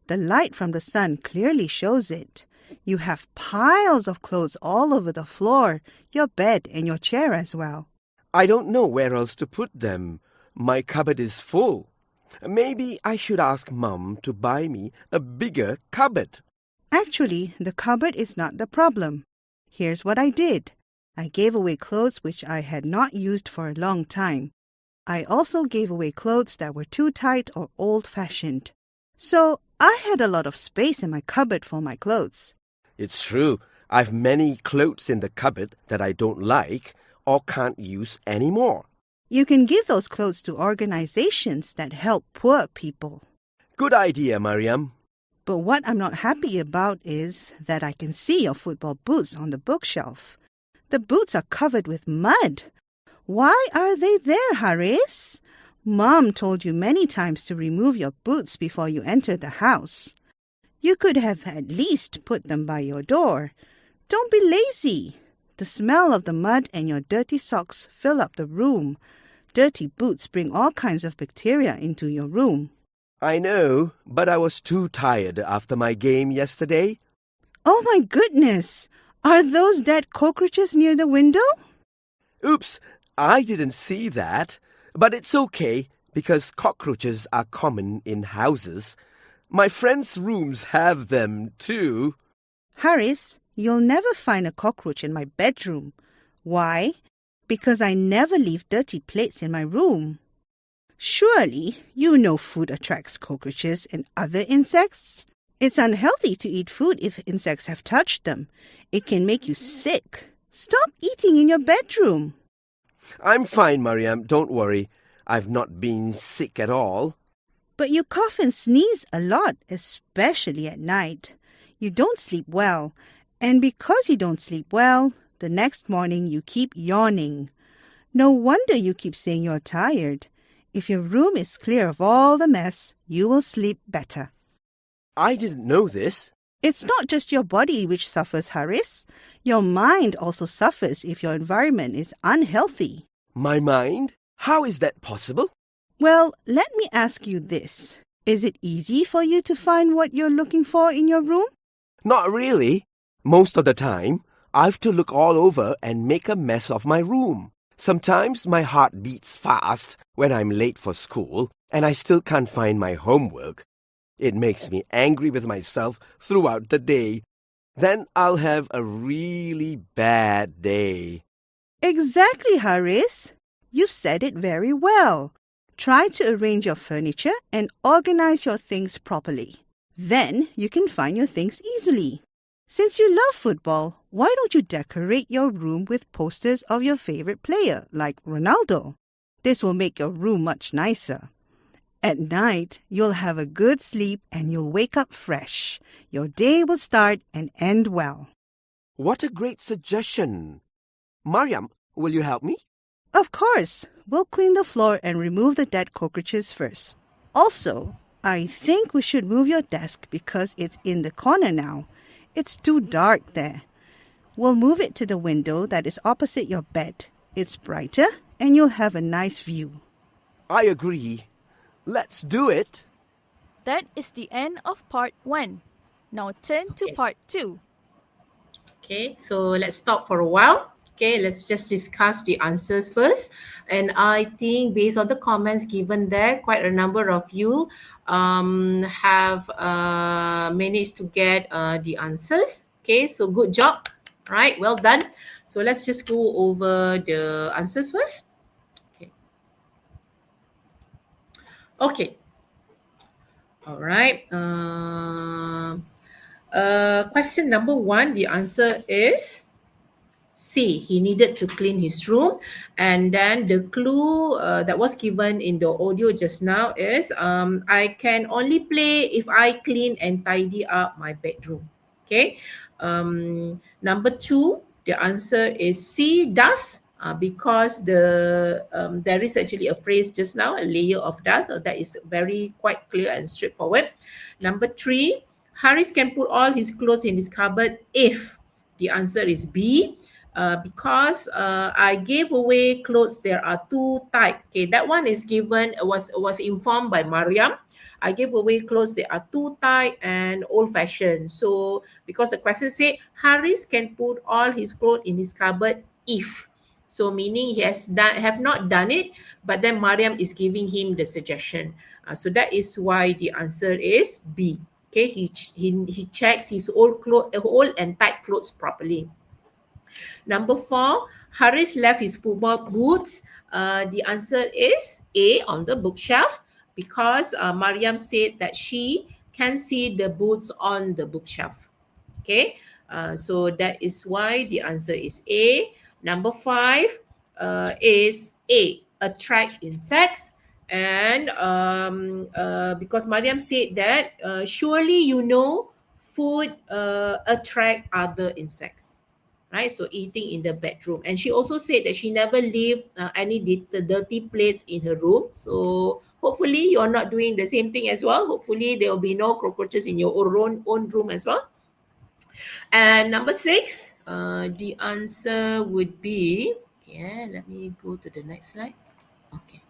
The light from the sun clearly shows it. You have piles of clothes all over the floor, your bed and your chair as well. I don't know where else to put them. My cupboard is full. Maybe I should ask Mum to buy me a bigger cupboard. Actually, the cupboard is not the problem. Here's what I did. I gave away clothes which I had not used for a long time. I also gave away clothes that were too tight or old-fashioned. So I had a lot of space in my cupboard for my clothes. It's true. I've many clothes in the cupboard that I don't like or can't use anymore. You can give those clothes to organizations that help poor people. Good idea, Mariam. But what I'm not happy about is that I can see your football boots on the bookshelf. The boots are covered with mud. Why are they there, Harris? Mom told you many times to remove your boots before you enter the house. You could have at least put them by your door. Don't be lazy. The smell of the mud and your dirty socks fill up the room. Dirty boots bring all kinds of bacteria into your room. I know, but I was too tired after my game yesterday. Oh my goodness! Are those dead cockroaches near the window? Oops, I didn't see that. But it's okay, because cockroaches are common in houses. My friends' rooms have them too. Harris, you'll never find a cockroach in my bedroom. Why? Because I never leave dirty plates in my room. Surely you know food attracts cockroaches and other insects. It's unhealthy to eat food if insects have touched them. It can make you sick. Stop eating in your bedroom. I'm fine, Mariam, don't worry. I've not been sick at all. But you cough and sneeze a lot, especially at night. You don't sleep well. And because you don't sleep well, the next morning you keep yawning. No wonder you keep saying you're tired. If your room is clear of all the mess, you will sleep better. I didn't know this. It's not just your body which suffers, Haris. Your mind also suffers if your environment is unhealthy. My mind? How is that possible? Well, let me ask you this. Is it easy for you to find what you're looking for in your room? Not really. Most of the time, I've to look all over and make a mess of my room. Sometimes my heart beats fast when I'm late for school and I still can't find my homework. It makes me angry with myself throughout the day. Then I'll have a really bad day. Exactly, Haris. You've said it very well. Try to arrange your furniture and organize your things properly. Then you can find your things easily. Since you love football, why don't you decorate your room with posters of your favorite player, like Ronaldo? This will make your room much nicer. At night, you'll have a good sleep and you'll wake up fresh. Your day will start and end well. What a great suggestion. Mariam, will you help me? Of course, we'll clean the floor and remove the dead cockroaches first. Also, I think we should move your desk because it's in the corner now. It's too dark there. We'll move it to the window that is opposite your bed. It's brighter and you'll have a nice view. I agree. Let's do it. That is the end of part 1. Now turn to part 2. Okay, so let's stop for a while. Okay, let's just discuss the answers first. And I think based on the comments given there, quite a number of you have managed to get the answers. Okay, so good job. Right, well done. So let's just go over the answers first. Okay. Okay. All right. Question number 1, the answer is C. He needed to clean his room. And then the clue that was given in the audio just now is I can only play if I clean and tidy up my bedroom. Okay. Number 2, the answer is C, dust. Because there is actually a phrase just now, a layer of dust. So that is very quite clear and straightforward. Number 3, Haris can put all his clothes in his cupboard if the answer is B. Because I gave away clothes, there are 2 types. Okay, that one is given, was informed by Mariam. I gave away clothes, there are 2 types and old-fashioned. So because the question said, Haris can put all his clothes in his cupboard if. So meaning he have not done it, but then Mariam is giving him the suggestion. So that is why the answer is B. Okay, he checks his old and tight clothes properly. Number 4, Haris left his football boots. The answer is A, on the bookshelf, because Mariam said that she can see the boots on the bookshelf. Okay, so that is why the answer is A. Number 5 is A, attract insects. And because Mariam said that surely you know food attract other insects. Right, so eating in the bedroom. And she also said that she never leave any dirty plates in her room. So hopefully you're not doing the same thing as well. Hopefully there will be no cockroaches in your own room as well. And number 6, the answer would be, okay, let me go to the next slide. Okay,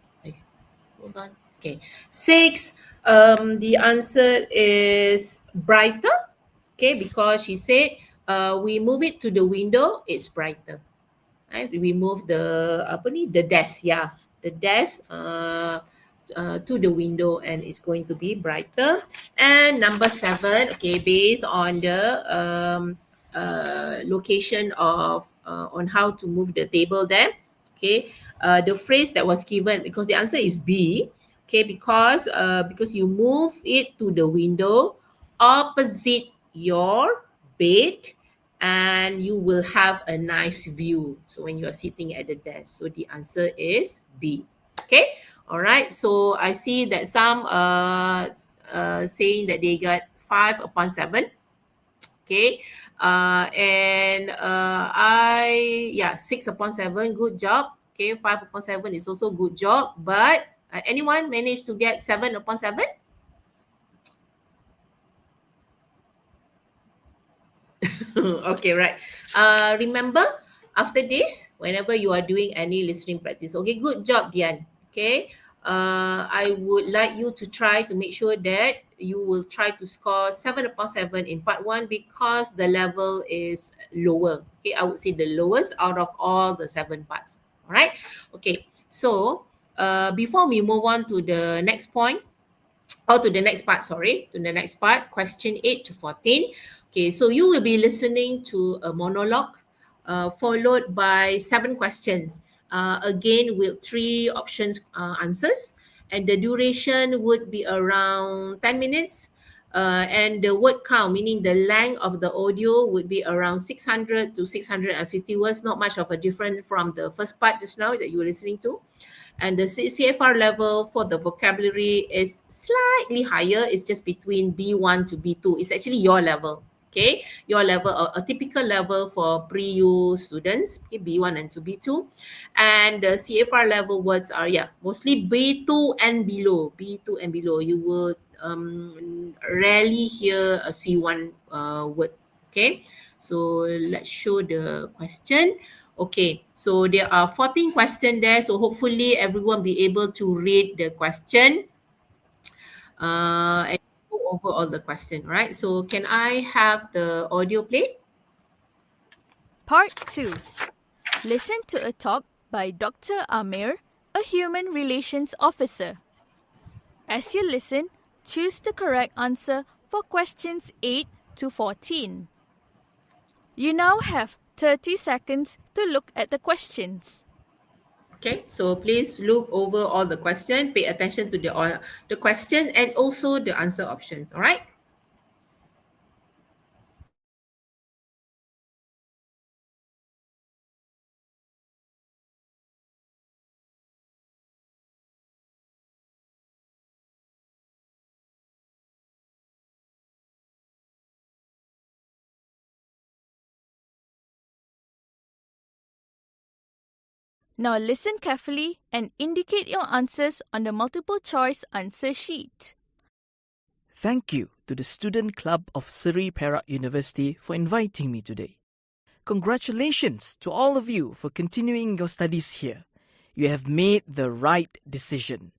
hold on. Okay, 6, the answer is brighter. Okay, because she said, we move it to the window, it's brighter. Right? We move the desk, the desk to the window, and it's going to be brighter. And number 7, okay, based on the location of on how to move the table there. Okay, the phrase that was given, because the answer is B. Okay, because you move it to the window opposite your bed, and you will have a nice view. So when you are sitting at the desk, so the answer is B. Okay, all right. So I see that some saying that they got 5 upon 7. Okay, 6/7, good job. Okay, 5/7 is also good job. But anyone managed to get 7/7? Okay, right. Remember, after this, whenever you are doing any listening practice, okay, good job, Dian. Okay, I would like you to try to make sure that you will try to score 7/7 in part one because the level is lower. Okay, I would say the lowest out of all the 7 parts. All right. Okay. So, before we move on to the next point, to the next part, question 8 to 14. Okay, so you will be listening to a monologue followed by 7 questions. Again, with 3 options answers, and the duration would be around 10 minutes. And the word count, meaning the length of the audio, would be around 600 to 650 words, not much of a difference from the first part just now that you were listening to. And the CFR level for the vocabulary is slightly higher. It's just between B1 to B2. It's actually your level. Okay, your level, a typical level for pre-U students, okay, B1 and to B2. And the CFR level words are, mostly B2 and below. B2 and below. You will rarely hear a C1 word. Okay, so let's show the question. Okay, so there are 14 questions there. So hopefully everyone be able to read the question and go over all the questions, right? So can I have the audio play? Part 2. Listen to a talk by Dr. Amir, a human relations officer. As you listen, choose the correct answer for questions 8 to 14. You now have 30 seconds to look at the questions. Okay, so please look over all the questions, pay attention to the question and also the answer options, all right? Now listen carefully and indicate your answers on the multiple choice answer sheet. Thank you to the Student Club of Seri Perak University for inviting me today. Congratulations to all of you for continuing your studies here. You have made the right decision.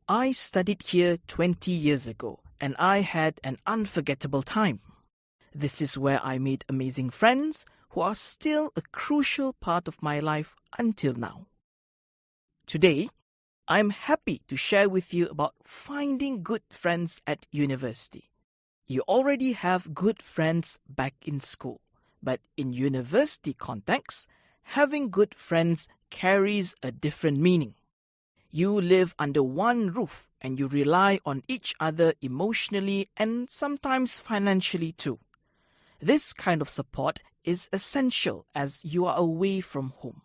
I studied here 20 years ago and I had an unforgettable time. This is where I made amazing friends who are still a crucial part of my life until now. Today, I'm happy to share with you about finding good friends at university. You already have good friends back in school, but in university context, having good friends carries a different meaning. You live under one roof and you rely on each other emotionally and sometimes financially too. This kind of support is essential as you are away from home.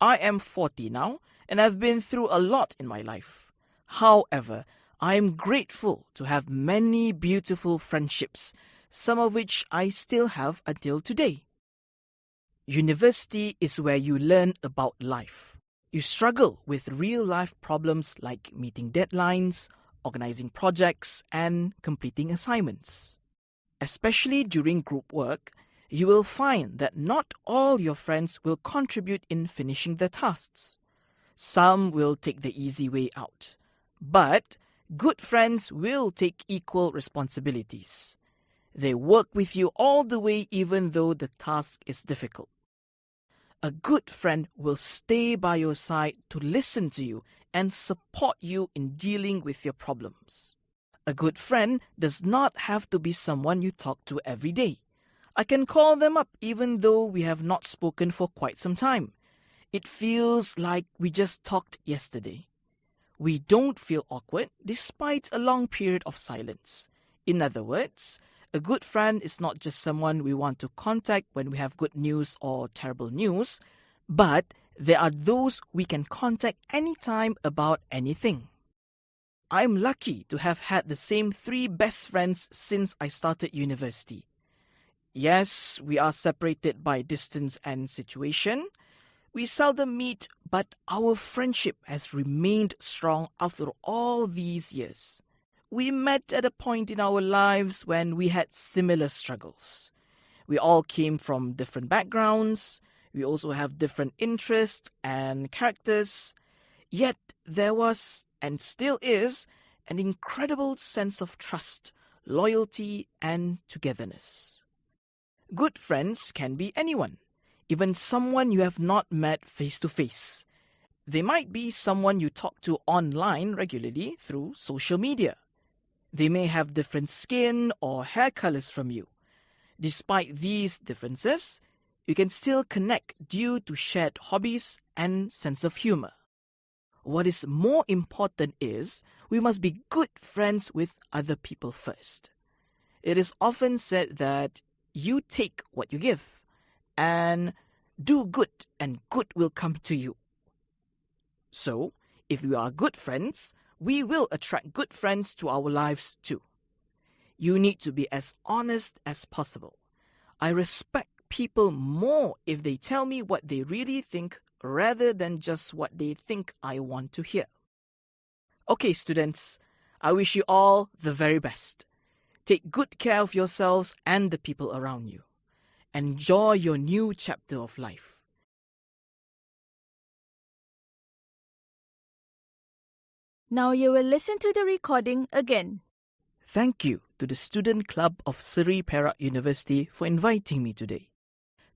I am 40 now and I've been through a lot in my life. However, I am grateful to have many beautiful friendships, some of which I still have until today. University is where you learn about life. You struggle with real-life problems like meeting deadlines, organizing projects, and completing assignments. Especially during group work, you will find that not all your friends will contribute in finishing the tasks. Some will take the easy way out. But good friends will take equal responsibilities. They work with you all the way even though the task is difficult. A good friend will stay by your side to listen to you and support you in dealing with your problems. A good friend does not have to be someone you talk to every day. I can call them up even though we have not spoken for quite some time. It feels like we just talked yesterday. We don't feel awkward despite a long period of silence. In other words, a good friend is not just someone we want to contact when we have good news or terrible news, but there are those we can contact anytime about anything. I'm lucky to have had the same 3 best friends since I started university. Yes, we are separated by distance and situation. We seldom meet, but our friendship has remained strong after all these years. We met at a point in our lives when we had similar struggles. We all came from different backgrounds. We also have different interests and characters. Yet there was, and still is, an incredible sense of trust, loyalty, and togetherness. Good friends can be anyone, even someone you have not met face to face. They might be someone you talk to online regularly through social media. They may have different skin or hair colors from you. Despite these differences, you can still connect due to shared hobbies and sense of humor. What is more important is we must be good friends with other people first. It is often said that you take what you give, and do good and good will come to you. So, if we are good friends, we will attract good friends to our lives too. You need to be as honest as possible. I respect people more if they tell me what they really think rather than just what they think I want to hear. Okay, students, I wish you all the very best. Take good care of yourselves and the people around you. Enjoy your new chapter of life. Now you will listen to the recording again. Thank you to the Student Club of Seri Perak University for inviting me today.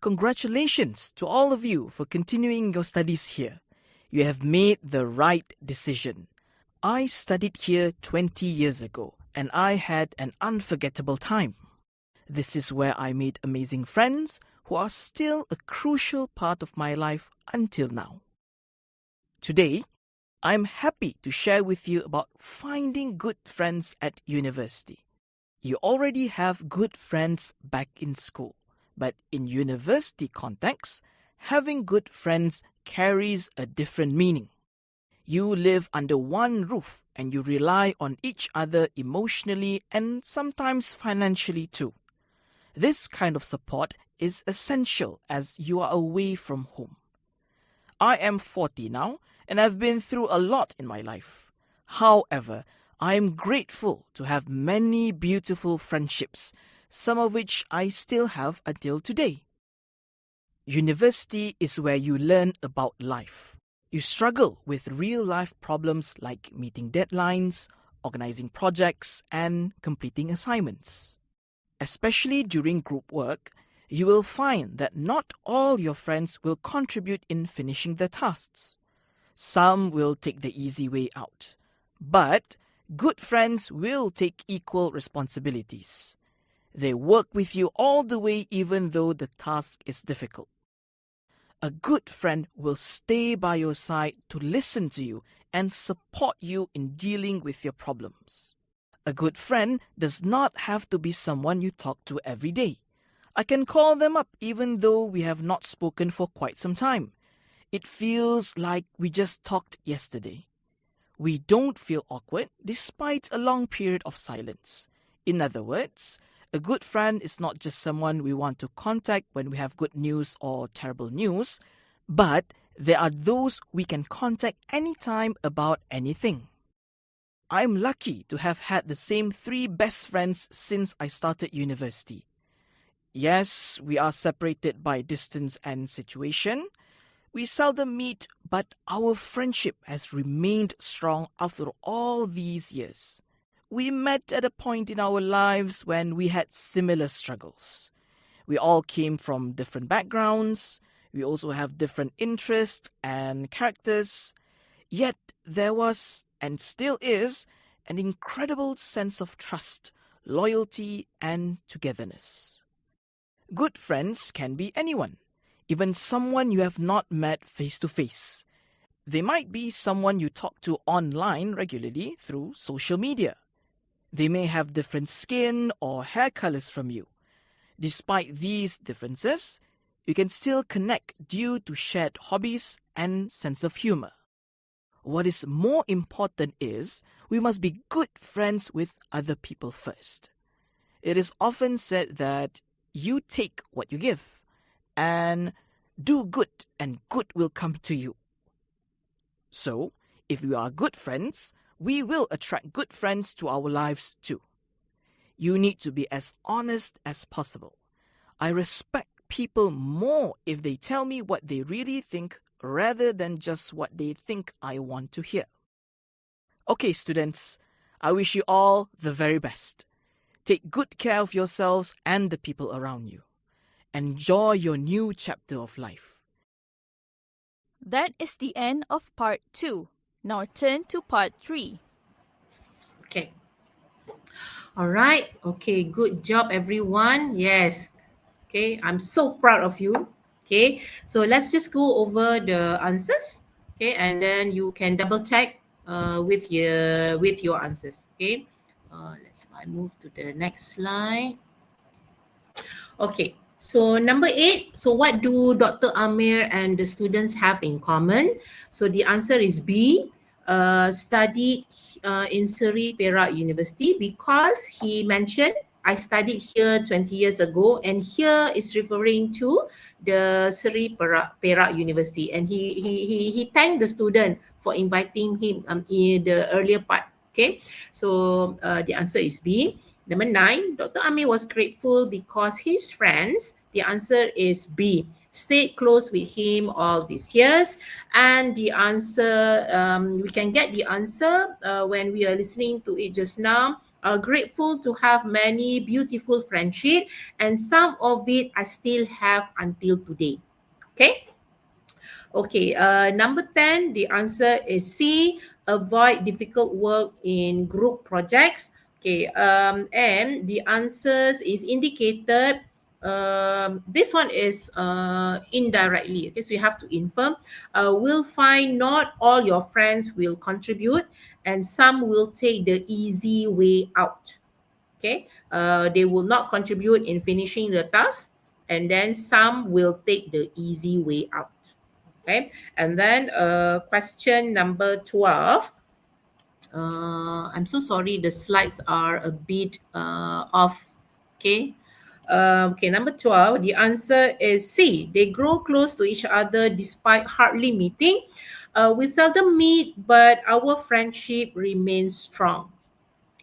Congratulations to all of you for continuing your studies here. You have made the right decision. I studied here 20 years ago, and I had an unforgettable time. This is where I made amazing friends who are still a crucial part of my life until now. Today, I'm happy to share with you about finding good friends at university. You already have good friends back in school, but in university context, having good friends carries a different meaning. You live under one roof and you rely on each other emotionally and sometimes financially too. This kind of support is essential as you are away from home. I am 40 now and I've been through a lot in my life. However, I am grateful to have many beautiful friendships, some of which I still have until today. University is where you learn about life. You struggle with real-life problems like meeting deadlines, organizing projects, and completing assignments. Especially during group work, you will find that not all your friends will contribute in finishing the tasks. Some will take the easy way out, but good friends will take equal responsibilities. They work with you all the way even though the task is difficult. A good friend will stay by your side to listen to you and support you in dealing with your problems. A good friend does not have to be someone you talk to every day. I can call them up even though we have not spoken for quite some time. It feels like we just talked yesterday. We don't feel awkward despite a long period of silence. In other words, a good friend is not just someone we want to contact when we have good news or terrible news, but there are those we can contact anytime about anything. I'm lucky to have had the same 3 best friends since I started university. Yes, we are separated by distance and situation. We seldom meet, but our friendship has remained strong after all these years. We met at a point in our lives when we had similar struggles. We all came from different backgrounds. We also have different interests and characters. Yet there was, and still is, an incredible sense of trust, loyalty, and togetherness. Good friends can be anyone, even someone you have not met face to face. They might be someone you talk to online regularly through social media. They may have different skin or hair colors from you. Despite these differences, you can still connect due to shared hobbies and sense of humor. What is more important is we must be good friends with other people first. It is often said that you take what you give, and do good and good will come to you. So, if we are good friends, we will attract good friends to our lives too. You need to be as honest as possible. I respect people more if they tell me what they really think rather than just what they think I want to hear. Okay, students, I wish you all the very best. Take good care of yourselves and the people around you. Enjoy your new chapter of life. That is the end of part 2. Now turn to part 3. Okay. All right. Okay, good job, everyone. Yes. Okay, I'm so proud of you. Okay, so let's just go over the answers. Okay, and then you can double check with your answers. Okay, I move to the next slide. Okay, so number 8. So what do Dr. Amir and the students have in common? So the answer is B. Studied in Seri Perak University, because he mentioned I studied here 20 years ago, and here is referring to the Seri Perak University, and he thanked the student for inviting him in the earlier part. Okay, so the answer is B. Number 9, Dr. Amir was grateful because his friends, the answer is B, stayed close with him all these years. And the answer, we can get the answer when we are listening to it just now. Grateful to have many beautiful friendship, and some of it I still have until today. Okay. Okay, number 10, the answer is C, avoid difficult work in group projects. Okay, and the answers is indicated. This one is indirectly. Okay, so you have to infer. Will find not all your friends will contribute, and some will take the easy way out. Okay, they will not contribute in finishing the task, and then some will take the easy way out. Okay, and then question number 12. I'm so sorry, the slides are a bit off. Okay. Okay, number 12, the answer is C. They grow close to each other despite hardly meeting. We seldom meet, but our friendship remains strong.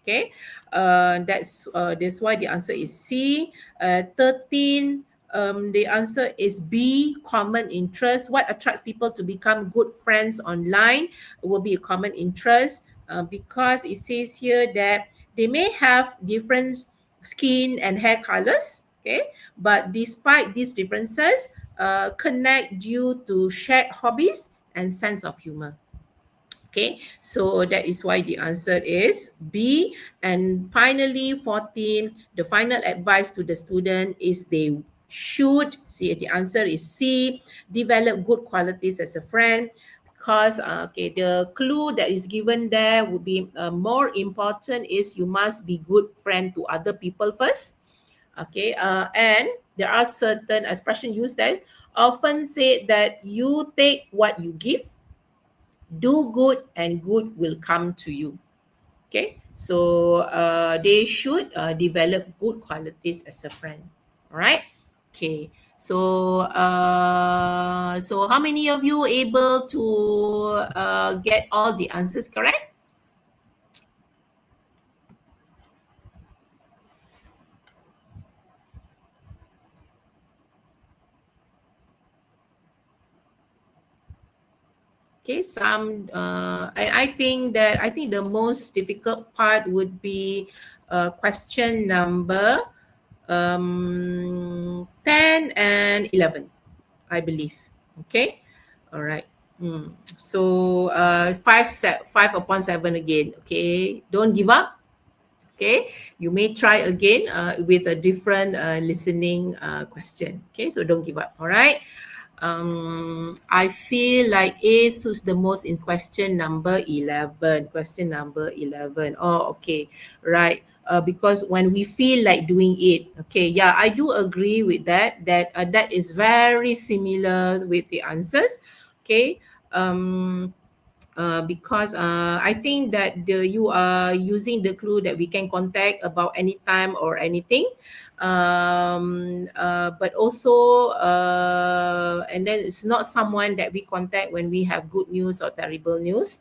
Okay, that's why the answer is C. 13, the answer is B, common interest. What attracts people to become good friends online will be a common interest, because it says here that they may have different skin and hair colors. Okay, but despite these differences, connect due to shared hobbies and sense of humor. Okay, so that is why the answer is B. And finally, 14, the final advice to the student is they should, see, the answer is C, develop good qualities as a friend, because okay, the clue that is given there would be more important is you must be good friend to other people first. Okay, and there are certain expression used that often say that you take what you give, do good, and good will come to you. Okay, so they should develop good qualities as a friend. All right. Okay, so so how many of you able to get all the answers correct? Okay, some I think the most difficult part would be question number 10 and 11, I believe. Okay, all right. So 5 upon 7 again. Okay, don't give up. Okay, you may try again with a different listening question. Okay, so don't give up. All right. I feel like A suits the most in question number 11. Question number 11. Oh, okay. Right. Because when we feel like doing it, okay, yeah, I do agree with that. That is very similar with the answers. Okay. because I think that you are using the clue that we can contact about any time or anything. But also, and then it's not someone that we contact when we have good news or terrible news.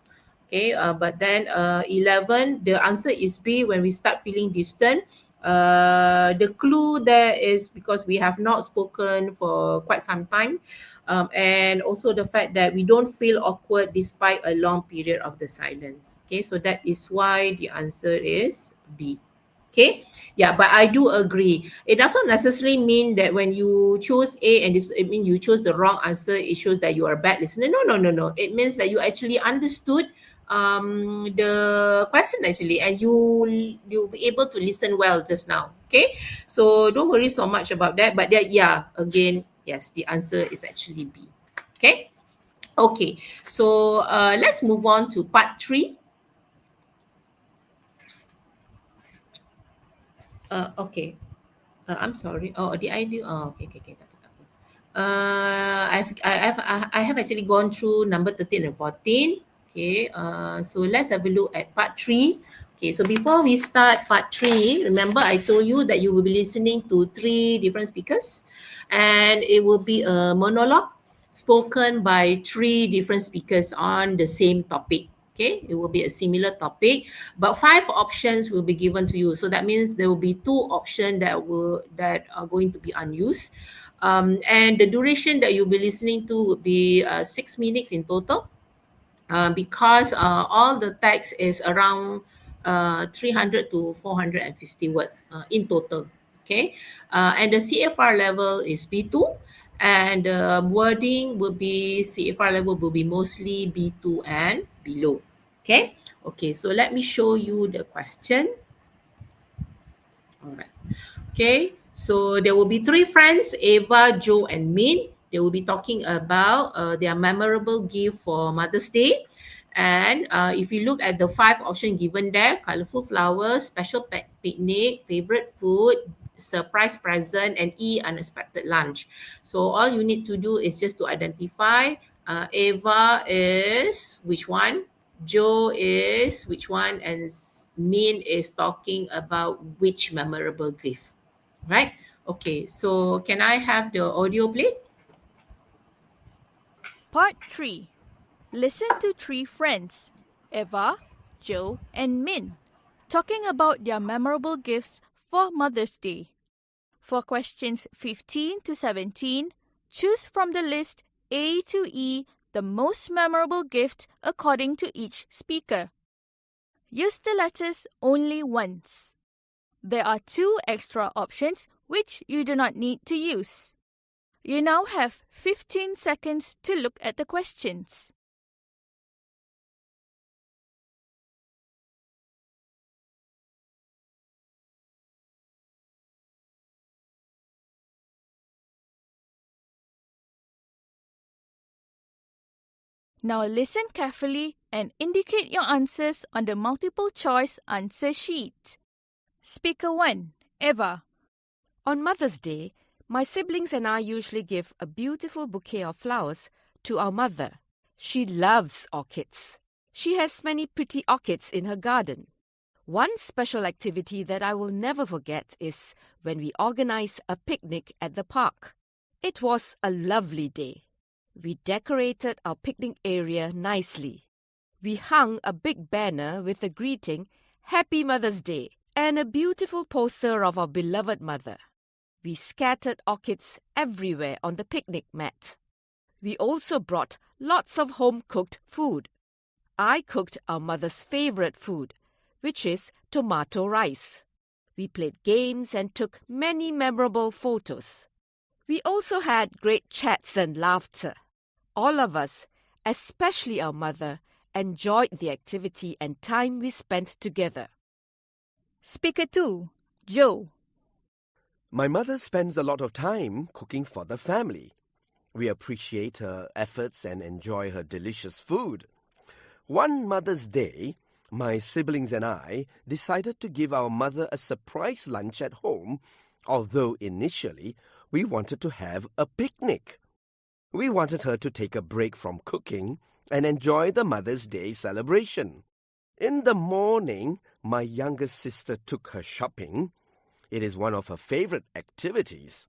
Okay, but then 11, the answer is B, when we start feeling distant. The clue there is because we have not spoken for quite some time. And also the fact that we don't feel awkward despite a long period of the silence. Okay, so that is why the answer is B. Okay, yeah, but I do agree. It doesn't necessarily mean that when you choose A and it means you chose the wrong answer, it shows that you are a bad listener. No. It means that you actually understood the question actually, and you'll be able to listen well just now. Okay, so don't worry so much about that. But that, yeah, again, yes, the answer is actually B. Okay. Okay, so let's move on to part 3. Okay. I'm sorry. Oh, did I do? Oh, okay. Tak apa. I have actually gone through number 13 and 14. Okay. So let's have a look at part 3. Okay. So before we start part 3, remember I told you that you will be listening to 3 different speakers, and it will be a monologue spoken by 3 different speakers on the same topic. Okay, it will be a similar topic, but 5 options will be given to you. So that means there will be 2 options that are going to be unused, and the duration that you'll be listening to would be 6 minutes in total, because all the text is around 300 to 450 words in total. Okay, and the CFR level is B2, and wording will be CFR level will be mostly B2 and below. Okay, so let me show you the question. All right. Okay, so there will be 3 friends, Eva, Joe, and Min. They will be talking about their memorable gift for Mother's Day. And if you look at the 5 options given there, colorful flowers, special picnic, favorite food, surprise present, and E, unexpected lunch. So all you need to do is just to identify Eva is which one, Joe is which one, and Min is talking about which memorable gift. Right? Okay, so can I have the audio played? Part 3. Listen to 3 friends, Eva, Joe, and Min, talking about their memorable gifts for Mother's Day. For questions 15 to 17, choose from the list A to E the most memorable gift according to each speaker. Use the letters only once. There are 2 extra options which you do not need to use. You now have 15 seconds to look at the questions. Now listen carefully and indicate your answers on the multiple choice answer sheet. Speaker 1, Eva. On Mother's Day, my siblings and I usually give a beautiful bouquet of flowers to our mother. She loves orchids. She has many pretty orchids in her garden. One special activity that I will never forget is when we organized a picnic at the park. It was a lovely day. We decorated our picnic area nicely. We hung a big banner with the greeting, Happy Mother's Day, and a beautiful poster of our beloved mother. We scattered orchids everywhere on the picnic mat. We also brought lots of home-cooked food. I cooked our mother's favorite food, which is tomato rice. We played games and took many memorable photos. We also had great chats and laughter. All of us, especially our mother, enjoyed the activity and time we spent together. Speaker 2, Joe. My mother spends a lot of time cooking for the family. We appreciate her efforts and enjoy her delicious food. One Mother's Day, my siblings and I decided to give our mother a surprise lunch at home, although initially we wanted to have a picnic. We wanted her to take a break from cooking and enjoy the Mother's Day celebration. In the morning, my youngest sister took her shopping. It is one of her favorite activities.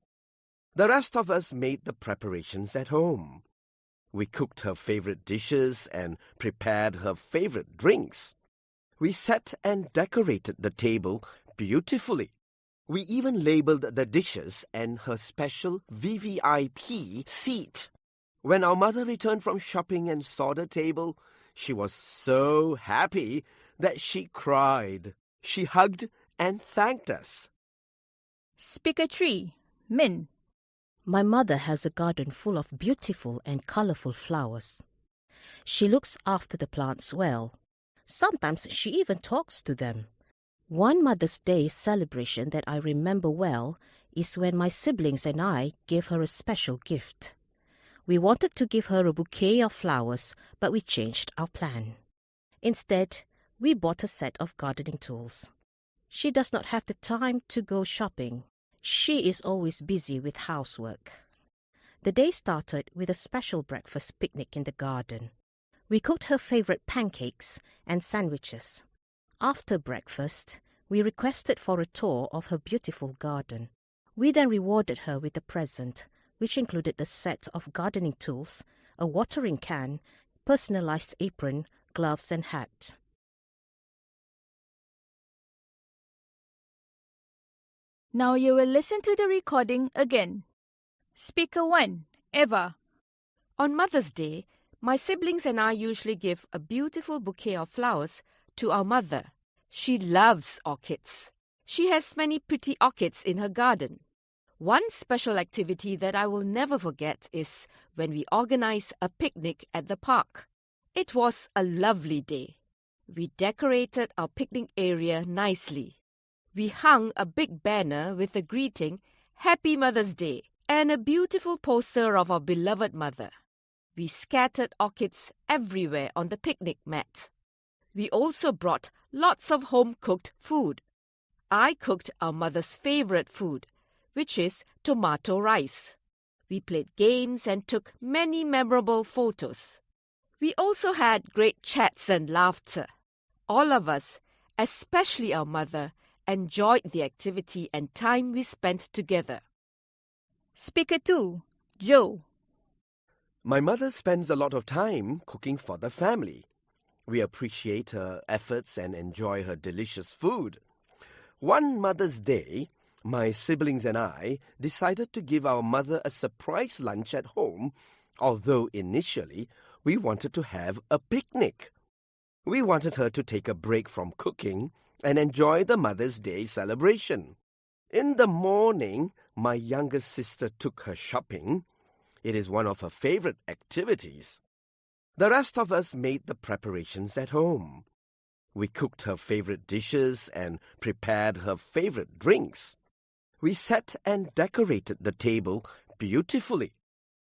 The rest of us made the preparations at home. We cooked her favorite dishes and prepared her favorite drinks. We set and decorated the table beautifully. We even labeled the dishes and her special VVIP seat. When our mother returned from shopping and saw the table, she was so happy that she cried. She hugged and thanked us. Speaker 3, Min. My mother has a garden full of beautiful and colorful flowers. She looks after the plants well. Sometimes she even talks to them. One Mother's Day celebration that I remember well is when my siblings and I gave her a special gift. We wanted to give her a bouquet of flowers, but we changed our plan. Instead, we bought a set of gardening tools. She does not have the time to go shopping. She is always busy with housework. The day started with a special breakfast picnic in the garden. We cooked her favorite pancakes and sandwiches. After breakfast, we requested for a tour of her beautiful garden. We then rewarded her with a present, which included the set of gardening tools, a watering can, personalized apron, gloves and hat. Now you will listen to the recording again. Speaker 1, Eva. On Mother's Day, my siblings and I usually give a beautiful bouquet of flowers to our mother. She loves orchids. She has many pretty orchids in her garden. One special activity that I will never forget is when we organized a picnic at the park. It was a lovely day. We decorated our picnic area nicely. We hung a big banner with the greeting, Happy Mother's Day, and a beautiful poster of our beloved mother. We scattered orchids everywhere on the picnic mat. We also brought lots of home-cooked food. I cooked our mother's favorite food, which is tomato rice. We played games and took many memorable photos. We also had great chats and laughter. All of us, especially our mother, enjoyed the activity and time we spent together. Speaker 2, Joe. My mother spends a lot of time cooking for the family. We appreciate her efforts and enjoy her delicious food. One Mother's Day, my siblings and I decided to give our mother a surprise lunch at home, although initially we wanted to have a picnic. We wanted her to take a break from cooking and enjoy the Mother's Day celebration. In the morning, my youngest sister took her shopping. It is one of her favorite activities. The rest of us made the preparations at home. We cooked her favorite dishes and prepared her favorite drinks. We set and decorated the table beautifully.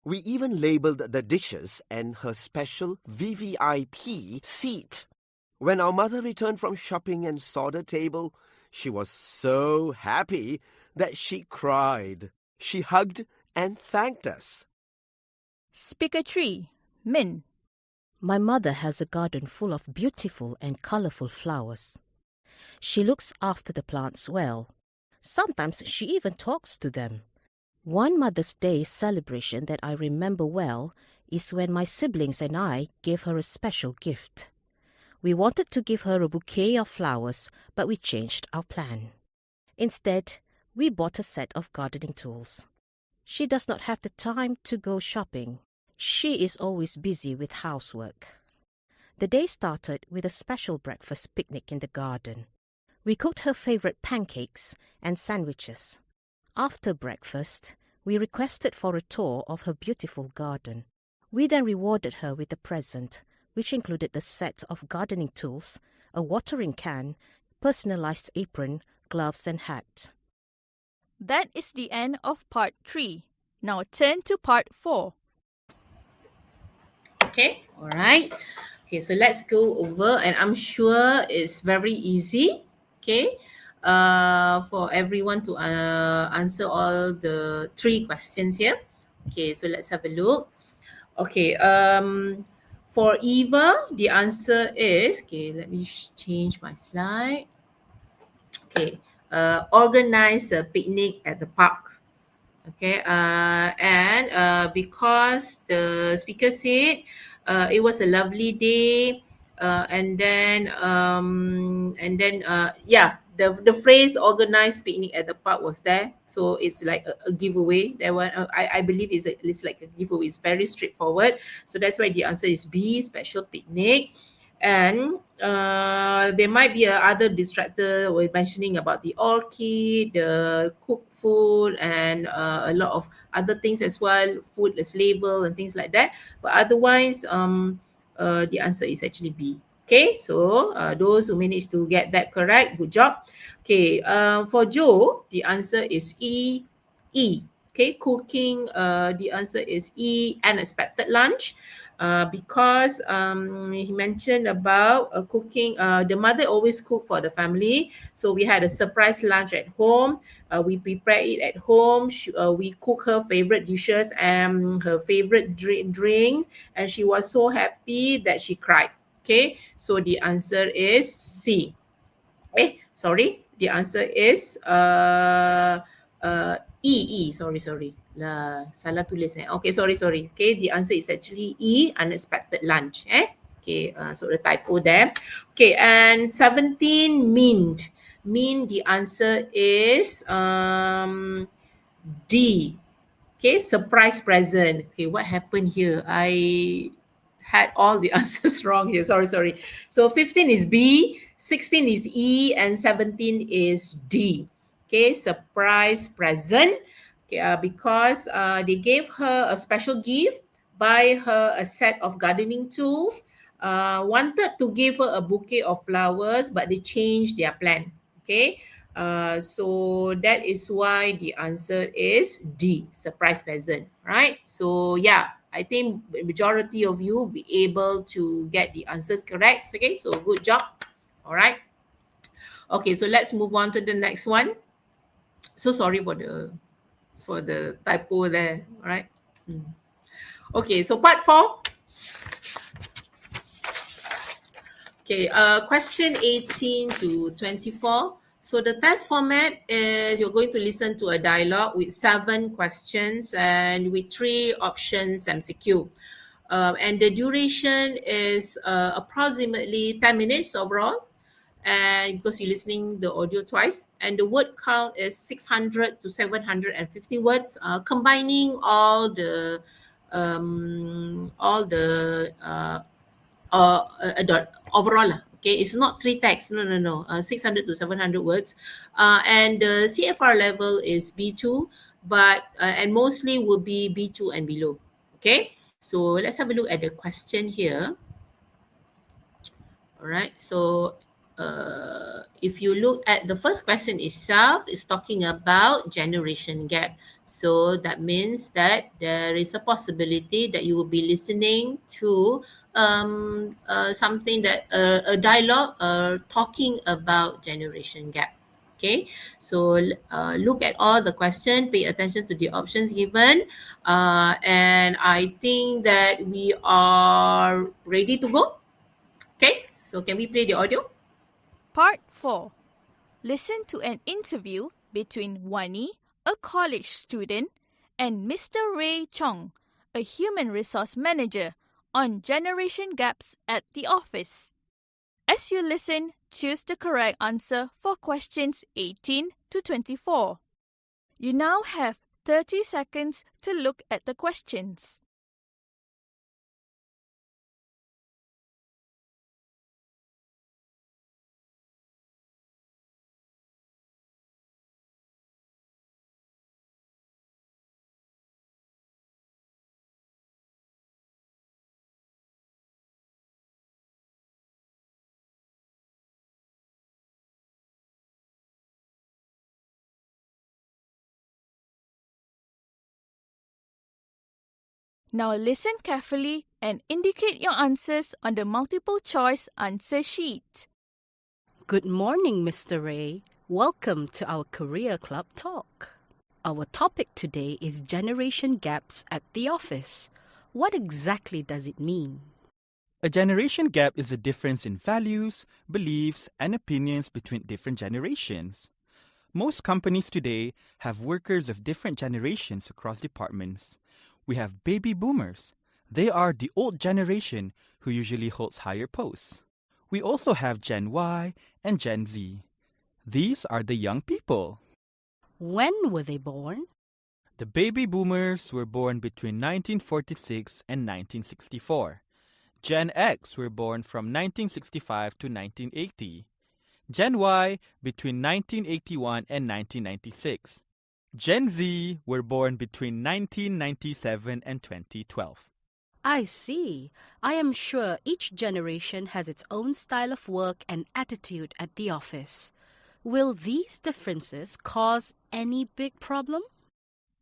We even labeled the dishes and her special VVIP seat. When our mother returned from shopping and saw the table, she was so happy that she cried. She hugged and thanked us. Speaker 3, Min. My mother has a garden full of beautiful and colorful flowers. She looks after the plants well. Sometimes she even talks to them. One Mother's Day celebration that I remember well is when my siblings and I gave her a special gift. We wanted to give her a bouquet of flowers, but we changed our plan. Instead, we bought a set of gardening tools. She does not have the time to go shopping. She is always busy with housework. The day started with a special breakfast picnic in the garden. We cooked her favorite pancakes and sandwiches. After breakfast, we requested for a tour of her beautiful garden. We then rewarded her with a present, which included the set of gardening tools, a watering can, personalized apron, gloves and hat. That is the end of part 3. Now turn to part 4. Okay, all right. Okay, so let's go over, and I'm sure it's very easy, okay, for everyone to answer all the 3 questions here. Okay, so let's have a look. Okay, For Eva, the answer is, okay, let me change my slide. Okay, organize a picnic at the park. Okay, and because the speaker said it was a lovely day, the phrase organized picnic at the park was there, so it's like a giveaway. That one I believe it's like a giveaway. It's very straightforward, so that's why the answer is B, special picnic. And there might be other distractor. We're mentioning about the orchid, the cooked food, and a lot of other things as well, foodless label and things like that. But otherwise, the answer is actually B. Okay, so those who managed to get that correct, good job. Okay, for Joe, the answer is E. Okay, cooking, the answer is E, unexpected lunch. Because he mentioned about cooking. The mother always cook for the family, so we had a surprise lunch at home. We prepare it at home. We cook her favorite dishes and her favorite drinks, and she was so happy that she cried. Okay, so the answer is C. Sorry, the answer is E. Sorry. Lah, salah tulis Okay, sorry. Okay, the answer is actually E, unexpected lunch. Okay, so the typo there. Okay, and 17, mint. Mint, the answer is D. Okay, surprise present. Okay, what happened here? I had all the answers wrong here. Sorry. So 15 is B, 16 is E, and 17 is D. Okay, surprise present. Okay, because they gave her a special gift, buy her a set of gardening tools, wanted to give her a bouquet of flowers, but they changed their plan. Okay, so that is why the answer is D, surprise present, right? So yeah, I think the majority of you will be able to get the answers correct. Okay, so good job. All right. Okay, so let's move on to the next one. So sorry for the typo there. All right. Okay, so part 4. Okay, question 18 to 24. So the test format is you're going to listen to a dialogue with 7 questions and with 3 options MCQ. And the duration is approximately 10 minutes overall. And because you're listening the audio twice, and the word count is 600 to 750 words, combining all the overall. Okay, it's not 3 texts. No. 600 to 700 words, and the CFR level is B2, but and mostly will be B2 and below. Okay, so let's have a look at the question here. All right, so if you look at the first question itself, it's talking about generation gap. So that means that there is a possibility that you will be listening to something that a dialogue talking about generation gap. Okay, so look at all the questions, pay attention to the options given, and I think that we are ready to go. Okay, so can we play the audio? Part 4. Listen to an interview between Wani, a college student, and Mr. Ray Chong, a human resource manager, on generation gaps at the office. As you listen, choose the correct answer for questions 18 to 24. You now have 30 seconds to look at the questions. Now listen carefully and indicate your answers on the multiple choice answer sheet. Good morning, Mr. Ray. Welcome to our Career Club Talk. Our topic today is generation gaps at the office. What exactly does it mean? A generation gap is a difference in values, beliefs, and opinions between different generations. Most companies today have workers of different generations across departments. We have baby boomers. They are the old generation who usually holds higher posts. We also have Gen Y and Gen Z. These are the young people. When were they born? The baby boomers were born between 1946 and 1964. Gen X were born from 1965 to 1980. Gen Y between 1981 and 1996. Gen Z were born between 1997 and 2012. I see. I am sure each generation has its own style of work and attitude at the office. Will these differences cause any big problem?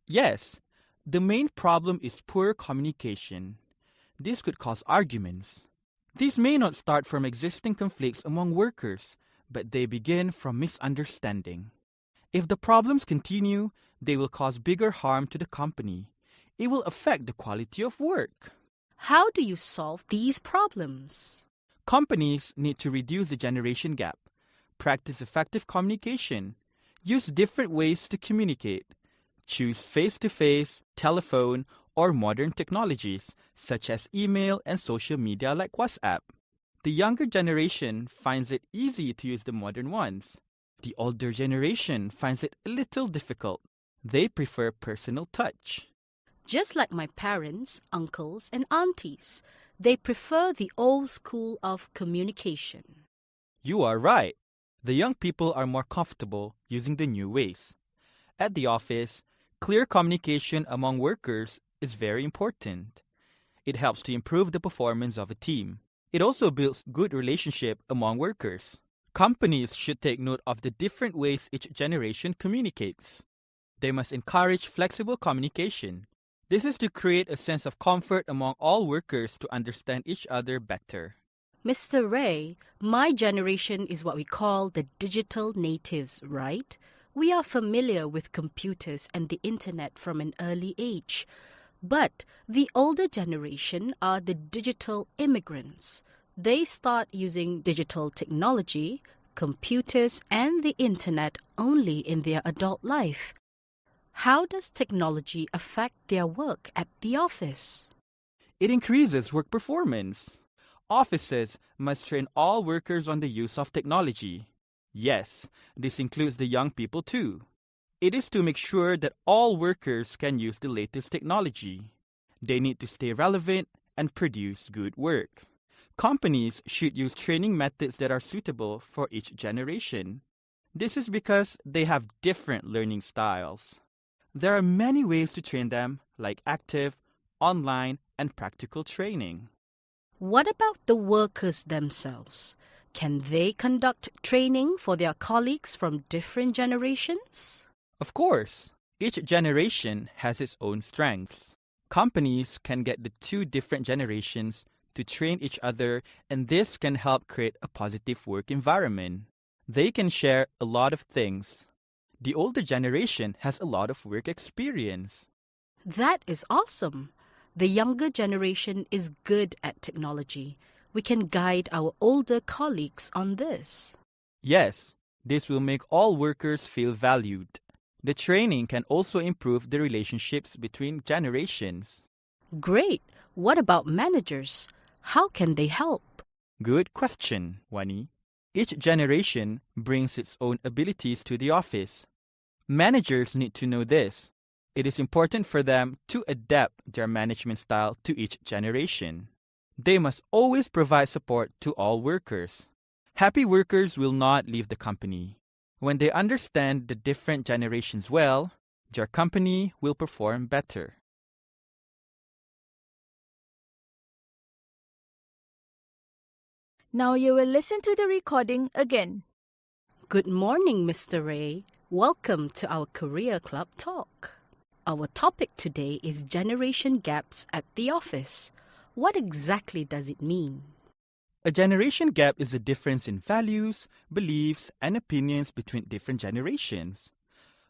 Yes, the main problem is poor communication. This could cause arguments. These may not start from existing conflicts among workers, but they begin from misunderstanding. If the problems continue, they will cause bigger harm to the company. It will affect the quality of work. How do you solve these problems? Companies need to reduce the generation gap, practice effective communication, use different ways to communicate, choose face-to-face, telephone, or modern technologies such as email and social media like WhatsApp. The younger generation finds it easy to use the modern ones. The older generation finds it a little difficult. They prefer personal touch. Just like my parents, uncles, and aunties, they prefer the old school of communication. You are right. The young people are more comfortable using the new ways. At the office, clear communication among workers is very important. It helps to improve the performance of a team. It also builds good relationship among workers. Companies should take note of the different ways each generation communicates. They must encourage flexible communication. This is to create a sense of comfort among all workers to understand each other better. Mr. Ray, my generation is what we call the digital natives, right? We are familiar with computers and the internet from an early age. But the older generation are the digital immigrants. They start using digital technology, computers, and the internet only in their adult life. How does technology affect their work at the office? It increases work performance. Offices must train all workers on the use of technology. Yes, this includes the young people too. It is to make sure that all workers can use the latest technology. They need to stay relevant and produce good work. Companies should use training methods that are suitable for each generation. This is because they have different learning styles. There are many ways to train them, like active, online, and practical training. What about the workers themselves? Can they conduct training for their colleagues from different generations? Of course, each generation has its own strengths. Companies can get the two different generations to train each other, and this can help create a positive work environment. They can share a lot of things. The older generation has a lot of work experience. That is awesome. The younger generation is good at technology. We can guide our older colleagues on this. Yes, this will make all workers feel valued. The training can also improve the relationships between generations. Great. What about managers? How can they help? Good question, Wani. Each generation brings its own abilities to the office. Managers need to know this. It is important for them to adapt their management style to each generation. They must always provide support to all workers. Happy workers will not leave the company. When they understand the different generations well, their company will perform better. Now you will listen to the recording again. Good morning, Mr. Ray. Welcome to our Career Club Talk. Our topic today is generation gaps at the office. What exactly does it mean? A generation gap is a difference in values, beliefs, and opinions between different generations.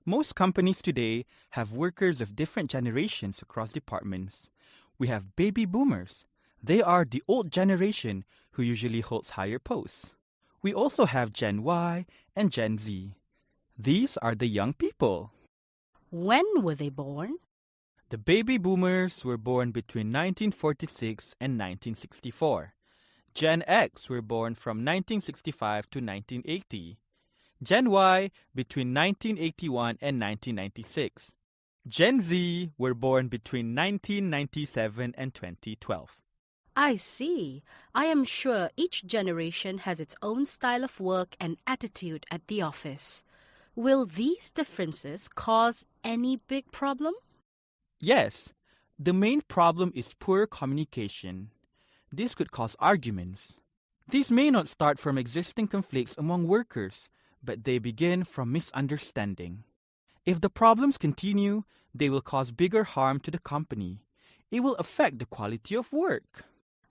Most companies today have workers of different generations across departments. We have baby boomers. They are the old generation who usually holds higher posts. We also have Gen Y and Gen Z. These are the young people. When were they born? The baby boomers were born between 1946 and 1964. Gen X were born from 1965 to 1980. Gen Y between 1981 and 1996. Gen Z were born between 1997 and 2012. I see. I am sure each generation has its own style of work and attitude at the office. Will these differences cause any big problem? Yes, the main problem is poor communication. This could cause arguments. These may not start from existing conflicts among workers, but they begin from misunderstanding. If the problems continue, they will cause bigger harm to the company. It will affect the quality of work.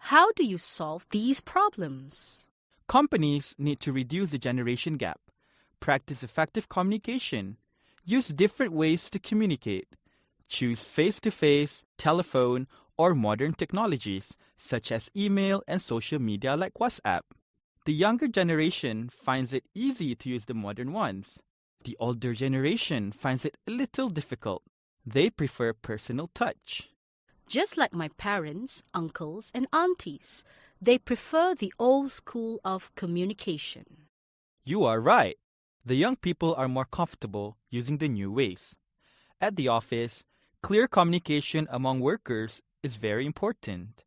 How do you solve these problems? Companies need to reduce the generation gap, practice effective communication, use different ways to communicate, choose face-to-face, telephone, or modern technologies such as email and social media like WhatsApp. The younger generation finds it easy to use the modern ones. The older generation finds it a little difficult. They prefer personal touch. Just like my parents, uncles, and aunties, they prefer the old school of communication. You are right. The young people are more comfortable using the new ways. At the office, clear communication among workers is very important.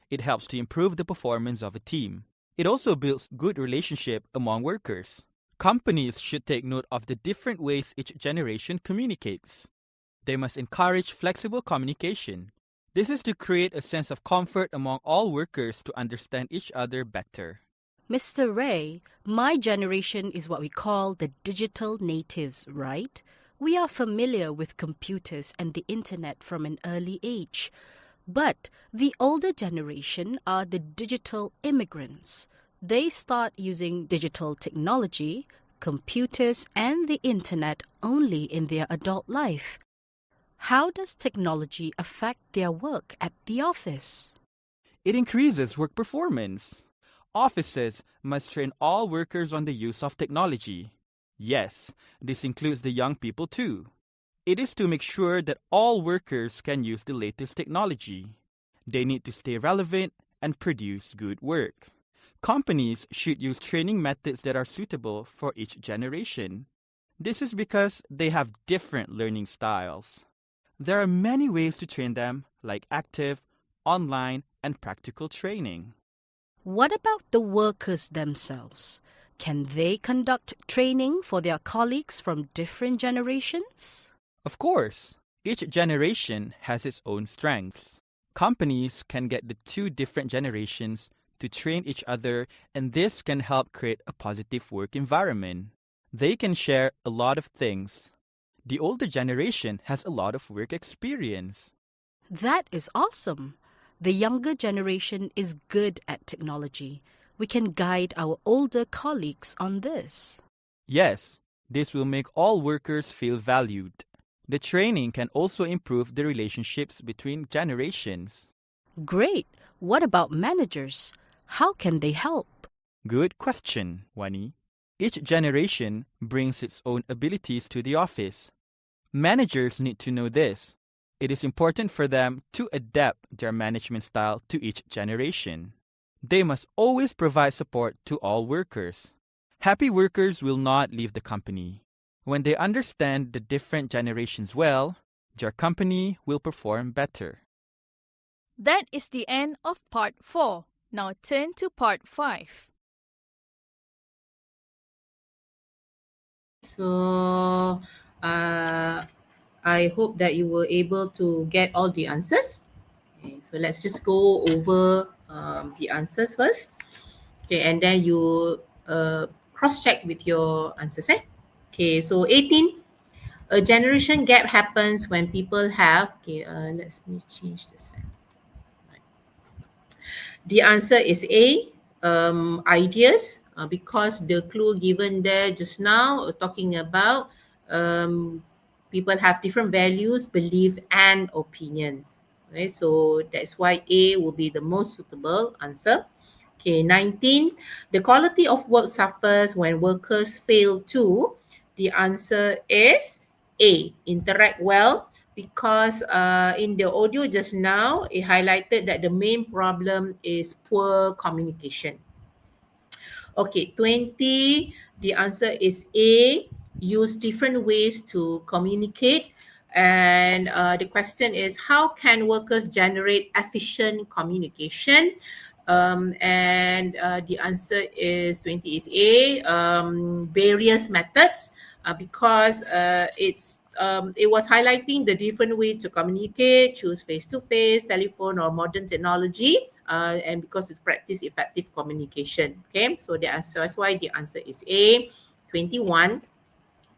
It helps to improve the performance of a team. It also builds good relationship among workers. Companies should take note of the different ways each generation communicates. They must encourage flexible communication. This is to create a sense of comfort among all workers to understand each other better. Mr. Ray, my generation is what we call the digital natives, right? We are familiar with computers and the internet from an early age. But the older generation are the digital immigrants. They start using digital technology, computers, and the internet only in their adult life. How does technology affect their work at the office? It increases work performance. Offices must train all workers on the use of technology. Yes, this includes the young people too. It is to make sure that all workers can use the latest technology. They need to stay relevant and produce good work. Companies should use training methods that are suitable for each generation. This is because they have different learning styles. There are many ways to train them, like active, online, and practical training. What about the workers themselves? Can they conduct training for their colleagues from different generations? Of course, each generation has its own strengths. Companies can get the two different generations to train each other, and this can help create a positive work environment. They can share a lot of things. The older generation has a lot of work experience. That is awesome. The younger generation is good at technology. We can guide our older colleagues on this. Yes, this will make all workers feel valued. The training can also improve the relationships between generations. Great. What about managers? How can they help? Good question, Wani. Each generation brings its own abilities to the office. Managers need to know this. It is important for them to adapt their management style to each generation. They must always provide support to all workers. Happy workers will not leave the company. When they understand the different generations well, their company will perform better. That is the end of part 4. Now turn to part 5. So, I hope that you were able to get all the answers. Okay, so let's just go over the answers first. Okay, and then you cross-check with your answers. Okay, so 18. A generation gap happens when people have... Okay, let me change this. The answer is A, ideas, because the clue given there just now talking about people have different values, beliefs, and opinions. Okay, so that's why A will be the most suitable answer. Okay, 19. The quality of work suffers when workers fail to. The answer is A, interact well, because in the audio just now, it highlighted that the main problem is poor communication. Okay, 20, the answer is A, use different ways to communicate. And the question is, how can workers generate efficient communication? And the answer is 20 is A, various methods, because it was highlighting the different way to communicate, choose face-to-face, telephone, or modern technology, and because it practice effective communication. Okay, so that's why the answer is A. 21.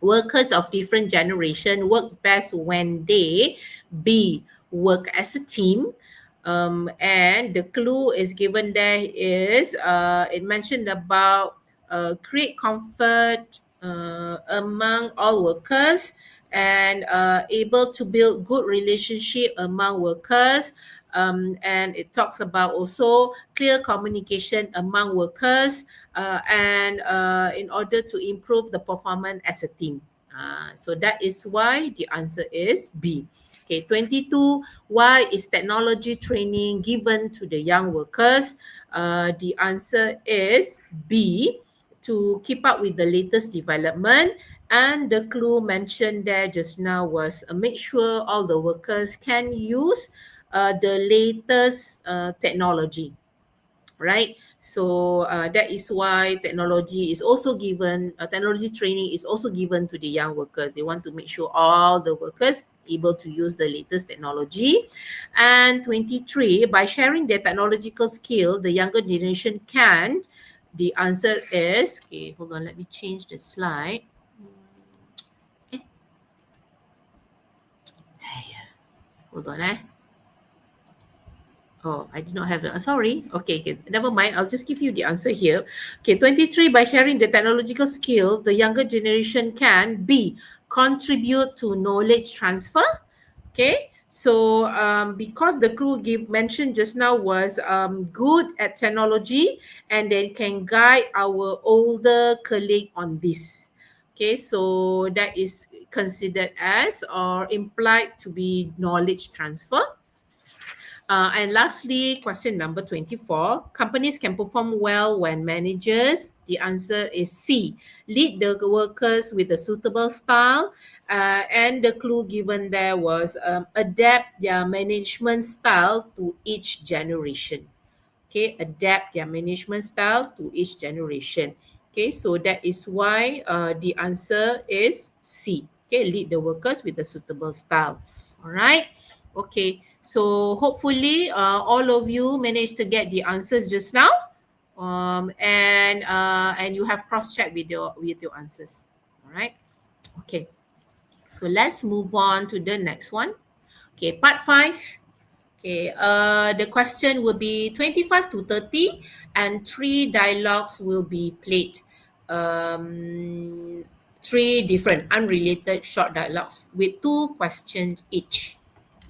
Workers of different generation work best when they B, work as a team. And the clue is given there is it mentioned about create comfort among all workers, and able to build good relationship among workers. And it talks about also clear communication among workers, and in order to improve the performance as a team. So that is why the answer is B. Okay, 22. Why is technology training given to the young workers? The answer is B, to keep up with the latest development. And the clue mentioned there just now was make sure all the workers can use the latest technology, right? So that is why technology is also given, technology training is also given to the young workers. They want to make sure all the workers able to use the latest technology. And 23, by sharing their technological skill, the younger generation can. The answer is, okay, hold on, let me change the slide. Eh. Hold on, Oh, I did not have the, sorry. Okay, never mind. I'll just give you the answer here. Okay, 23, by sharing the technological skill, the younger generation can B, contribute to knowledge transfer. Okay, so because the clue mentioned just now was good at technology, and then can guide our older colleague on this. Okay, so that is considered as or implied to be knowledge transfer. And lastly, question number 24. Companies can perform well when managers, the answer is C, lead the workers with a suitable style. And the clue given there was adapt their management style to each generation. Okay, adapt their management style to each generation. Okay, so that is why the answer is C. Okay, lead the workers with a suitable style. All right. Okay, so hopefully all of you managed to get the answers just now, and you have cross-checked with your answers. All right. Okay, so let's move on to the next one. Okay, part 5. Okay, the question will be 25 to 30, and 3 dialogues will be played. 3 different unrelated short dialogues with 2 questions each.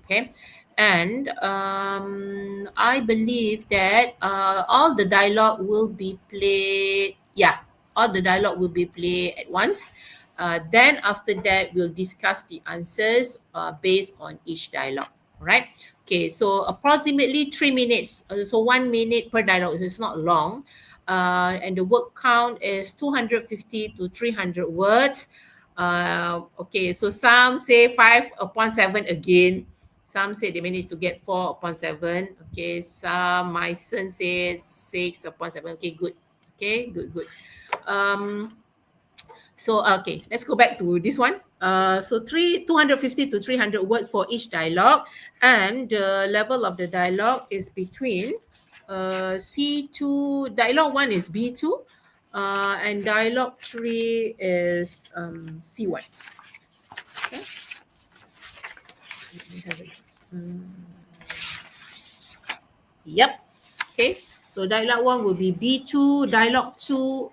Okay, and I believe that all the dialogue will be played. Yeah, all the dialogue will be played at once. Then after that, we'll discuss the answers based on each dialogue. Right? Okay, so approximately 3 minutes. So 1 minute per dialogue. So it's not long. And the word count is 250 to 300 words. Okay, so some say 5/7 again. Some say they managed to get 4/7. Okay, my son says 6/7. Okay, good. Okay, good. So okay, let's go back to this one. So 250 to 300 words for each dialogue, and the level of the dialogue is between C2. Dialogue 1 is B2, and dialogue 3 is C1. Okay. Let me have it. Yep. Okay. So dialogue 1 will be B2, dialogue 2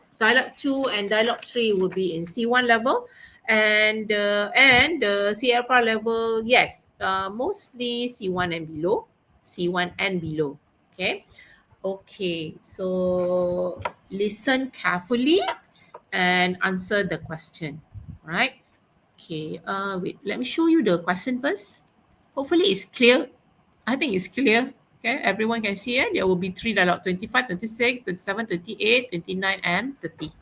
and dialogue 3 will be in C1 level, And CFR level, yes, mostly C1 and below, C1 and below. Okay, so listen carefully and answer the question, right? Okay, wait, let me show you the question first. Hopefully it's clear. I think it's clear. Okay, everyone can see it. There will be 3 dialogue: 25, 26, 27, 28, 29, and 30.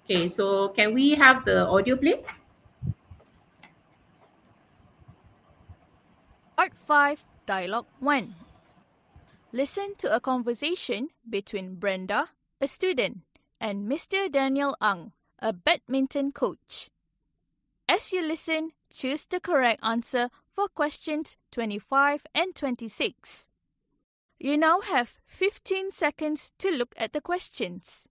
Okay, so can we have the audio play? Part 5, Dialogue 1. Listen to a conversation between Brenda, a student, and Mr. Daniel Ang, a badminton coach. As you listen, choose the correct answer for questions 25 and 26. You now have 15 seconds to look at the questions.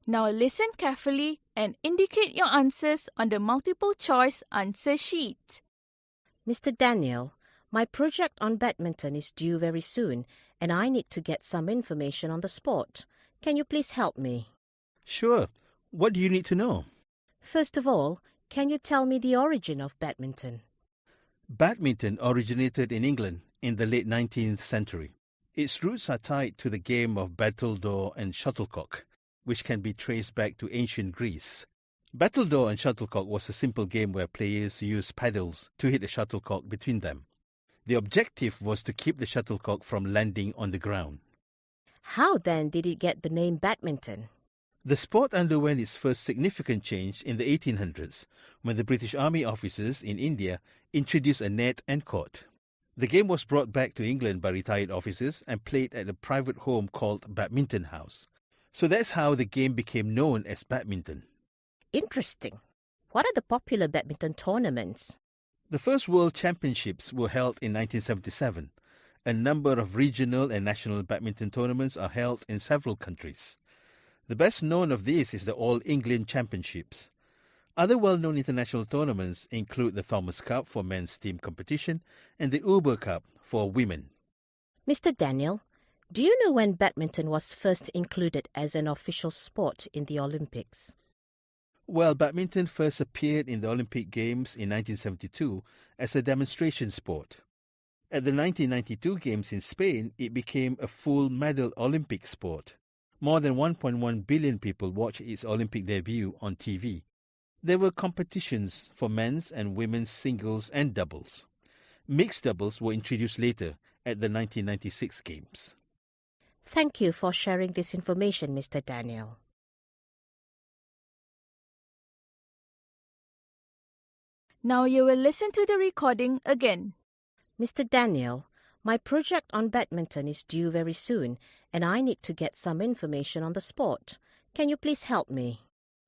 Now listen carefully and indicate your answers on the multiple choice answer sheet. Mr. Daniel, my project on badminton is due very soon, and I need to get some information on the sport. Can you please help me? Sure. What do you need to know? First of all, can you tell me the origin of badminton? Badminton originated in England in the late 19th century. Its roots are tied to the game of battledore and shuttlecock, which can be traced back to ancient Greece. Battledore and shuttlecock was a simple game where players used paddles to hit the shuttlecock between them. The objective was to keep the shuttlecock from landing on the ground. How then did it get the name badminton? The sport underwent its first significant change in the 1800s when the British Army officers in India introduced a net and court. The game was brought back to England by retired officers and played at a private home called Badminton House. So that's how the game became known as badminton. Interesting. What are the popular badminton tournaments? The first World Championships were held in 1977. A number of regional and national badminton tournaments are held in several countries. The best known of these is the All England Championships. Other well-known international tournaments include the Thomas Cup for men's team competition and the Uber Cup for women. Mr. Daniel, do you know when badminton was first included as an official sport in the Olympics? Well, badminton first appeared in the Olympic Games in 1972 as a demonstration sport. At the 1992 Games in Spain, it became a full medal Olympic sport. More than 1.1 billion people watched its Olympic debut on TV. There were competitions for men's and women's singles and doubles. Mixed doubles were introduced later at the 1996 Games. Thank you for sharing this information, Mr. Daniel. Now you will listen to the recording again. Mr. Daniel, my project on badminton is due very soon, and I need to get some information on the sport. Can you please help me?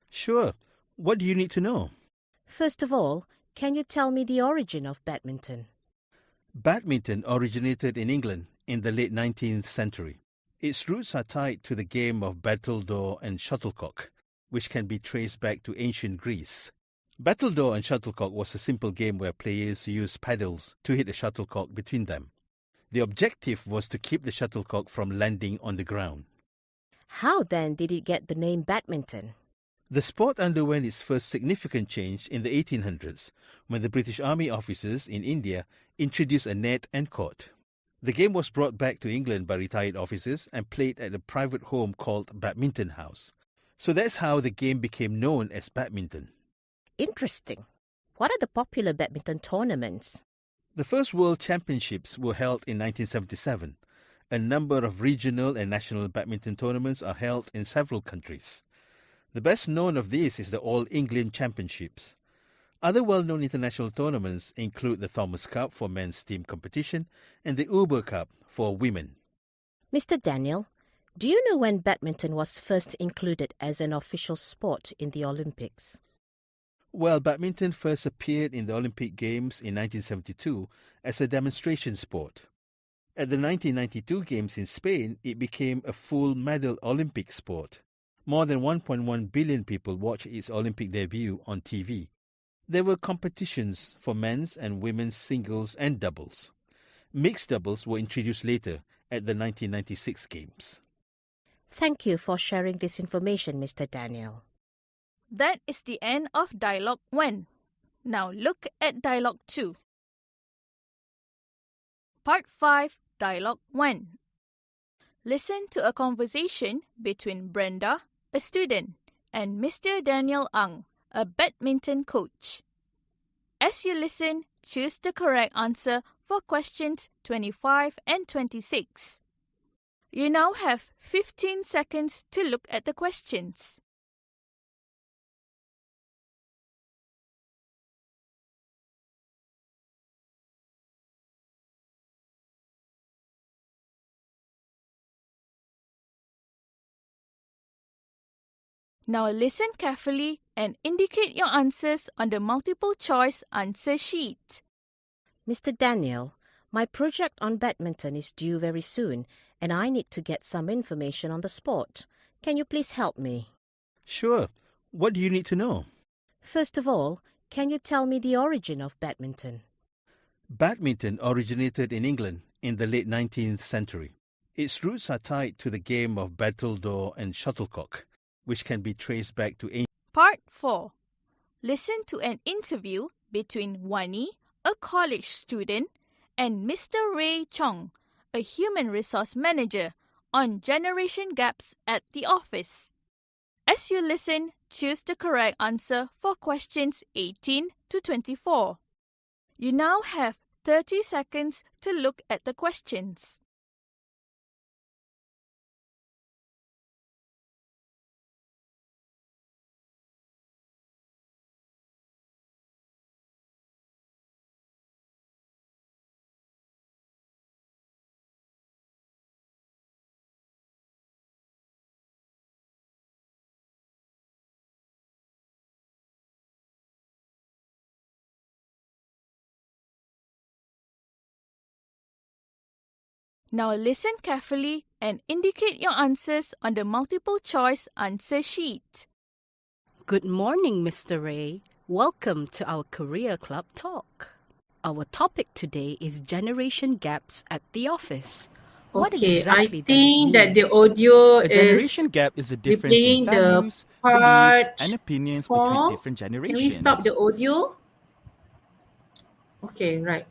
Sure. What do you need to know? First of all, can you tell me the origin of badminton? Badminton originated in England in the late 19th century. Its roots are tied to the game of battledore and shuttlecock, which can be traced back to ancient Greece. Battledore and shuttlecock was a simple game where players used paddles to hit the shuttlecock between them. The objective was to keep the shuttlecock from landing on the ground. How then did it get the name badminton? The sport underwent its first significant change in the 1800s when the British Army officers in India introduced a net and court. The game was brought back to England by retired officers and played at a private home called Badminton House. So that's how the game became known as badminton. Interesting. What are the popular badminton tournaments? The first World Championships were held in 1977. A number of regional and national badminton tournaments are held in several countries. The best known of these is the All England Championships. Other well-known international tournaments include the Thomas Cup for men's team competition and the Uber Cup for women. Mr. Daniel, do you know when badminton was first included as an official sport in the Olympics? Well, badminton first appeared in the Olympic Games in 1972 as a demonstration sport. At the 1992 Games in Spain, it became a full medal Olympic sport. More than 1.1 billion people watched its Olympic debut on TV. There were competitions for men's and women's singles and doubles. Mixed doubles were introduced later at the 1996 Games. Thank you for sharing this information, Mr. Daniel. That is the end of Dialogue 1. Now look at Dialogue 2. Part 5, Dialogue 1. Listen to a conversation between Brenda, a student, and Mr. Daniel Ang, a badminton coach. As you listen, choose the correct answer for questions 25 and 26. You now have 15 seconds to look at the questions. Now listen carefully and indicate your answers on the multiple choice answer sheet. Mr. Daniel, my project on badminton is due very soon, and I need to get some information on the sport. Can you please help me? Sure. What do you need to know? First of all, can you tell me the origin of badminton? Badminton originated in England in the late 19th century. Its roots are tied to the game of battledore and shuttlecock, which can be traced back to ancient. Part 4. Listen to an interview between Wani, a college student, and Mr. Ray Chong, a human resource manager, on generation gaps at the office. As you listen, choose the correct answer for questions 18 to 24. You now have 30 seconds to look at the questions. Now listen carefully and indicate your answers on the multiple choice answer sheet. Good morning, Mr. Ray. Welcome to our Career Club talk. Our topic today is generation gaps at the office. What Okay, exactly I does it think mean? that the audio A is generation gap is the difference in replaying the values, beliefs, part and opinions between 4. different Can we generations. stop the audio? Okay, right.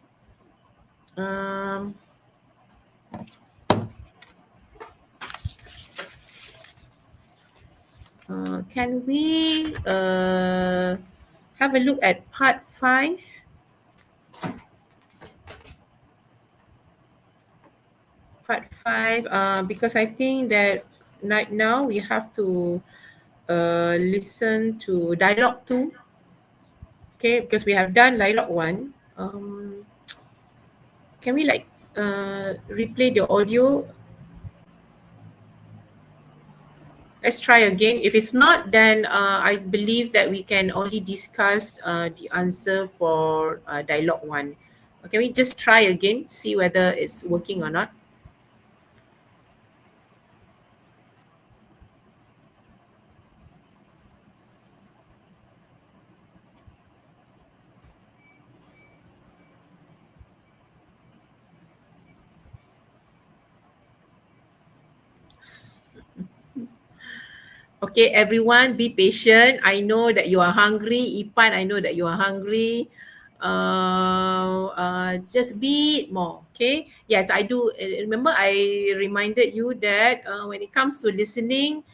Can we have a look at part 5? Part 5, because I think that right now we have to listen to dialogue 2. Okay, because we have done dialogue 1. Can we replay the audio? Let's try again. If it's not, then I believe that we can only discuss the answer for dialogue 1. Can we just try again, see whether it's working or not? Okay, everyone, be patient. I know that you are hungry. Ipan, I know that you are hungry. Just be more, okay? Yes, I do. Remember, I reminded you that when it comes to listening,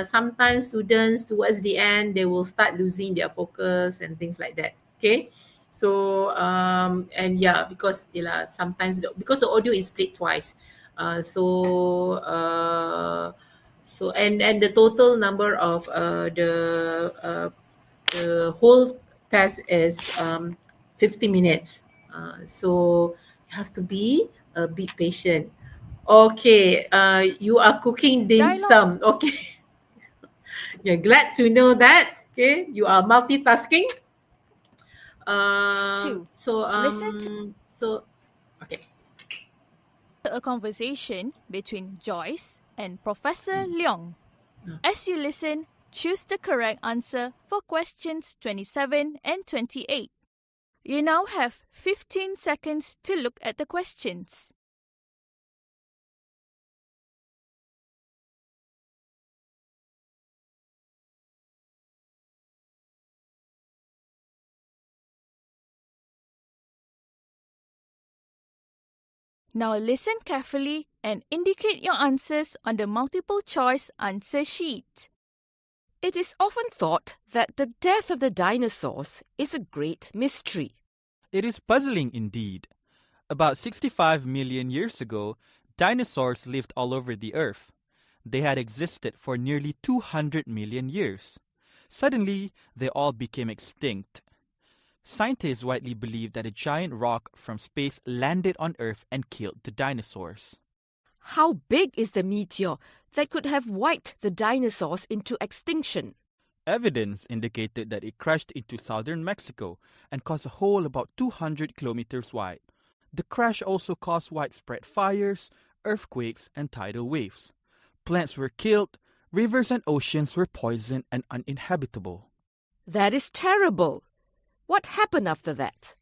sometimes students towards the end, they will start losing their focus and things like that, okay? So, and yeah, because sometimes, because the audio is played twice. So and the total number of the whole test is 50 minutes. So you have to be a bit patient. Okay, you are cooking dim sum. Okay. You're glad to know that. Okay, you are multitasking. Okay. A conversation between Joyce and Professor Leong. As you listen, choose the correct answer for questions 27 and 28. You now have 15 seconds to look at the questions. Now listen carefully and indicate your answers on the multiple choice answer sheet. It is often thought that the death of the dinosaurs is a great mystery. It is puzzling indeed. About 65 million years ago, dinosaurs lived all over the earth. They had existed for nearly 200 million years. Suddenly, they all became extinct. Scientists widely believe that a giant rock from space landed on Earth and killed the dinosaurs. How big is the meteor that could have wiped the dinosaurs into extinction? Evidence indicated that it crashed into southern Mexico and caused a hole about 200 kilometers wide. The crash also caused widespread fires, earthquakes, and tidal waves. Plants were killed, rivers and oceans were poisoned and uninhabitable. That is terrible. What happened after that?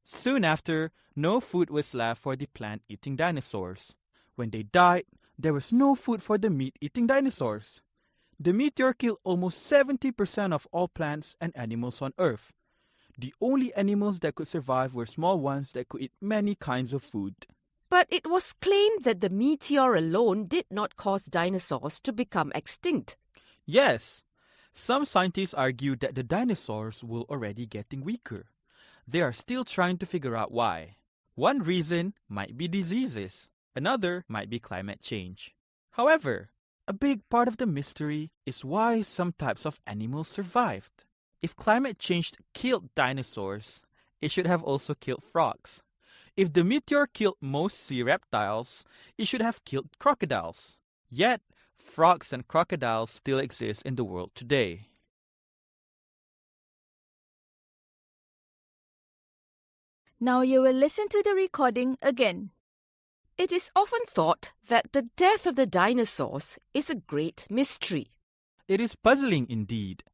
Soon after, no food was left for the plant-eating dinosaurs. When they died, there was no food for the meat-eating dinosaurs. The meteor killed almost 70% of all plants and animals on Earth. The only animals that could survive were small ones that could eat many kinds of food. But it was claimed that the meteor alone did not cause dinosaurs to become extinct. Yes, some scientists argue that the dinosaurs were already getting weaker. They are still trying to figure out why. One reason might be diseases. Another might be climate change. However, a big part of the mystery is why some types of animals survived. If climate change killed dinosaurs, it should have also killed frogs. If the meteor killed most sea reptiles, it should have killed crocodiles. Yet, frogs and crocodiles still exist in the world today. Now you will listen to the recording again. It is often thought that the death of the dinosaurs is a great mystery. It is puzzling indeed.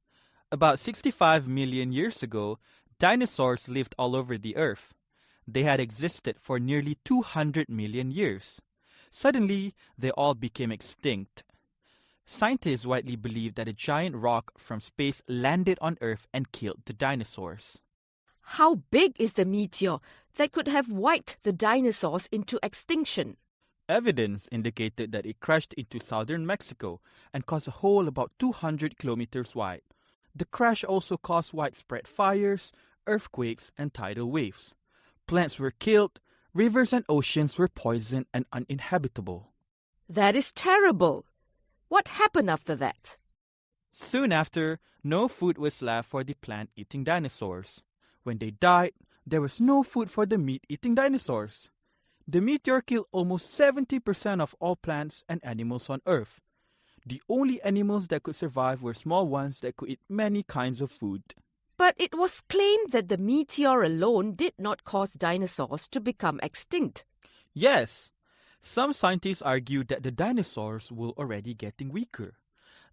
About 65 million years ago, dinosaurs lived all over the earth. They had existed for nearly 200 million years. Suddenly, they all became extinct. Scientists widely believe that a giant rock from space landed on Earth and killed the dinosaurs. How big is the meteor that could have wiped the dinosaurs into extinction? Evidence indicated that it crashed into southern Mexico and caused a hole about 200 kilometers wide. The crash also caused widespread fires, earthquakes, and tidal waves. Plants were killed, rivers and oceans were poisoned and uninhabitable. That is terrible. What happened after that? Soon after, no food was left for the plant-eating dinosaurs. When they died, there was no food for the meat-eating dinosaurs. The meteor killed almost 70% of all plants and animals on Earth. The only animals that could survive were small ones that could eat many kinds of food. But it was claimed that the meteor alone did not cause dinosaurs to become extinct. Yes, some scientists argue that the dinosaurs were already getting weaker.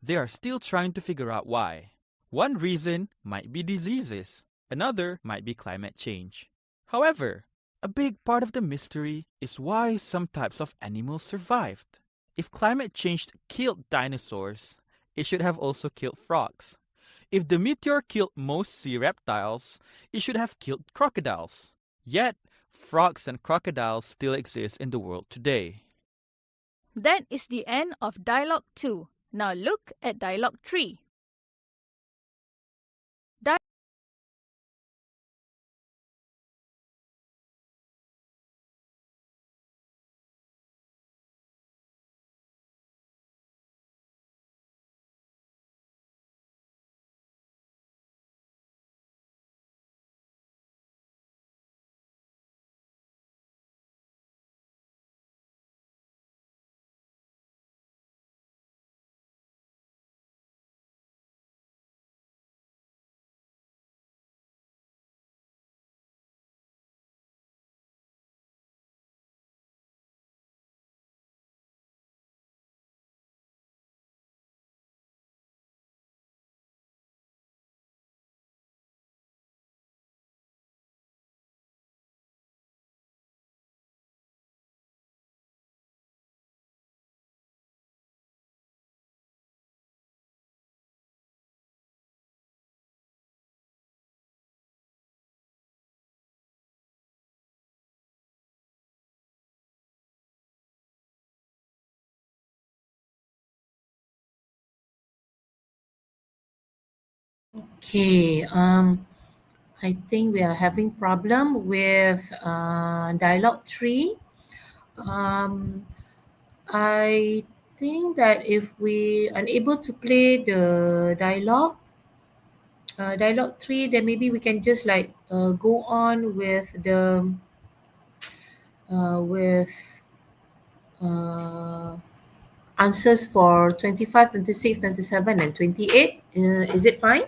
They are still trying to figure out why. One reason might be diseases. Another might be climate change. However, a big part of the mystery is why some types of animals survived. If climate change killed dinosaurs, it should have also killed frogs. If the meteor killed most sea reptiles, it should have killed crocodiles. Yet, frogs and crocodiles still exist in the world today. That is the end of Dialogue 2. Now look at Dialogue 3. Okay. I think we are having problem with dialogue 3. I think that if we unable to play the dialogue 3, then maybe we can just like go on with the with answers for 25, 26, 27, and 28. Is it fine?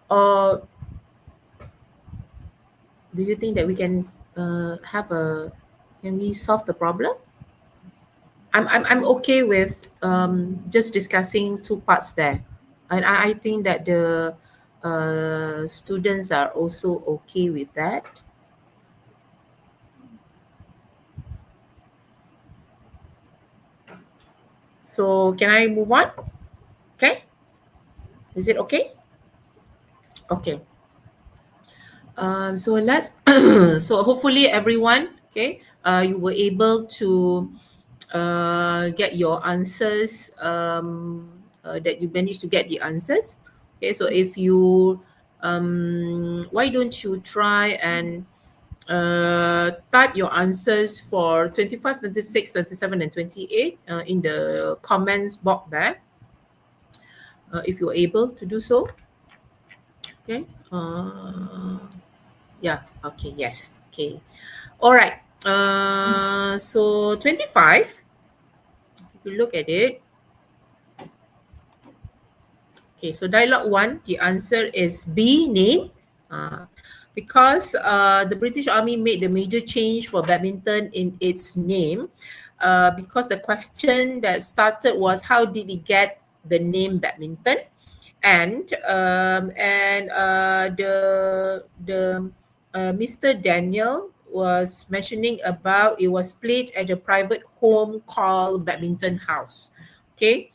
Or do you think that we can can we solve the problem? I'm okay with just discussing two parts there. And I think that the students are also okay with that. So can I move on? Okay. Is it okay? Okay. So let's so hopefully everyone, okay, you were able to get your answers, that you managed to get the answers. Okay, so if you why don't you try and type your answers for 25, 26, 27, and 28 in the comments box there, if you're able to do so. Okay. Yeah. Okay. Yes. Okay. All right. So 25. If you look at it. Okay. So dialogue 1. The answer is B. Name. Because the British Army made the major change for badminton in its name. Because the question that started was how did he get the name badminton? And Mr. Daniel was mentioning about it was played at a private home called Badminton House. Okay,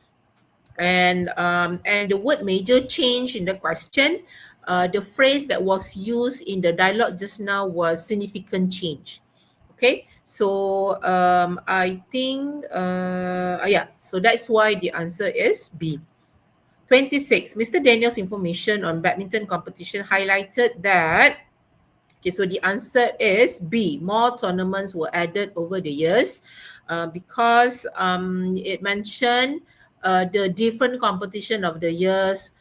and the word major change in the question, the phrase that was used in the dialogue just now was significant change. Okay, so I think so that's why the answer is B. 26. Mr. Daniel's information on badminton competition highlighted that, okay, so the answer is B. More tournaments were added over the years because it mentioned the different competition of the years,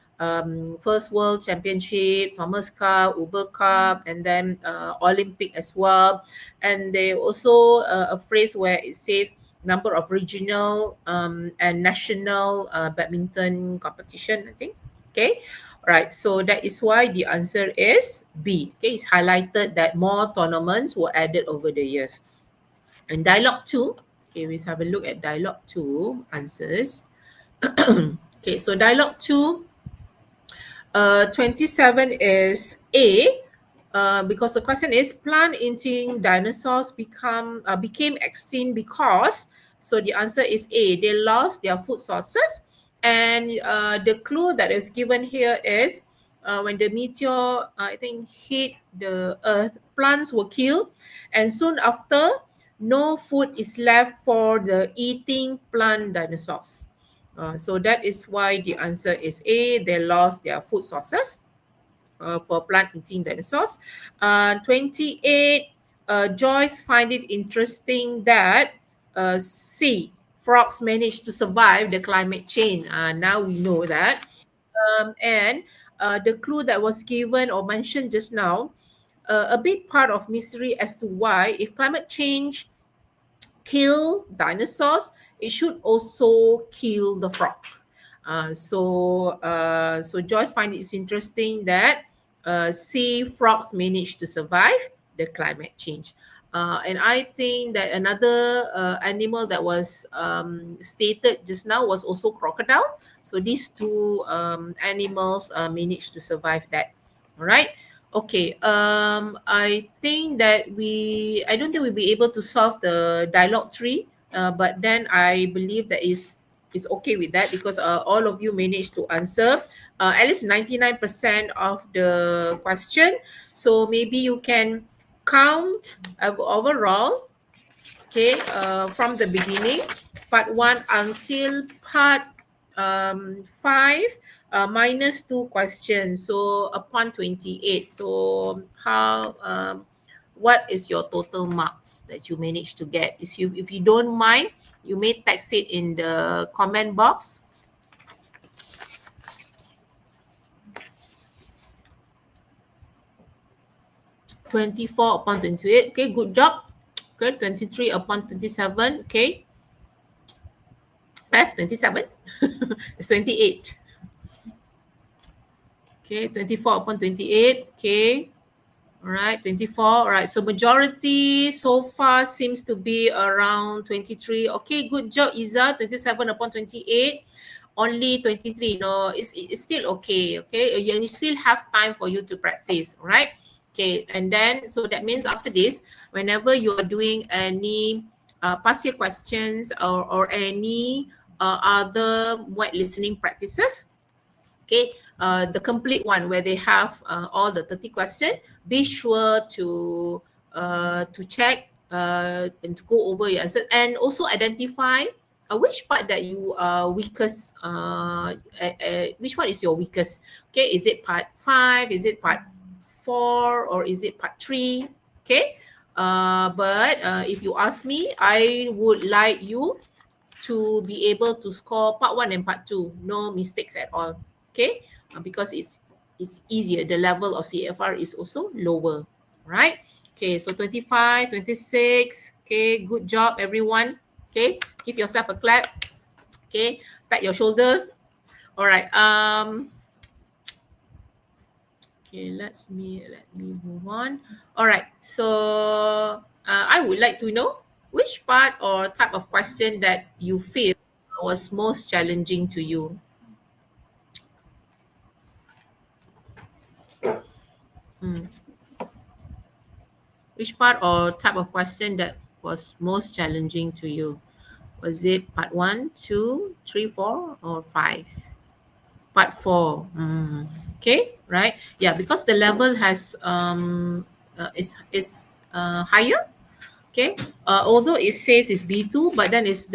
First World Championship, Thomas Cup, Uber Cup, and then Olympic as well. And they also a phrase where it says number of regional and national badminton competition, I think. Okay. Right, so that is why the answer is B. Okay, it's highlighted that more tournaments were added over the years. And dialogue 2, okay, let's have a look at dialogue 2 answers. Okay, so dialogue 2, 27 is A. Because the question is plant-eating dinosaurs became extinct because, so the answer is A, they lost their food sources. And the clue that is given here is when the meteor, I think, hit the earth, plants were killed, and soon after, no food is left for the eating plant dinosaurs. So that is why the answer is A, they lost their food sources. For plant-eating dinosaurs. 28, Joyce find it interesting that C, frogs managed to survive the climate change. Now we know that. And the clue that was given or mentioned just now, a big part of mystery as to why, if climate change kill dinosaurs, it should also kill the frog. So Joyce finds it interesting that sea frogs manage to survive the climate change. And I think that another animal that was stated just now was also crocodile. So these two animals managed to survive that. All right. Okay. I think that I don't think we'll be able to solve the dialogue 3, but then I believe that is okay with that because all of you managed to answer at least 99% of the question. So maybe you can count overall, okay, from the beginning, part 1 until part minus 2 questions, so upon 28. So how what is your total marks that you managed to get? If you don't mind, you may text it in the comment box. (24 upon 28). Okay, good job. Okay, 23 upon 27. Okay. 27. It's 28. Okay, 24 upon 28. Okay. All right, 24. All right, so majority so far seems to be around 23. Okay, good job, Iza. 27 upon 28. Only 23. No, it's still okay. Okay, you still have time for you to practice. All right. Okay, and then so that means after this, whenever you are doing any past year questions or any other MUET listening practices, okay, the complete one where they have all the 30 questions, be sure to check and to go over your answers, and also identify which part that you are weakest, which one is your weakest. Okay, is it part 5, is it part 4, or is it part 3? Okay, but if you ask me, I would like you to be able to score part 1 and part 2, no mistakes at all. Okay, because it's easier. The level of CFR is also lower, right? Okay, so 25, 26. Okay, good job, everyone. Okay, give yourself a clap. Okay, pat your shoulder. All right. Okay, let me move on. All right. So I would like to know which part or type of question that you feel was most challenging to you. Which part or type of question that was most challenging to you? Was it part 1, 2, 3, 4, or 5? Part 4. Okay, right? Yeah, because the level has is higher. Okay, although it says it's B2, but then it's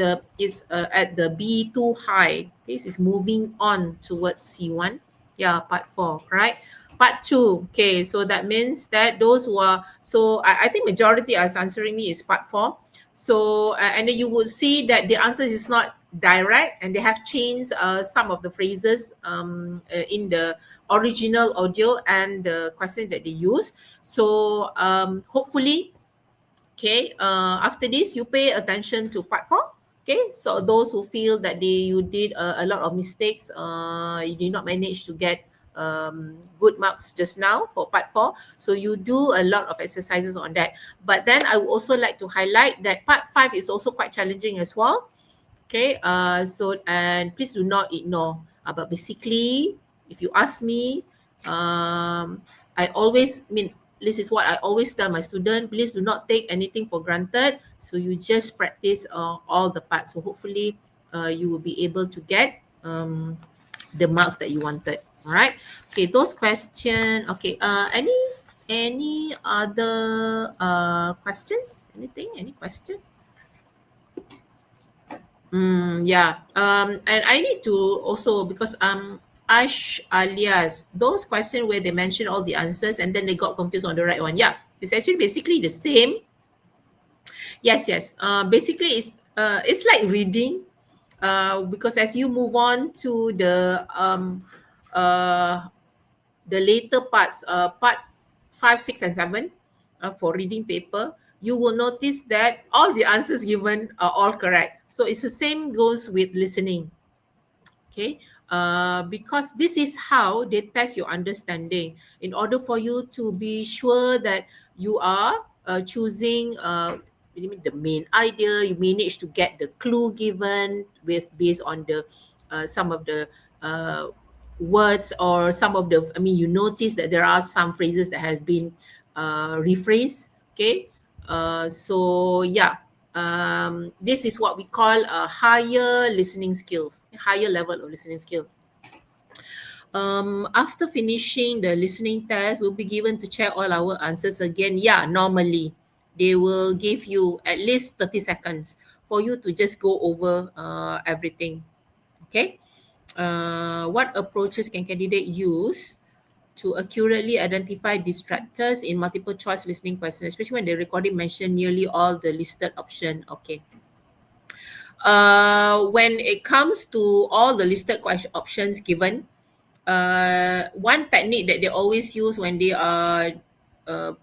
at the B2 high. Okay, so it's moving on towards C1. Yeah, part 4, right? Part 2. Okay, so that means that those who are, so I think majority are answering me is part 4. So and then you would see that the answer is not direct, and they have changed some of the phrases in the original audio and the question that they use. So hopefully, okay, after this, you pay attention to part 4. Okay, so those who feel that you did a lot of mistakes, you did not manage to get good marks just now for part 4. So you do a lot of exercises on that. But then I would also like to highlight that part 5 is also quite challenging as well. Okay, so and please do not ignore. But basically, if you ask me, I always this is what I always tell my student, please do not take anything for granted. So you just practice all the parts. So hopefully you will be able to get the marks that you wanted. All right. Okay, those questions. Okay, any other questions? Any question? Yeah. And I need to also, because Ash alias, those questions where they mention all the answers and then they got confused on the right one. Yeah, it's actually basically the same. Yes. Basically it's like reading. Because as you move on to the later parts, part 5, 6, and 7, for reading paper, you will notice that all the answers given are all correct. So it's the same goes with listening. Okay, because this is how they test your understanding. In order for you to be sure that you are choosing the main idea, you manage to get the clue given with based on the some of the words, or some of the, you notice that there are some phrases that have been rephrased. Okay, so yeah, this is what we call a higher listening skills, higher level of listening skill. After finishing the listening test, we'll be given to check all our answers again. Yeah, normally they will give you at least 30 seconds for you to just go over everything. Okay. what approaches can candidate use to accurately identify distractors in multiple choice listening questions, especially when the recording mentioned nearly all the listed option. Okay. When it comes to all the listed options given, one technique that they always use when they are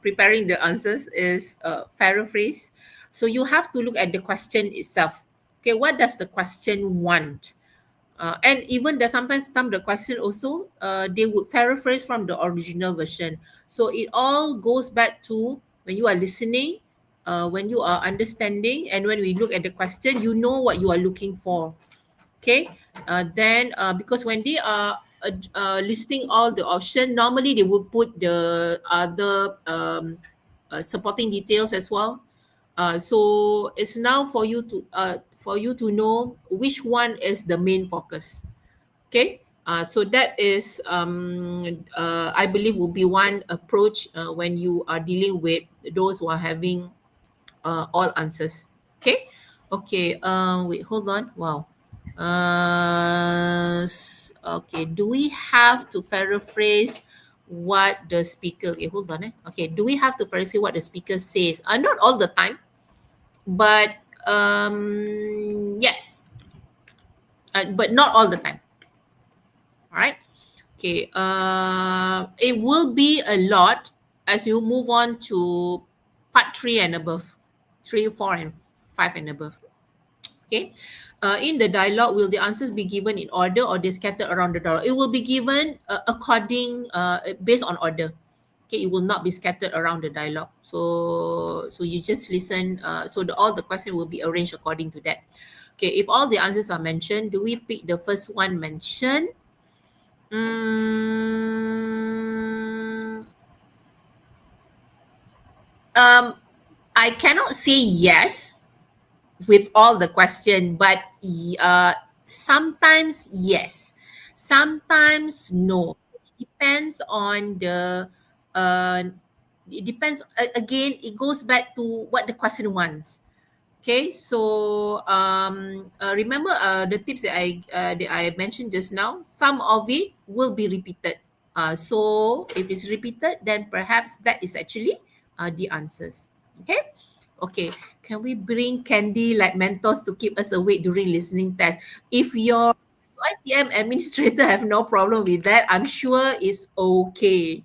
preparing the answers is paraphrase. So you have to look at the question itself. Okay, what does the question want? And even sometimes the question also, they would paraphrase from the original version. So it all goes back to when you are listening, when you are understanding, and when we look at the question, you know what you are looking for. Okay, then because when they are listing all the option, normally they would put the other supporting details as well. So it's now for you to know which one is the main focus. Okay, so that is I believe will be one approach when you are dealing with those who are having all answers. Okay, okay. Wait, hold on. Wow. Okay. Do we have to paraphrase what the speaker? Okay, hold on. Okay. Do we have to paraphrase what the speaker says? Not all the time, but yes, but not all the time. All right. Okay. It will be a lot as you move on to part 3 and above, 3, 4, and 5 and above. Okay. In the dialogue, will the answers be given in order or they scattered around the dialogue? It will be given based on order. Okay, it will not be scattered around the dialogue. So you just listen. All the questions will be arranged according to that. Okay, if all the answers are mentioned, do we pick the first one mentioned? I cannot say yes with all the question, but sometimes yes, sometimes no. It depends on the it depends again, it goes back to what the question wants. Okay, so remember the tips that I mentioned just now. Some of it will be repeated. So if it's repeated, then perhaps that is actually the answers. Okay. Okay, can we bring candy like Mentos to keep us awake during listening test? If your UiTM administrator have no problem with that, I'm sure it's okay.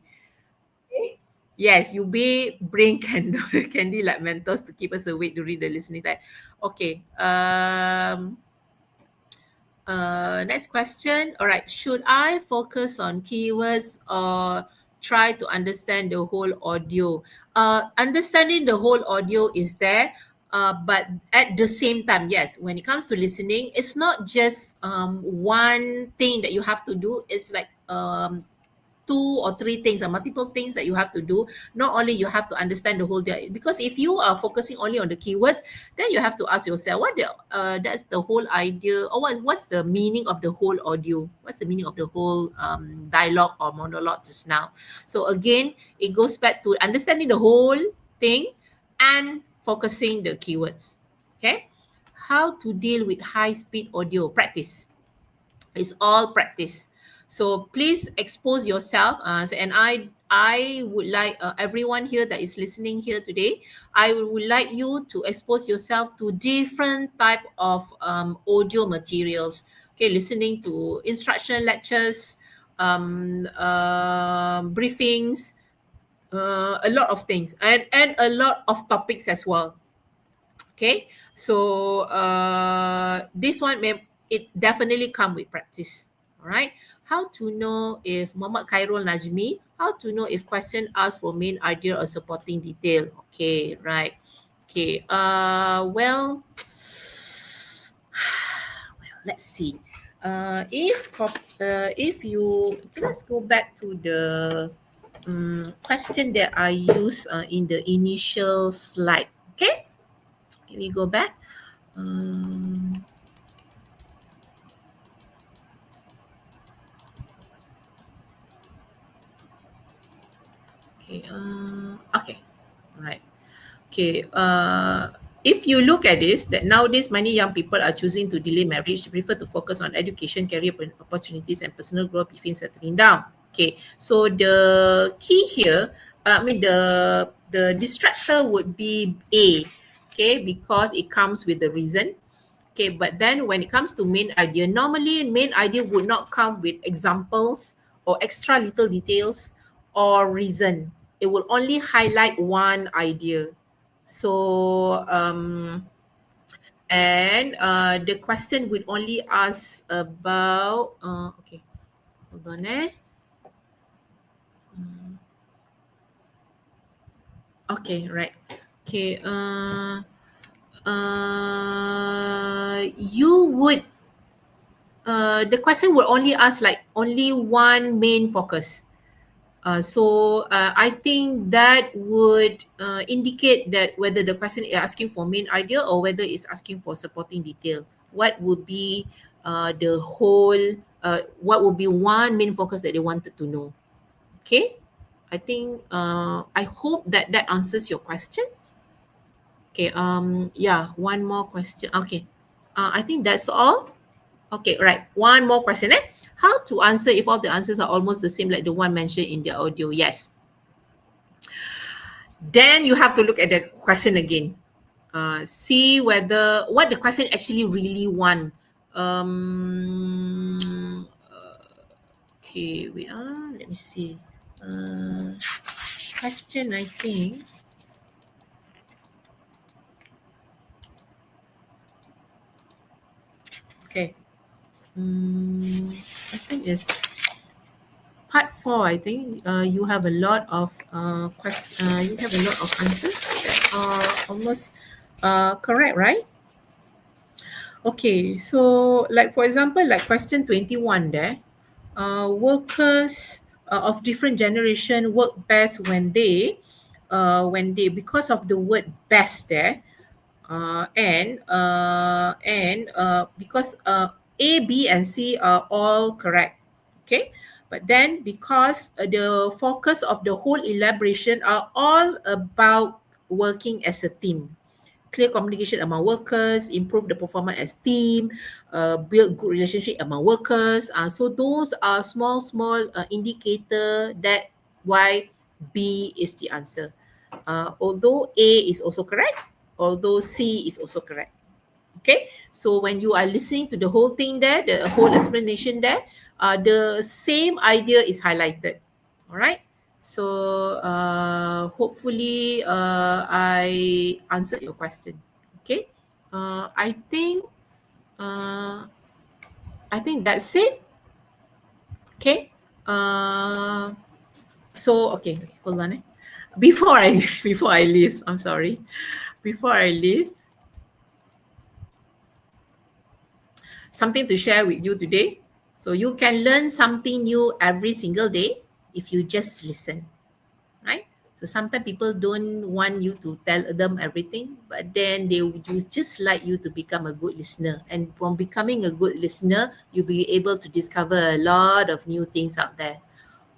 Okay? Yes, you may bring candy like Mentos to keep us awake during the listening test. Okay. Next question. All right. Should I focus on keywords or try to understand the whole audio? Understanding the whole audio is there, but at the same time, yes, when it comes to listening, it's not just one thing that you have to do. It's like 2 or 3 things or multiple things that you have to do. Not only you have to understand the whole day, because if you are focusing only on the keywords, then you have to ask yourself that's the whole idea, or what's the meaning of the whole audio, what's the meaning of the whole dialogue or monologue just now. So again, it goes back to understanding the whole thing and focusing the keywords. Okay, how to deal with high speed audio? Practice. It's all practice. So please expose yourself. And I would like everyone here that is listening here today, I would like you to expose yourself to different type of audio materials. Okay, listening to instruction lectures, briefings, a lot of things, and a lot of topics as well. Okay, so this one it definitely come with practice. All right, how to know if Muhammad Khairul Najmi, how to know if question asked for main idea or supporting detail? Okay, right. Okay, well, let's see. If you, let's go back to the question that I used in the initial slide. Okay, can we go back? Okay. Okay. All right. Okay. if you look at this, that nowadays many young people are choosing to delay marriage, prefer to focus on education, career opportunities, and personal growth before settling down. Okay, so the key here, the distractor would be A, okay, because it comes with the reason. Okay, but then when it comes to main idea, normally main idea would not come with examples or extra little details or reason. It will only highlight one idea. So the question would only ask about okay, hold on okay, right. Okay, you would the question will only ask like only one main focus. I think that would indicate that whether the question is asking for main idea or whether it's asking for supporting detail. What would be the whole, what would be one main focus that they wanted to know? Okay, I think, I hope that that answers your question. Okay, yeah, one more question. Okay, I think that's all. Okay, right. One more question. How to answer if all the answers are almost the same like the one mentioned in the audio? Yes. Then you have to look at the question again. See whether what the question actually really want. Okay, wait. Let me see. Question, I think. Okay. I think it's part 4. I think you have a lot of you have a lot of answers that are almost correct, right? Okay, so like for example, like question 21 there, workers of different generation work best when they because of the word best there, because A, B, and C are all correct. Okay, but then because the focus of the whole elaboration are all about working as a team, clear communication among workers, improve the performance as team, build good relationship among workers. So those are small indicator that why B is the answer. Although A is also correct, although C is also correct. Okay, so when you are listening to the whole thing there, the whole explanation there, the same idea is highlighted. All right. So hopefully I answered your question. Okay. Uh, I think that's it. Okay. So okay, hold on. Before I before I leave, I'm sorry. Before I leave, something to share with you today. So you can learn something new every single day if you just listen, right? So sometimes people don't want you to tell them everything, but then they would just like you to become a good listener. And from becoming a good listener, you'll be able to discover a lot of new things out there,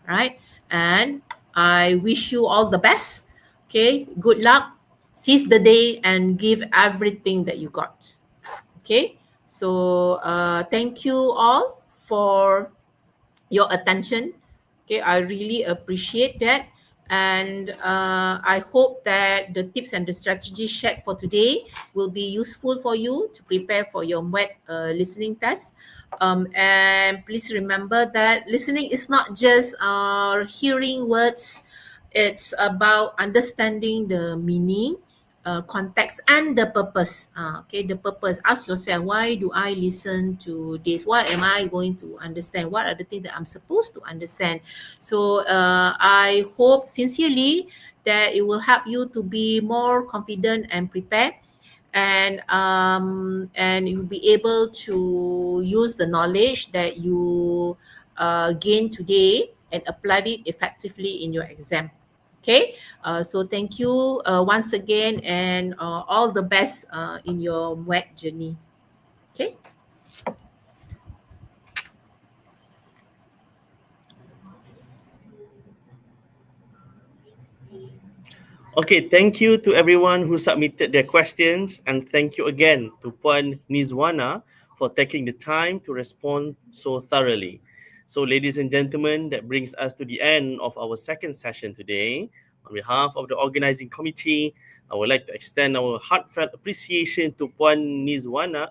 right? And I wish you all the best. Okay, good luck. Seize the day and give everything that you got. Okay, so thank you all for your attention. Okay, I really appreciate that. And I hope that the tips and the strategies shared for today will be useful for you to prepare for your MUET listening test. And please remember that listening is not just hearing words, it's about understanding the meaning, context, and the purpose. Okay, the purpose. Ask yourself, why do I listen to this? What am I going to understand? What are the things that I'm supposed to understand? So I hope sincerely that it will help you to be more confident and prepared, and you'll be able to use the knowledge that you gained today and apply it effectively in your exam. Okay, so thank you once again, and all the best in your MUET journey. Okay. Okay, thank you to everyone who submitted their questions, and thank you again to Puan Nizwana for taking the time to respond so thoroughly. So, ladies and gentlemen, that brings us to the end of our second session today. On behalf of the organizing committee, I would like to extend our heartfelt appreciation to Puan Nizwana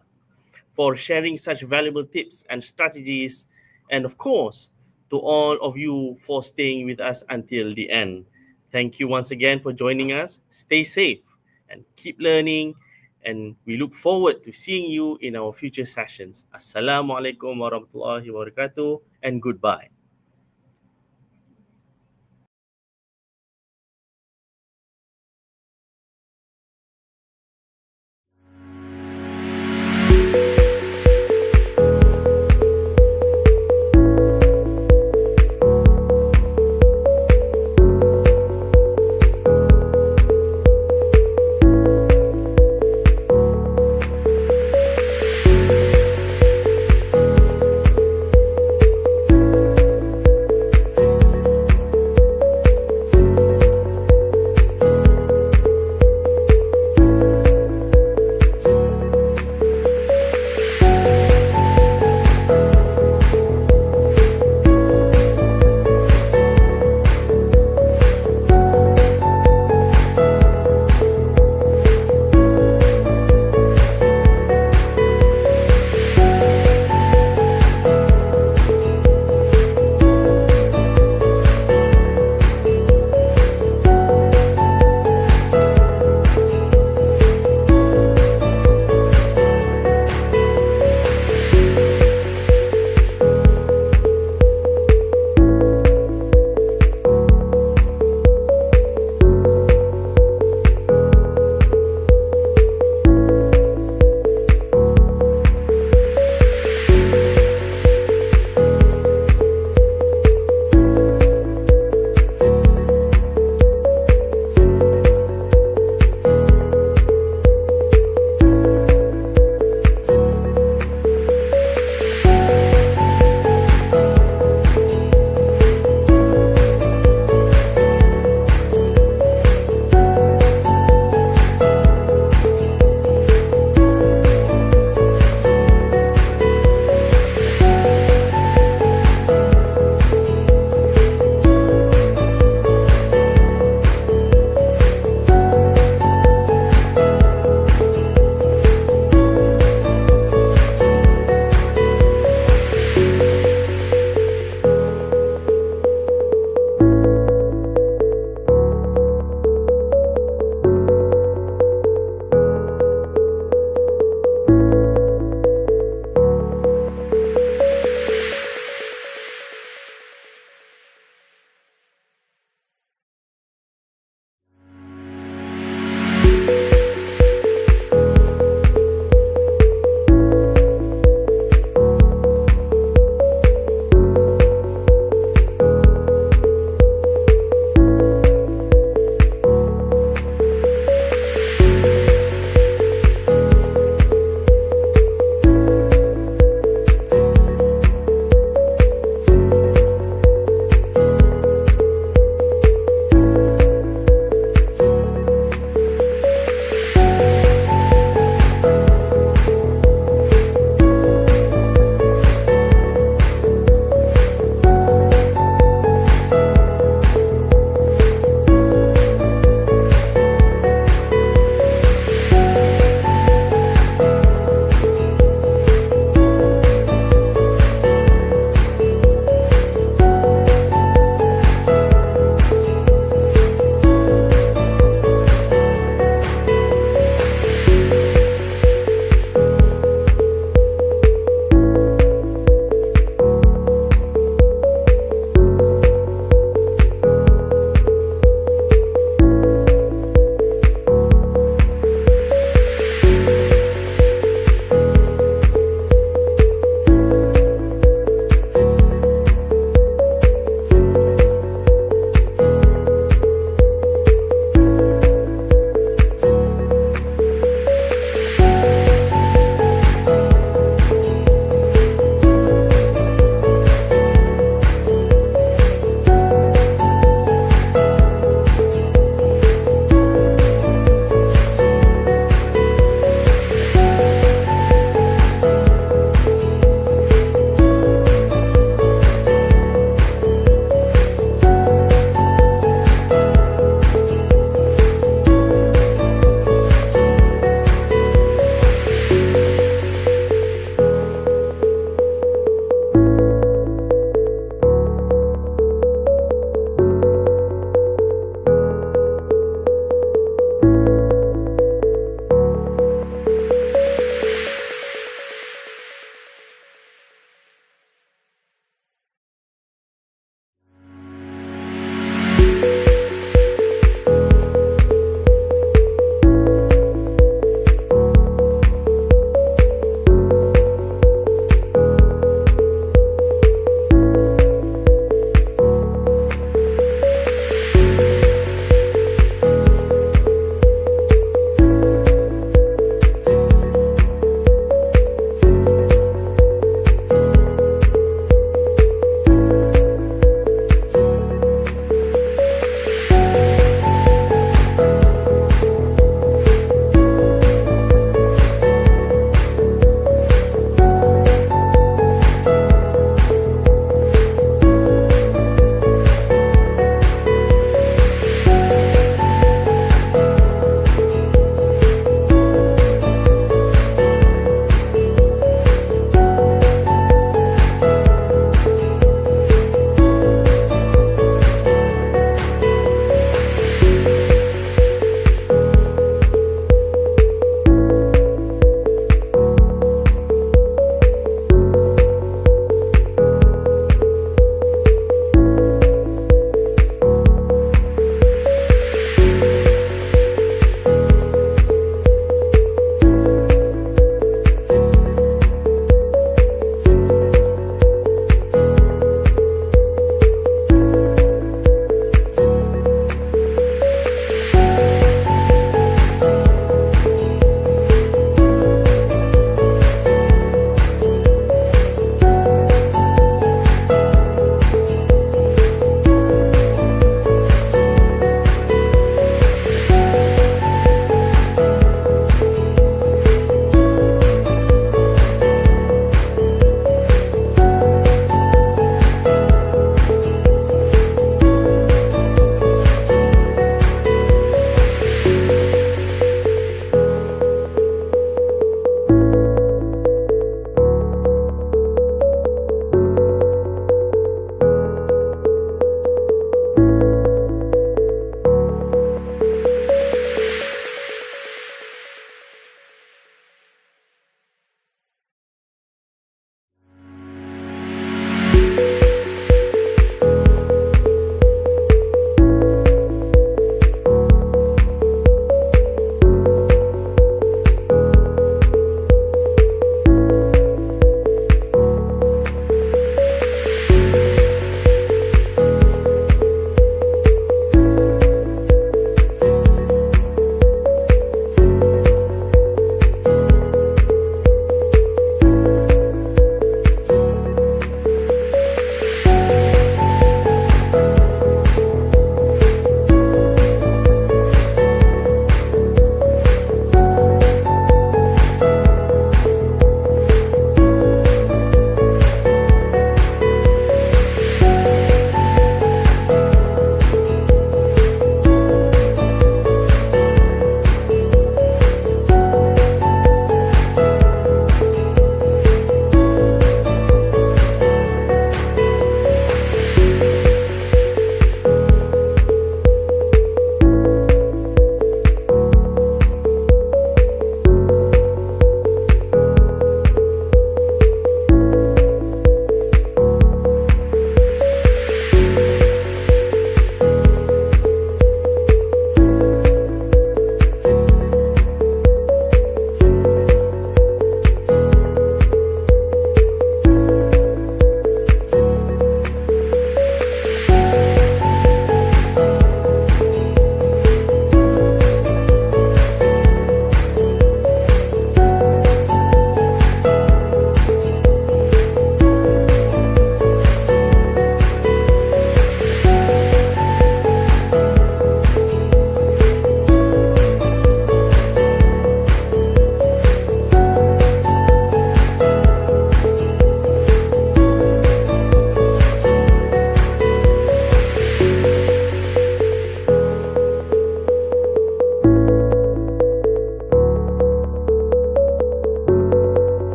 for sharing such valuable tips and strategies, and of course, to all of you for staying with us until the end. Thank you once again for joining us. Stay safe and keep learning, and we look forward to seeing you in our future sessions. Assalamualaikum warahmatullahi wabarakatuh, and goodbye.